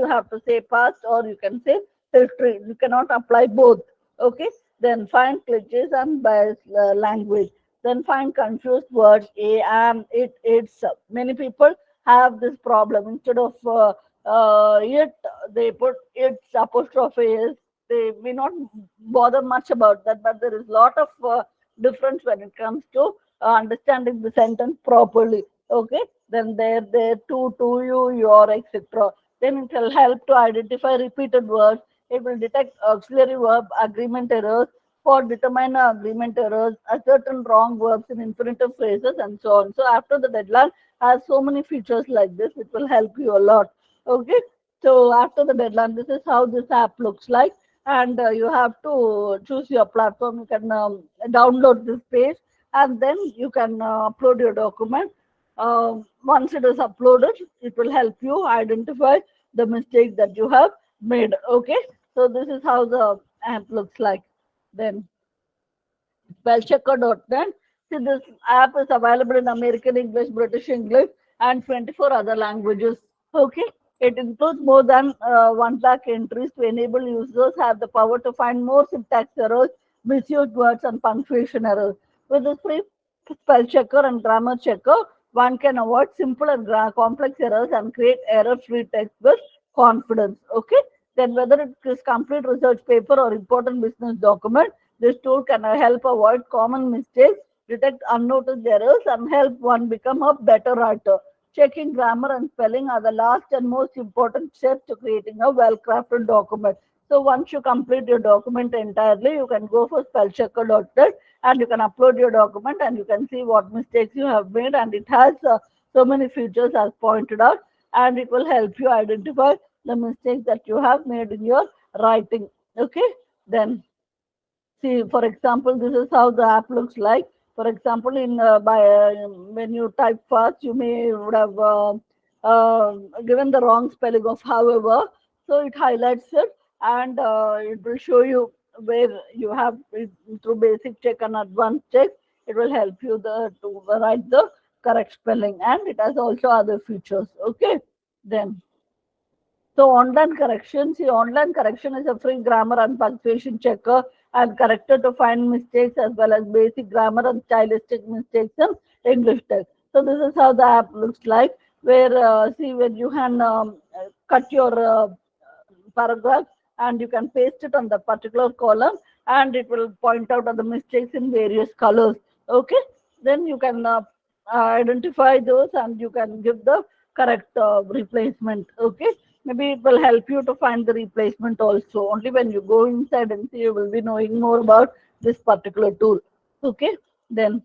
have to say past, or you can say history. You cannot apply both. Okay, then find glitches and bias language. Then find confused words. A, am, it's. Many people have this problem. Instead of it, they put its apostrophe is. They may not bother much about that, but there is a lot of difference when it comes to understanding the sentence properly. Okay, then there, to you, your, etc. Then it will help to identify repeated words. It will detect auxiliary verb agreement errors, for determiner agreement errors, certain wrong verbs in infinitive phrases, and so on. So after the deadline has so many features like this, it will help you a lot. Okay, so after the deadline, this is how this app looks like, and you have to choose your platform. You can download this page, and then you can upload your document. Once it is uploaded, it will help you identify the mistake that you have made. Okay, so this is how the app looks like. Then spellchecker.net. See, this app is available in American English, British English, and 24 other languages. Okay, it includes more than 1 lakh entries to enable users have the power to find more syntax errors, misused words, and punctuation errors. With this free spell checker and grammar checker, one can avoid simple and complex errors and create error-free text with confidence. Okay, then whether it is complete research paper or important business document, This tool can help avoid common mistakes, detect unnoticed errors, and help one become a better writer. Checking grammar and spelling are the last and most important steps to creating a well-crafted document. So once you complete your document entirely, you can go for spellchecker.net and you can upload your document and you can see what mistakes you have made, and it has so many features as pointed out, and it will help you identify the mistakes that you have made in your writing. Okay, then see, for example, this is how the app looks like. For example, in when you type fast, you may would have given the wrong spelling of however. So it highlights it, and it will show you where you have through basic check and advanced check. It will help you to write the correct spelling, and it has also other features. Okay, then. So online correction is a free grammar and punctuation checker and corrector to find mistakes as well as basic grammar and stylistic mistakes in English text. So this is how the app looks like, where see when you can cut your paragraph and you can paste it on the particular column, and it will point out the mistakes in various colors. Okay, then you can identify those and you can give the correct replacement. Okay, maybe it will help you to find the replacement also. Only when you go inside and see, you will be knowing more about this particular tool. Okay, then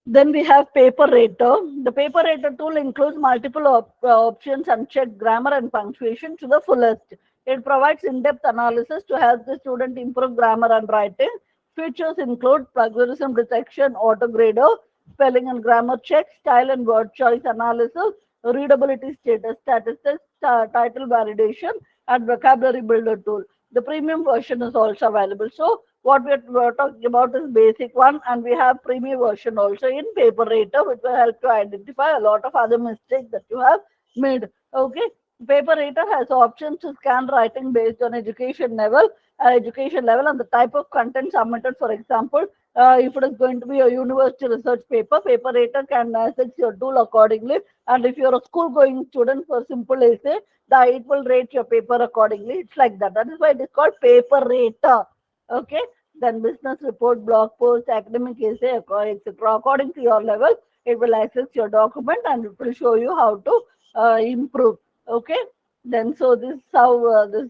we have Paper Rater. The Paper Rater tool includes multiple options and check grammar and punctuation to the fullest. It provides in-depth analysis to help the student improve grammar and writing. Features include plagiarism detection, autograder, spelling and grammar check, style and word choice analysis, readability status statistics, title validation, and vocabulary builder tool. The premium version is also available. So what we're talking about is basic one, and we have premium version also in Paper Rater, which will help to identify a lot of other mistakes that you have made. Okay, Paper Rater has options to scan writing based on education level and the type of content submitted. For example, if it is going to be a university research paper, Paper Rater can assess your tool accordingly. And if you're a school going student for simple essay, it will rate your paper accordingly. It's like that. That is why it is called Paper Rater. Okay, then business report, blog post, academic essay, etc. According to your level, it will access your document and it will show you how to improve. Okay, then so this is how this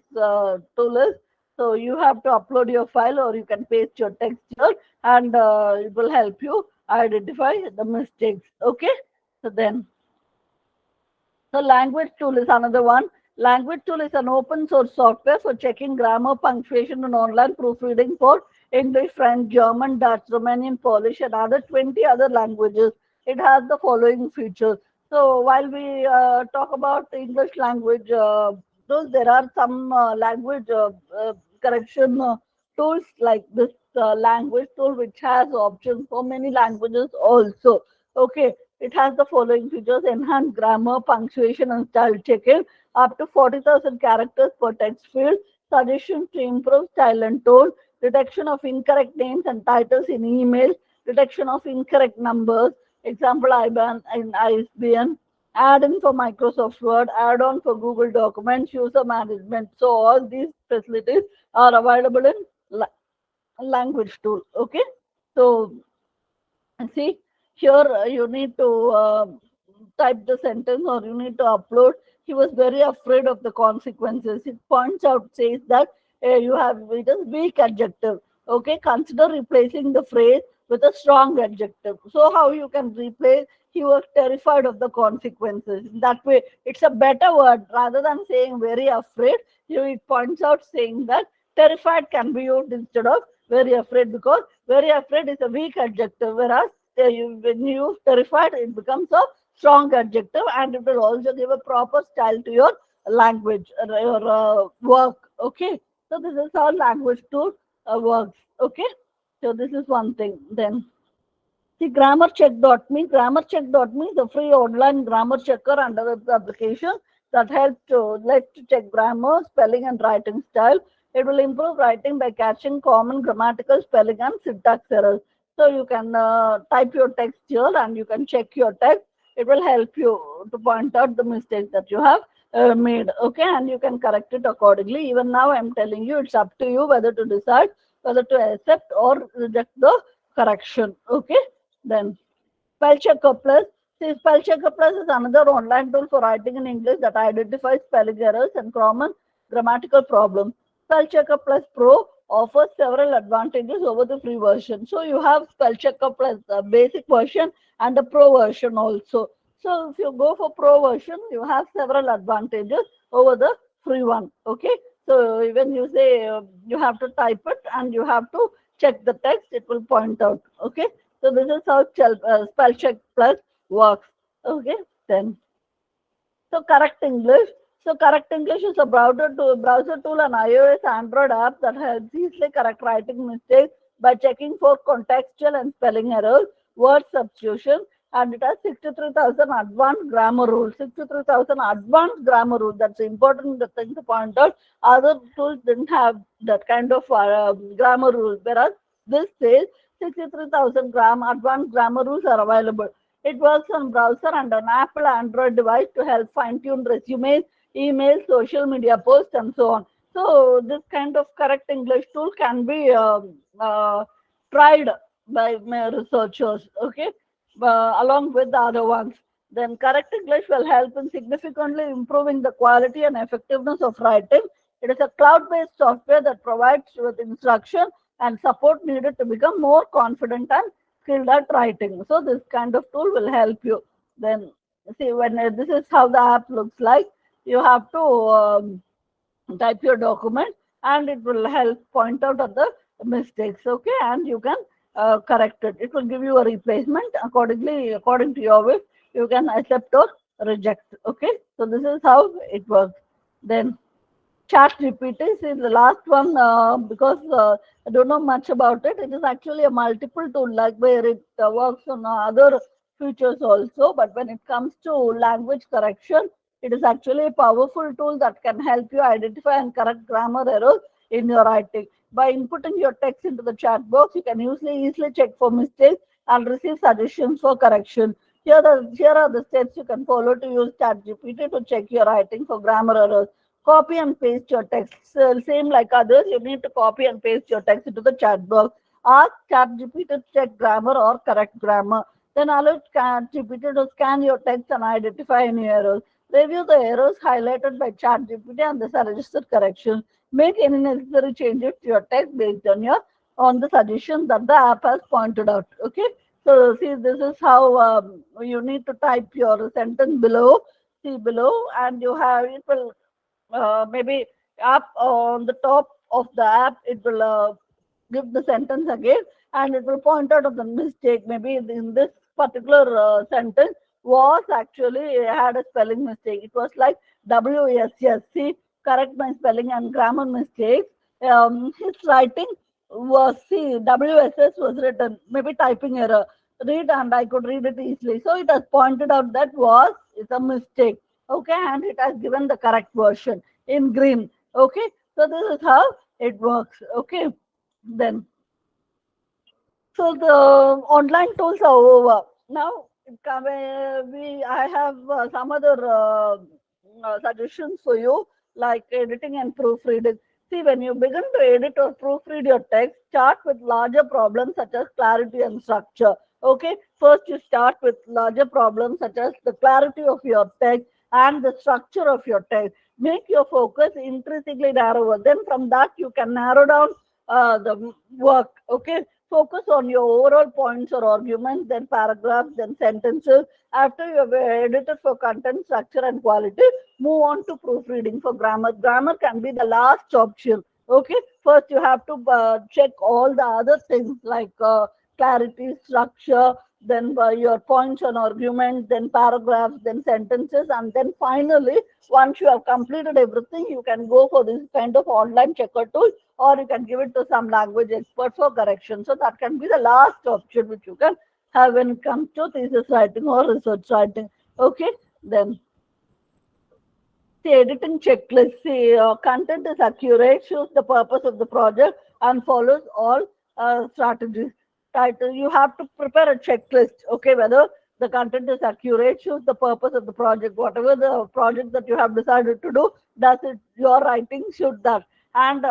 tool is. So you have to upload your file or you can paste your text here, and it will help you identify the mistakes. Okay, so then. So language tool is another one. Language tool is an open source software for checking grammar, punctuation, and online proofreading for English, French, German, Dutch, Romanian, Polish, and other 20 other languages. It has the following features. So while we talk about the English language tools, there are some language correction tools like this language tool, which has options for many languages also. Okay, it has the following features: enhanced grammar, punctuation, and style checking, up to 40,000 characters per text field, suggestions to improve style and tone, detection of incorrect names and titles in email, detection of incorrect numbers, example IBAN and ISBN, add-in for Microsoft Word, add-on for Google Documents, user management. So all these facilities are available in language tool. Okay, so see here you need to type the sentence or you need to upload. He was very afraid of the consequences. It points out, says that you have it is weak adjective. Okay, consider replacing the phrase with a strong adjective. So how you can replace? He was terrified of the consequences. That way, it's a better word rather than saying very afraid. It points out saying that terrified can be used instead of very afraid, because very afraid is a weak adjective, whereas when you use terrified, it becomes a strong adjective, and it will also give a proper style to your language, your work. Okay, so this is how language tool works. Okay, so this is one thing. Then see grammarcheck.me. Grammarcheck.me is a free online grammar checker under web application that helps to check grammar, spelling, and writing style. It will improve writing by catching common grammatical, spelling, and syntax errors. So you can type your text here and you can check your text. It will help you to point out the mistakes that you have made. Okay, and you can correct it accordingly. Even now, I'm telling you, it's up to you whether to decide whether to accept or reject the correction. Okay, then Spell Checker Plus. See, Spell Checker Plus is another online tool for writing in English that identifies spelling errors and common grammatical problems. Spell Checker Plus Pro offers several advantages over the free version. So you have Spell Checker Plus, the basic version, and the Pro version also. So if you go for Pro version, you have several advantages over the free one. Okay. So when you say you have to type it and you have to check the text, it will point out. Okay. So this is how Spell Check Plus works. Okay. Then so Correct English. So Correct English is a browser tool and iOS Android app that helps easily correct writing mistakes by checking for contextual and spelling errors, word substitution, and it has 63,000 advanced grammar rules. 63,000 advanced grammar rules. That's important thing to point out. Other tools didn't have that kind of grammar rules, whereas this says 63,000 advanced grammar rules are available. It works on browser and an Apple Android device to help fine-tune resumes, emails, social media posts, and so on. So this kind of Correct English tool can be tried by my researchers, okay, along with the other ones. Then Correct English will help in significantly improving the quality and effectiveness of writing. It is a cloud-based software that provides with instruction and support needed to become more confident and skilled at writing. So this kind of tool will help you. Then see, when this is how the app looks like, you have to type your document and it will help point out of the mistakes. Okay, and you can correct it. It will give you a replacement accordingly, according to your wish. You can accept or reject. Okay, so this is how it works. Then Chat GPT is the last one because I don't know much about it. It is actually a multiple tool, like where it works on other features also. But when it comes to language correction, it is actually a powerful tool that can help you identify and correct grammar errors in your writing. By inputting your text into the chat box, you can easily check for mistakes and receive suggestions for correction. Here are the steps you can follow to use ChatGPT to check your writing for grammar errors. Copy and paste your text. So same like others, you need to copy and paste your text into the chat box. Ask ChatGPT to check grammar or correct grammar. Then allow ChatGPT to scan your text and identify any errors. Review the errors highlighted by ChatGPT and the suggested corrections. Make any necessary changes to your text based on the suggestions that the app has pointed out. Okay. So see, this is how you need to type your sentence below. See below, and you have it will maybe up on the top of the app. It will give the sentence again, and it will point out of the mistake. Maybe in this particular sentence was actually had a spelling mistake. It was like WSS. See, correct my spelling and grammar mistakes. His writing was, see, WSS was written, maybe typing error. Read, and I could read it easily. So it has pointed out that was is a mistake. Okay, and it has given the correct version in green. Okay, so this is how it works. Okay, then so the online tools are over. Now, I have some other suggestions for you, like editing and proofreading. See, when you begin to edit or proofread your text, start with larger problems such as clarity and structure. Okay, first you start with larger problems such as the clarity of your text and the structure of your text. Make your focus increasingly narrower. Then from that you can narrow down the work. Okay, focus on your overall points or arguments, then paragraphs, then sentences. After you have edited for content, structure, and quality, move on to proofreading for grammar. Grammar can be the last option. Okay, first you have to check all the other things like clarity, structure, then your points on argument, then paragraphs, then sentences, and then finally, once you have completed everything, you can go for this kind of online checker tool, or you can give it to some language expert for correction. So that can be the last option which you can have when it comes to thesis writing or research writing. Okay, then the editing checklist. See, content is accurate, shows the purpose of the project, and follows all strategies. Title, you have to prepare a checklist. Okay, whether the content is accurate, shows the purpose of the project, whatever the project that you have decided to do, does it your writing should that. and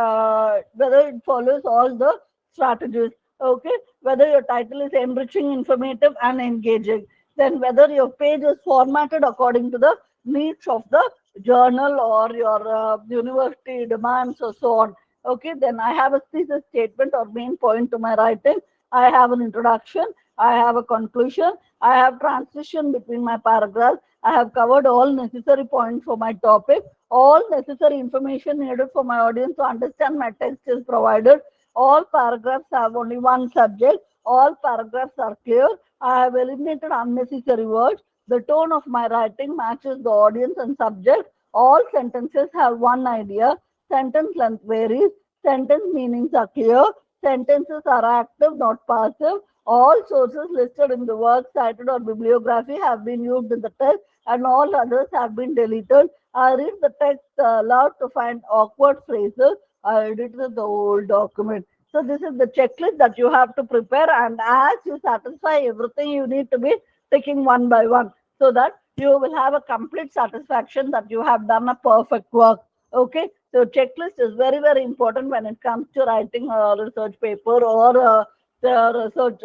whether it follows all the strategies. Okay, whether your title is enriching, informative, and engaging. Then whether your page is formatted according to the needs of the journal or your university demands or so on. Okay, then I have a thesis statement or main point to my writing. I have an introduction. I have a conclusion. I have transition between my paragraphs. I have covered all necessary points for my topic. All necessary information needed for my audience to understand my text is provided. All paragraphs have only one subject. All paragraphs are clear. I have eliminated unnecessary words. The tone of my writing matches the audience and subject. All sentences have one idea. Sentence length varies. Sentence meanings are clear. Sentences are active, not passive. All sources listed in the work cited or bibliography have been used in the text, and all others have been deleted. I read the text aloud to find awkward phrases. I edited the whole document. So this is the checklist that you have to prepare, and as you satisfy everything, you need to be ticking one by one so that you will have a complete satisfaction that you have done a perfect work. Okay, so checklist is very, very important when it comes to writing a research paper or the research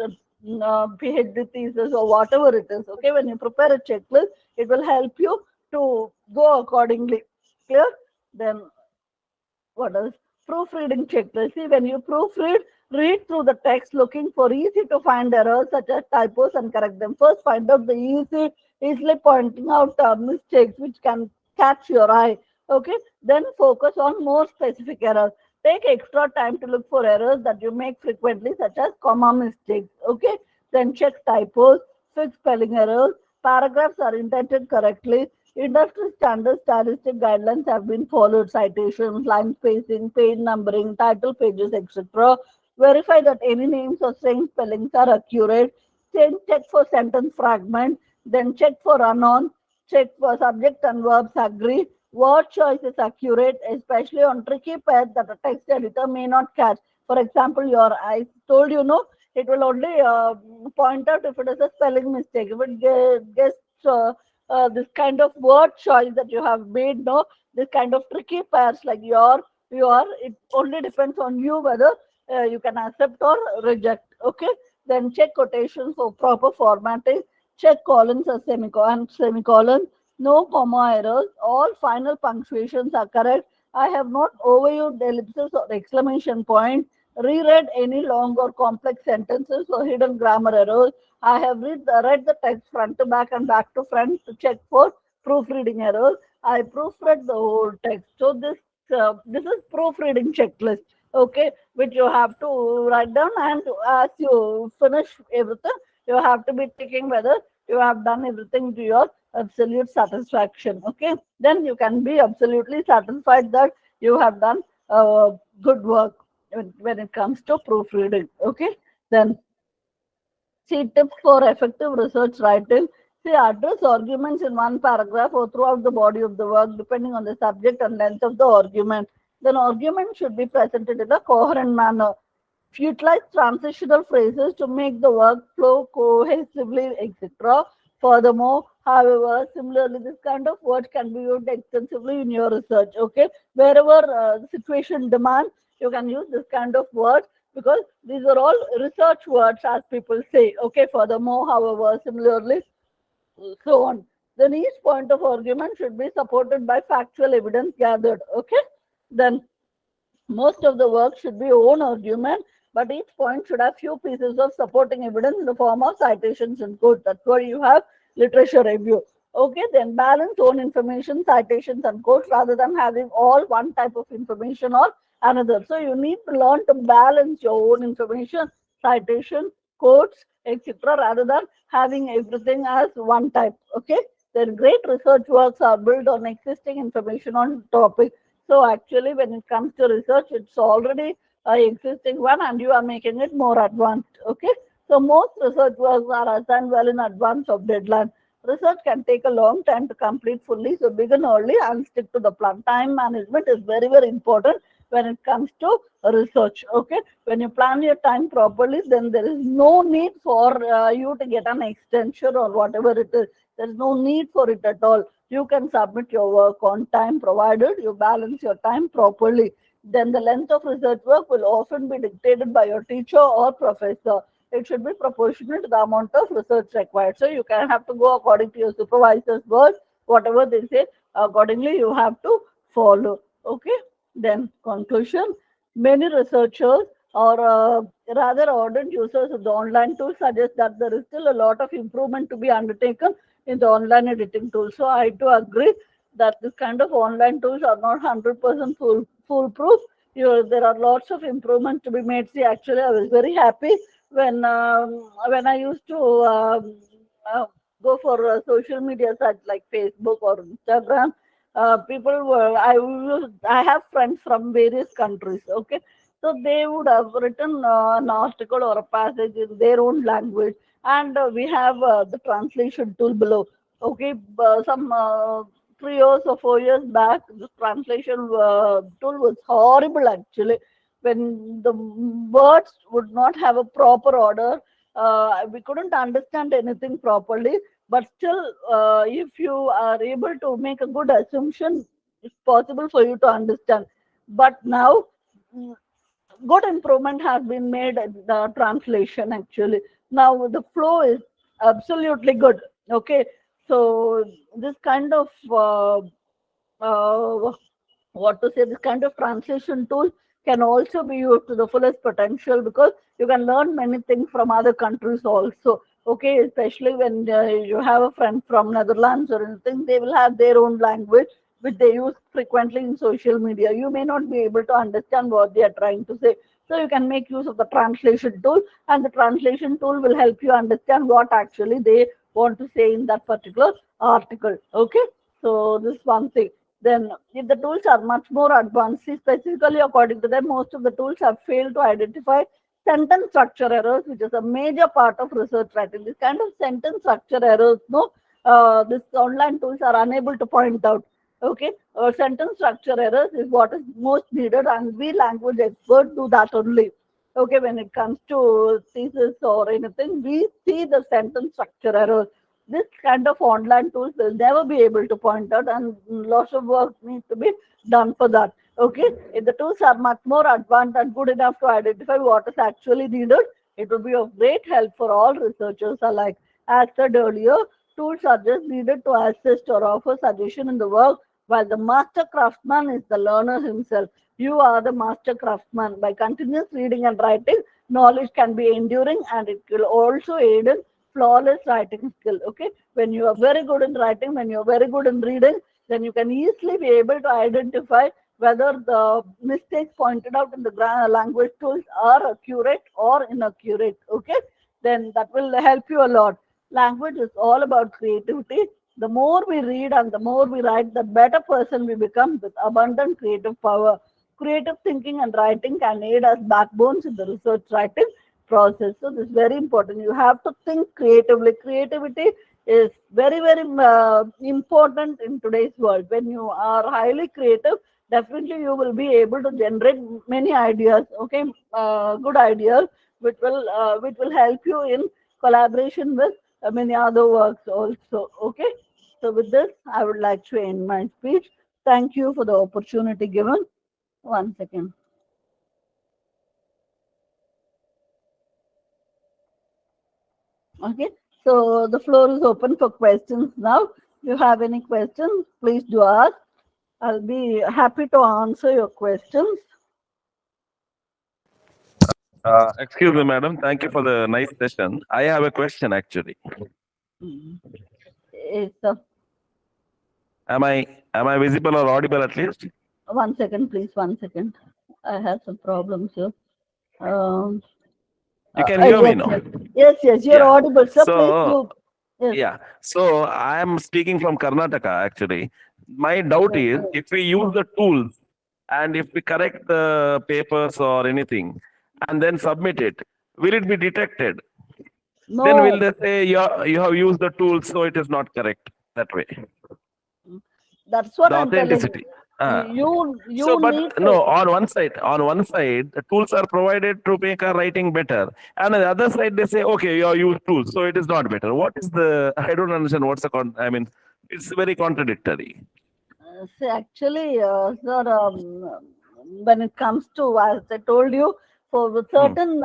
PhD thesis or whatever it is. Okay, when you prepare a checklist, it will help you to go accordingly. Clear? Then what else? Proofreading checklist. See, when you proofread, read through the text looking for easy to find errors such as typos and correct them. First, find out the easily pointing out mistakes which can catch your eye. Okay, then focus on more specific errors. Take extra time to look for errors that you make frequently, such as comma mistakes. Okay, then check typos, fix spelling errors, paragraphs are indented correctly, industry standard stylistic guidelines have been followed, citations, line spacing, page numbering, title pages, etc. Verify that any names or strange spellings are accurate. Then check for sentence fragment. Then check for run-on. Check for subject and verbs agree. Word choice is accurate, especially on tricky pairs that a text editor may not catch. For example, I told you, no, it will only point out if it is a spelling mistake. If it gets this kind of word choice that you have made, no, this kind of tricky pairs like it only depends on you whether you can accept or reject. Okay, then check quotations for proper formatting. Check colons or semicolon. No comma errors. All final punctuations are correct. I have not overused ellipses or exclamation point. Reread any long or complex sentences or hidden grammar errors. I have read the text front to back and back to front to check for proofreading errors. I proofread the whole text. So this is proofreading checklist. Okay, which you have to write down, and as you finish everything, you have to be ticking whether you have done everything to your absolute satisfaction. Okay, then you can be absolutely satisfied that you have done good work when it comes to proofreading. Okay, then see tips for effective research writing. See, address arguments in one paragraph or throughout the body of the work, depending on the subject and length of the argument. Then argument should be presented in a coherent manner. Utilize transitional phrases to make the work flow cohesively, etc. Furthermore, however, similarly, this kind of words can be used extensively in your research. Okay, wherever the situation demands, you can use this kind of words because these are all research words, as people say. Okay, furthermore, however, similarly, so on. Then each point of argument should be supported by factual evidence gathered. Okay, then most of the work should be own argument, but each point should have few pieces of supporting evidence in the form of citations and quotes. That's why you have literature review. Okay, then balance own information, citations, and quotes rather than having all one type of information or another. So you need to learn to balance your own information, citation, quotes, etc., rather than having everything as one type. Okay, then great research works are built on existing information on topic. So actually, when it comes to research, it's already existing one, and you are making it more advanced. Okay. So most research works are assigned well in advance of deadline. Research can take a long time to complete fully, so begin early and stick to the plan. Time management is very, very important when it comes to research. Okay, when you plan your time properly, then there is no need for you to get an extension or whatever it is. There is no need for it at all. You can submit your work on time provided you balance your time properly. then the length of research work will often be dictated by your teacher or professor. It should be proportional to the amount of research required. So you can have to go according to your supervisor's words, whatever they say, accordingly you have to follow. Okay. Then conclusion, many researchers or rather ardent users of the online tool suggest that there is still a lot of improvement to be undertaken in the online editing tool. So I do agree that this kind of online tools are not 100% foolproof. There are lots of improvements to be made. See, actually, I was very happy when I used to uh, go for social media sites like Facebook or Instagram. People were I have friends from various countries. Okay, so they would have written an article or a passage in their own language, and we have the translation tool below. Okay, some 3 years or 4 years back, the translation tool was horrible actually. When the words would not have a proper order, we couldn't understand anything properly. But still, if you are able to make a good assumption, it's possible for you to understand. But now, mm, good improvement has been made in the translation actually. Now the flow is absolutely good. Okay, so this kind of uh, what to say, this kind of translation tool can also be used to the fullest potential, because you can learn many things from other countries also. Okay, especially when you have a friend from Netherlands or anything, they will have their own language which they use frequently in social media. You may not be able to understand what they are trying to say, so you can make use of the translation tool, and the translation tool will help you understand what actually they want to say in that particular article. Okay, so this one thing. Then, if the tools are much more advanced, see, specifically according to them, most of the tools have failed to identify sentence structure errors, which is a major part of research writing. This kind of sentence structure errors, no, this online tools are unable to point out. Okay, sentence structure errors is what is most needed, and we language experts do that only. Okay, when it comes to thesis or anything, we see the sentence structure errors. This kind of online tools will never be able to point out, and lots of work needs to be done for that. Okay, if the tools are much more advanced and good enough to identify what is actually needed, it will be of great help for all researchers alike. As said earlier, tools are just needed to assist or offer suggestion in the work, while the master craftsman is the learner himself. You are the master craftsman. By continuous reading and writing, knowledge can be enduring, and it will also aid in flawless writing skill. Okay, when you are very good in writing, when you are very good in reading, then you can easily be able to identify whether the mistakes pointed out in the language tools are accurate or inaccurate. Okay, then that will help you a lot. Language is all about creativity. The more we read and the more we write, the better person we become with abundant creative power. Creative thinking and writing can aid as backbones in the research writing process. So this is very important. You have to think creatively. Creativity is very, very important in today's world. When you are highly creative, definitely you will be able to generate many ideas. Okay, good ideas, which will help you in collaboration with many other works also. Okay, so with this, I would like to end my speech. Thank you for the opportunity given. One second. Okay, so the floor is open for questions now. If you have any questions, please do ask. I'll be happy to answer your questions. Excuse me, madam. Thank you for the nice session. I have a question actually. It's, Am I visible or audible at least? 1 second, please. 1 second. I have some problems here. Um, You can hear me yes, now. yes, you're Yeah. audible, sir. So Please do. Yes. yeah. So I am speaking from Karnataka actually. My doubt is if we use the tools and if we correct the papers or anything and then submit it, will it be detected? Then No, will they say you have used the tools, so it is not correct that way? that's what The I'm telling you. authenticity. Ah. You So, but need no, to. on one side, the tools are provided to make our writing better, and on the other side, they say, okay, you have used tools, so it is not better. What is the? I don't understand. What's the I mean, it's very contradictory. See, actually, sir, when it comes to, as I told you, for the certain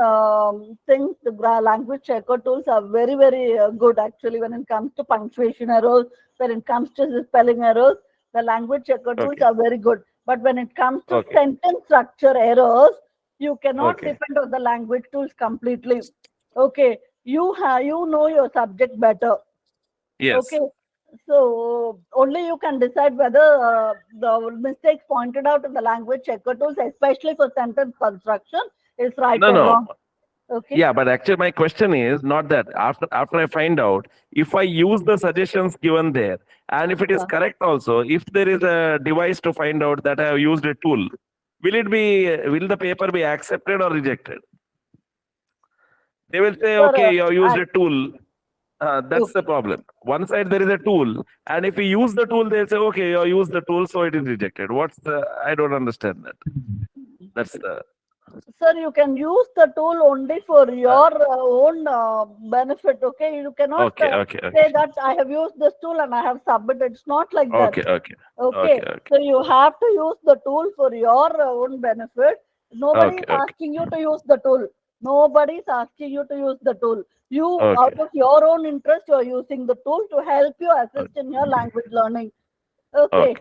things, the language checker tools are very, very good actually. When it comes to punctuation errors, when it comes to the spelling errors, the language checker tools Okay. are very good. But when it comes to Okay. sentence structure errors, you cannot Okay. depend on the language tools completely. Okay, you know your subject better. Yes. Okay, so only you can decide whether the mistakes pointed out in the language checker tools, especially for sentence construction, is right No, or no. wrong. Okay. Yeah, but actually my question is not that. After I find out, if I use the suggestions given there, and if it is correct also, if there is a device to find out that I have used a tool, will the paper be accepted or rejected? They will say, Sir, okay, you have used I, a tool. That's okay. the problem. One side there is a tool, and if we use the tool, they'll say, okay, you have used the tool, so it is rejected. What's the? I don't understand that. That's the. Sir, you can use the tool only for your own benefit. Okay, you cannot Okay, okay, say okay, that I have used this tool and I have submitted. It's not like that. okay, okay, Okay, okay, okay, so you have to use the tool for your own benefit. Nobody is okay, okay, asking you to use the tool. Nobody is asking you to use the tool. You, out okay, of your own interest, you are using the tool to help you assist okay, in your language learning. Okay, okay.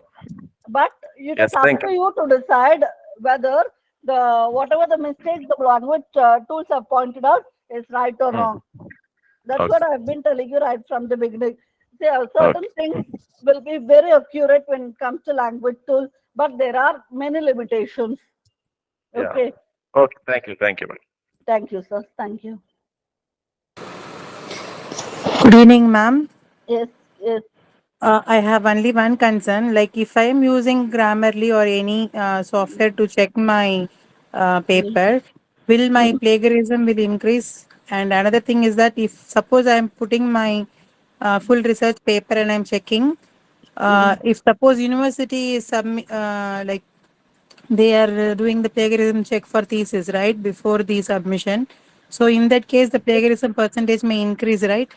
but it is Yes, up thank to you. you to decide whether the whatever the mistakes the language tools have pointed out is right or Hmm. wrong. That's what Okay, I've been telling you right from the beginning. There are certain okay. things will be very accurate when it comes to language tools, but there are many limitations. Yeah. Okay. Okay, thank you, thank you. Thank you, sir. Thank you. Good evening, ma'am. Yes, yes. I have only one concern. Like if I am using Grammarly or any software to check my Mm, paper, will my mm, plagiarism will increase? And another thing is that if suppose I am putting my full research paper and I am checking, mm. if suppose university is like they are doing the plagiarism check for thesis, right, before the submission. So in that case, the plagiarism percentage may increase, right?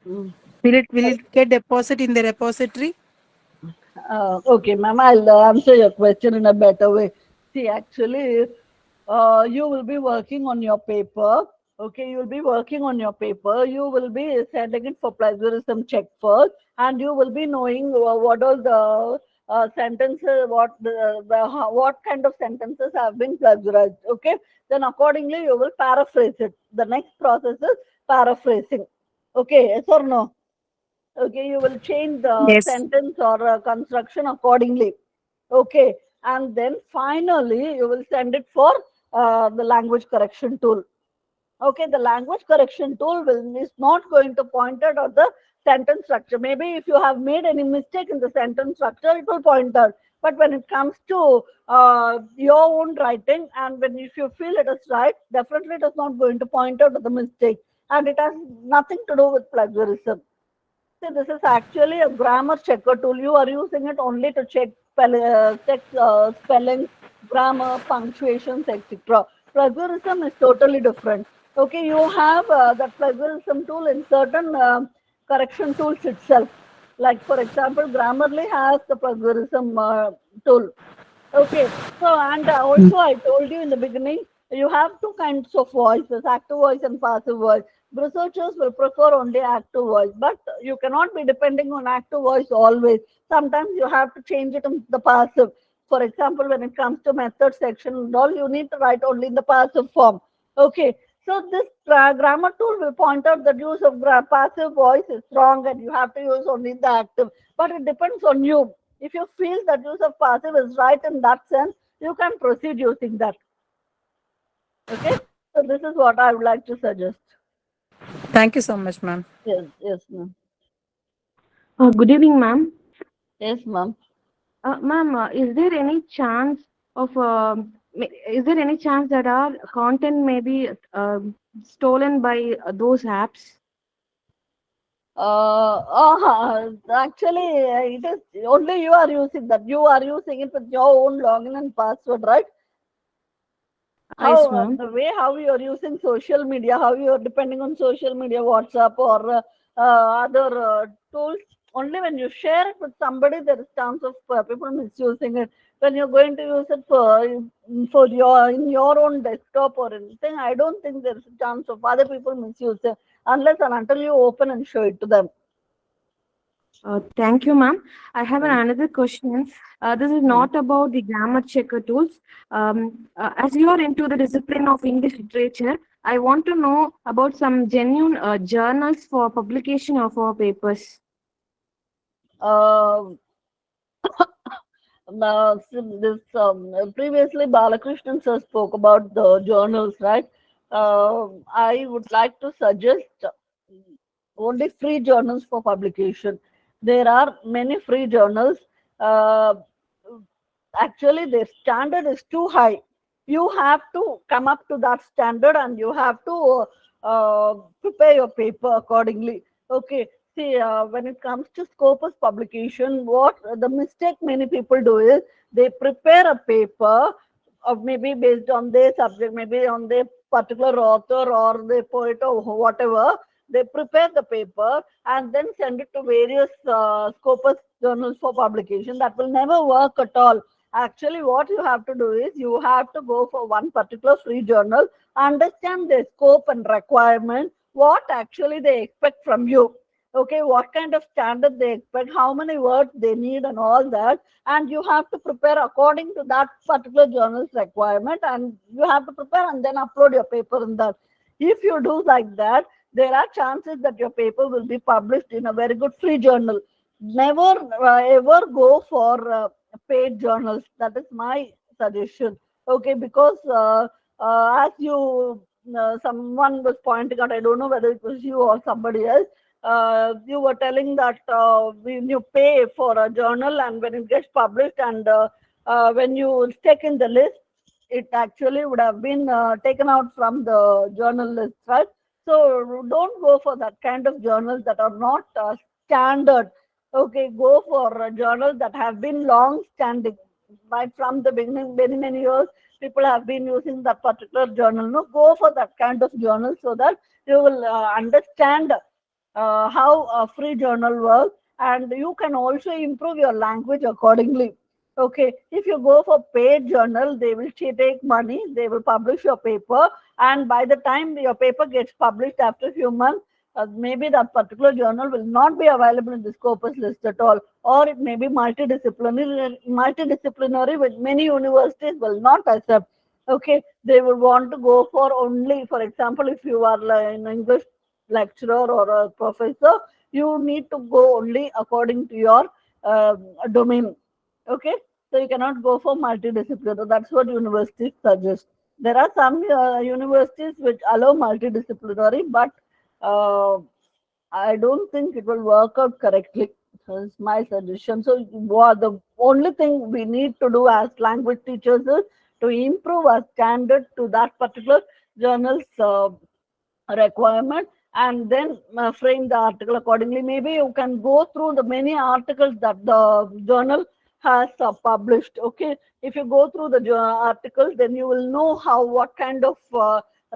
Mm. Will it get deposit in the repository? Okay, ma'am, I'll answer your question in a better way. See, actually, you will be working on your paper. Okay, you will be working on your paper. You will be sending it for plagiarism check first, and you will be knowing what all the sentences, what kind of sentences have been plagiarized. Okay, then accordingly you will paraphrase it. The next process is paraphrasing. Okay, yes or no? Okay, you will change the Yes. sentence or construction accordingly. Okay, and then finally you will send it for the language correction tool. Okay, the language correction tool is not going to point out of the sentence structure. Maybe if you have made any mistake in the sentence structure, it will point out. But when it comes to your own writing, and when if you feel it is right, definitely it is not going to point out the mistake, and it has nothing to do with plagiarism. See, this is actually a grammar checker tool. You are using it only to check spelling, grammar, punctuations, etc. Plagiarism is totally different. Okay, you have that plagiarism tool in certain correction tools itself. Like, for example, Grammarly has the plagiarism tool. Okay. So, and also I told you in the beginning, you have two kinds of voices, active voice and passive voice. Researchers will prefer only active voice, but you cannot be depending on active voice always. Sometimes you have to change it in the passive. For example, when it comes to method section and all, you need to write only in the passive form. Okay. So this grammar tool will point out that use of passive voice is wrong and you have to use only the active. But it depends on you. If you feel that use of passive is right in that sense, you can proceed using that. Okay. So this is what I would like to suggest. Thank you so much, ma'am. Yes, yes, ma'am. Good evening, ma'am. Yes, ma'am. Ma'am, is there any chance that our content may be stolen by those apps? Actually, it is only you are using that. You are using it with your own login and password, right? Yes, How ma'am. the way how you are using social media, how you are depending on social media, WhatsApp or other tools. Only when you share it with somebody, there is chance of people misusing it. when you're going to use it for your in your own desktop or anything, I don't think there's a chance of other people misuse it unless and until you open and show it to them. Thank you, ma'am. I have another question. This is not about the grammar checker tools. As you are into the discipline of English literature, I want to know about some genuine journals for publication of our papers. Uh, this previously Balakrishnan sir spoke about the journals, right? I would like to suggest only free journals for publication. There are many free journals. Uh, Actually, their standard is too high. You have to come up to that standard and you have to prepare your paper accordingly. Okay. See, when it comes to Scopus publication, what the mistake many people do is they prepare a paper of maybe based on their subject, maybe on their particular author or their poet or whatever. They prepare the paper and then send it to various Scopus journals for publication. That will never work at all. Actually, what you have to do is you have to go for one particular free journal, understand their scope and requirement, what actually they expect from you. Okay, what kind of standard they expect, how many words they need, and all that. And you have to prepare according to that particular journal's requirement, and you have to prepare and then upload your paper in that. If you do like that, there are chances that your paper will be published in a very good free journal. Never ever go for paid journals. That is my suggestion. Okay, because as you someone was pointing out, I don't know whether it was you or somebody else. You were telling that when you pay for a journal and when it gets published and when you take in the list, it actually would have been taken out from the journal list, right? So don't go for that kind of journals that are not standard. Okay, go for journals that have been long standing. Right from the beginning, many, many years, people have been using that particular journal. No, go for that kind of journal so that you will understand how a free journal works, and you can also improve your language accordingly. Okay, if you go for paid journal, they will take money, they will publish your paper, and by the time your paper gets published after a few months, maybe that particular journal will not be available in the Scopus list at all, or it may be multidisciplinary, which many universities will not accept. Okay, they will want to go for only, for example, if you are an English lecturer or a professor, you need to go only according to your domain. Okay, so you cannot go for multidisciplinary. That's what universities suggest. There are some universities which allow multidisciplinary, but I don't think it will work out correctly. That's my suggestion. So the only thing we need to do as language teachers is to improve our standard to that particular journal's requirement, and then frame the article accordingly. Maybe you can go through the many articles that the journal has published. Okay, if you go through the articles, then you will know what kind of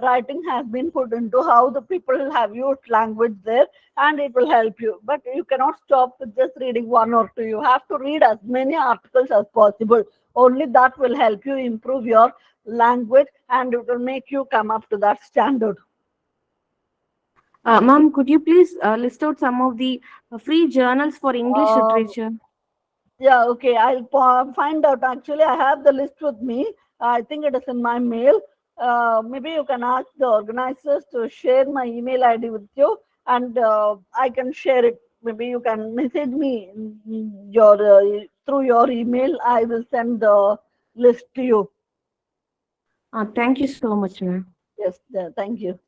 writing has been put into, how the people have used language there, and it will help you. But you cannot stop with just reading one or two. You have to read as many articles as possible. Only that will help you improve your language, and it will make you come up to that standard. Ma'am, could you please list out some of the free journals for English literature? Yeah, okay. I'll find out. Actually, I have the list with me. I think it is in my mail. Maybe you can ask the organizers to share my email ID with you, and I can share it. Maybe you can message me your through your email. I will send the list to you. Thank you so much, ma'am. Yes, thank you.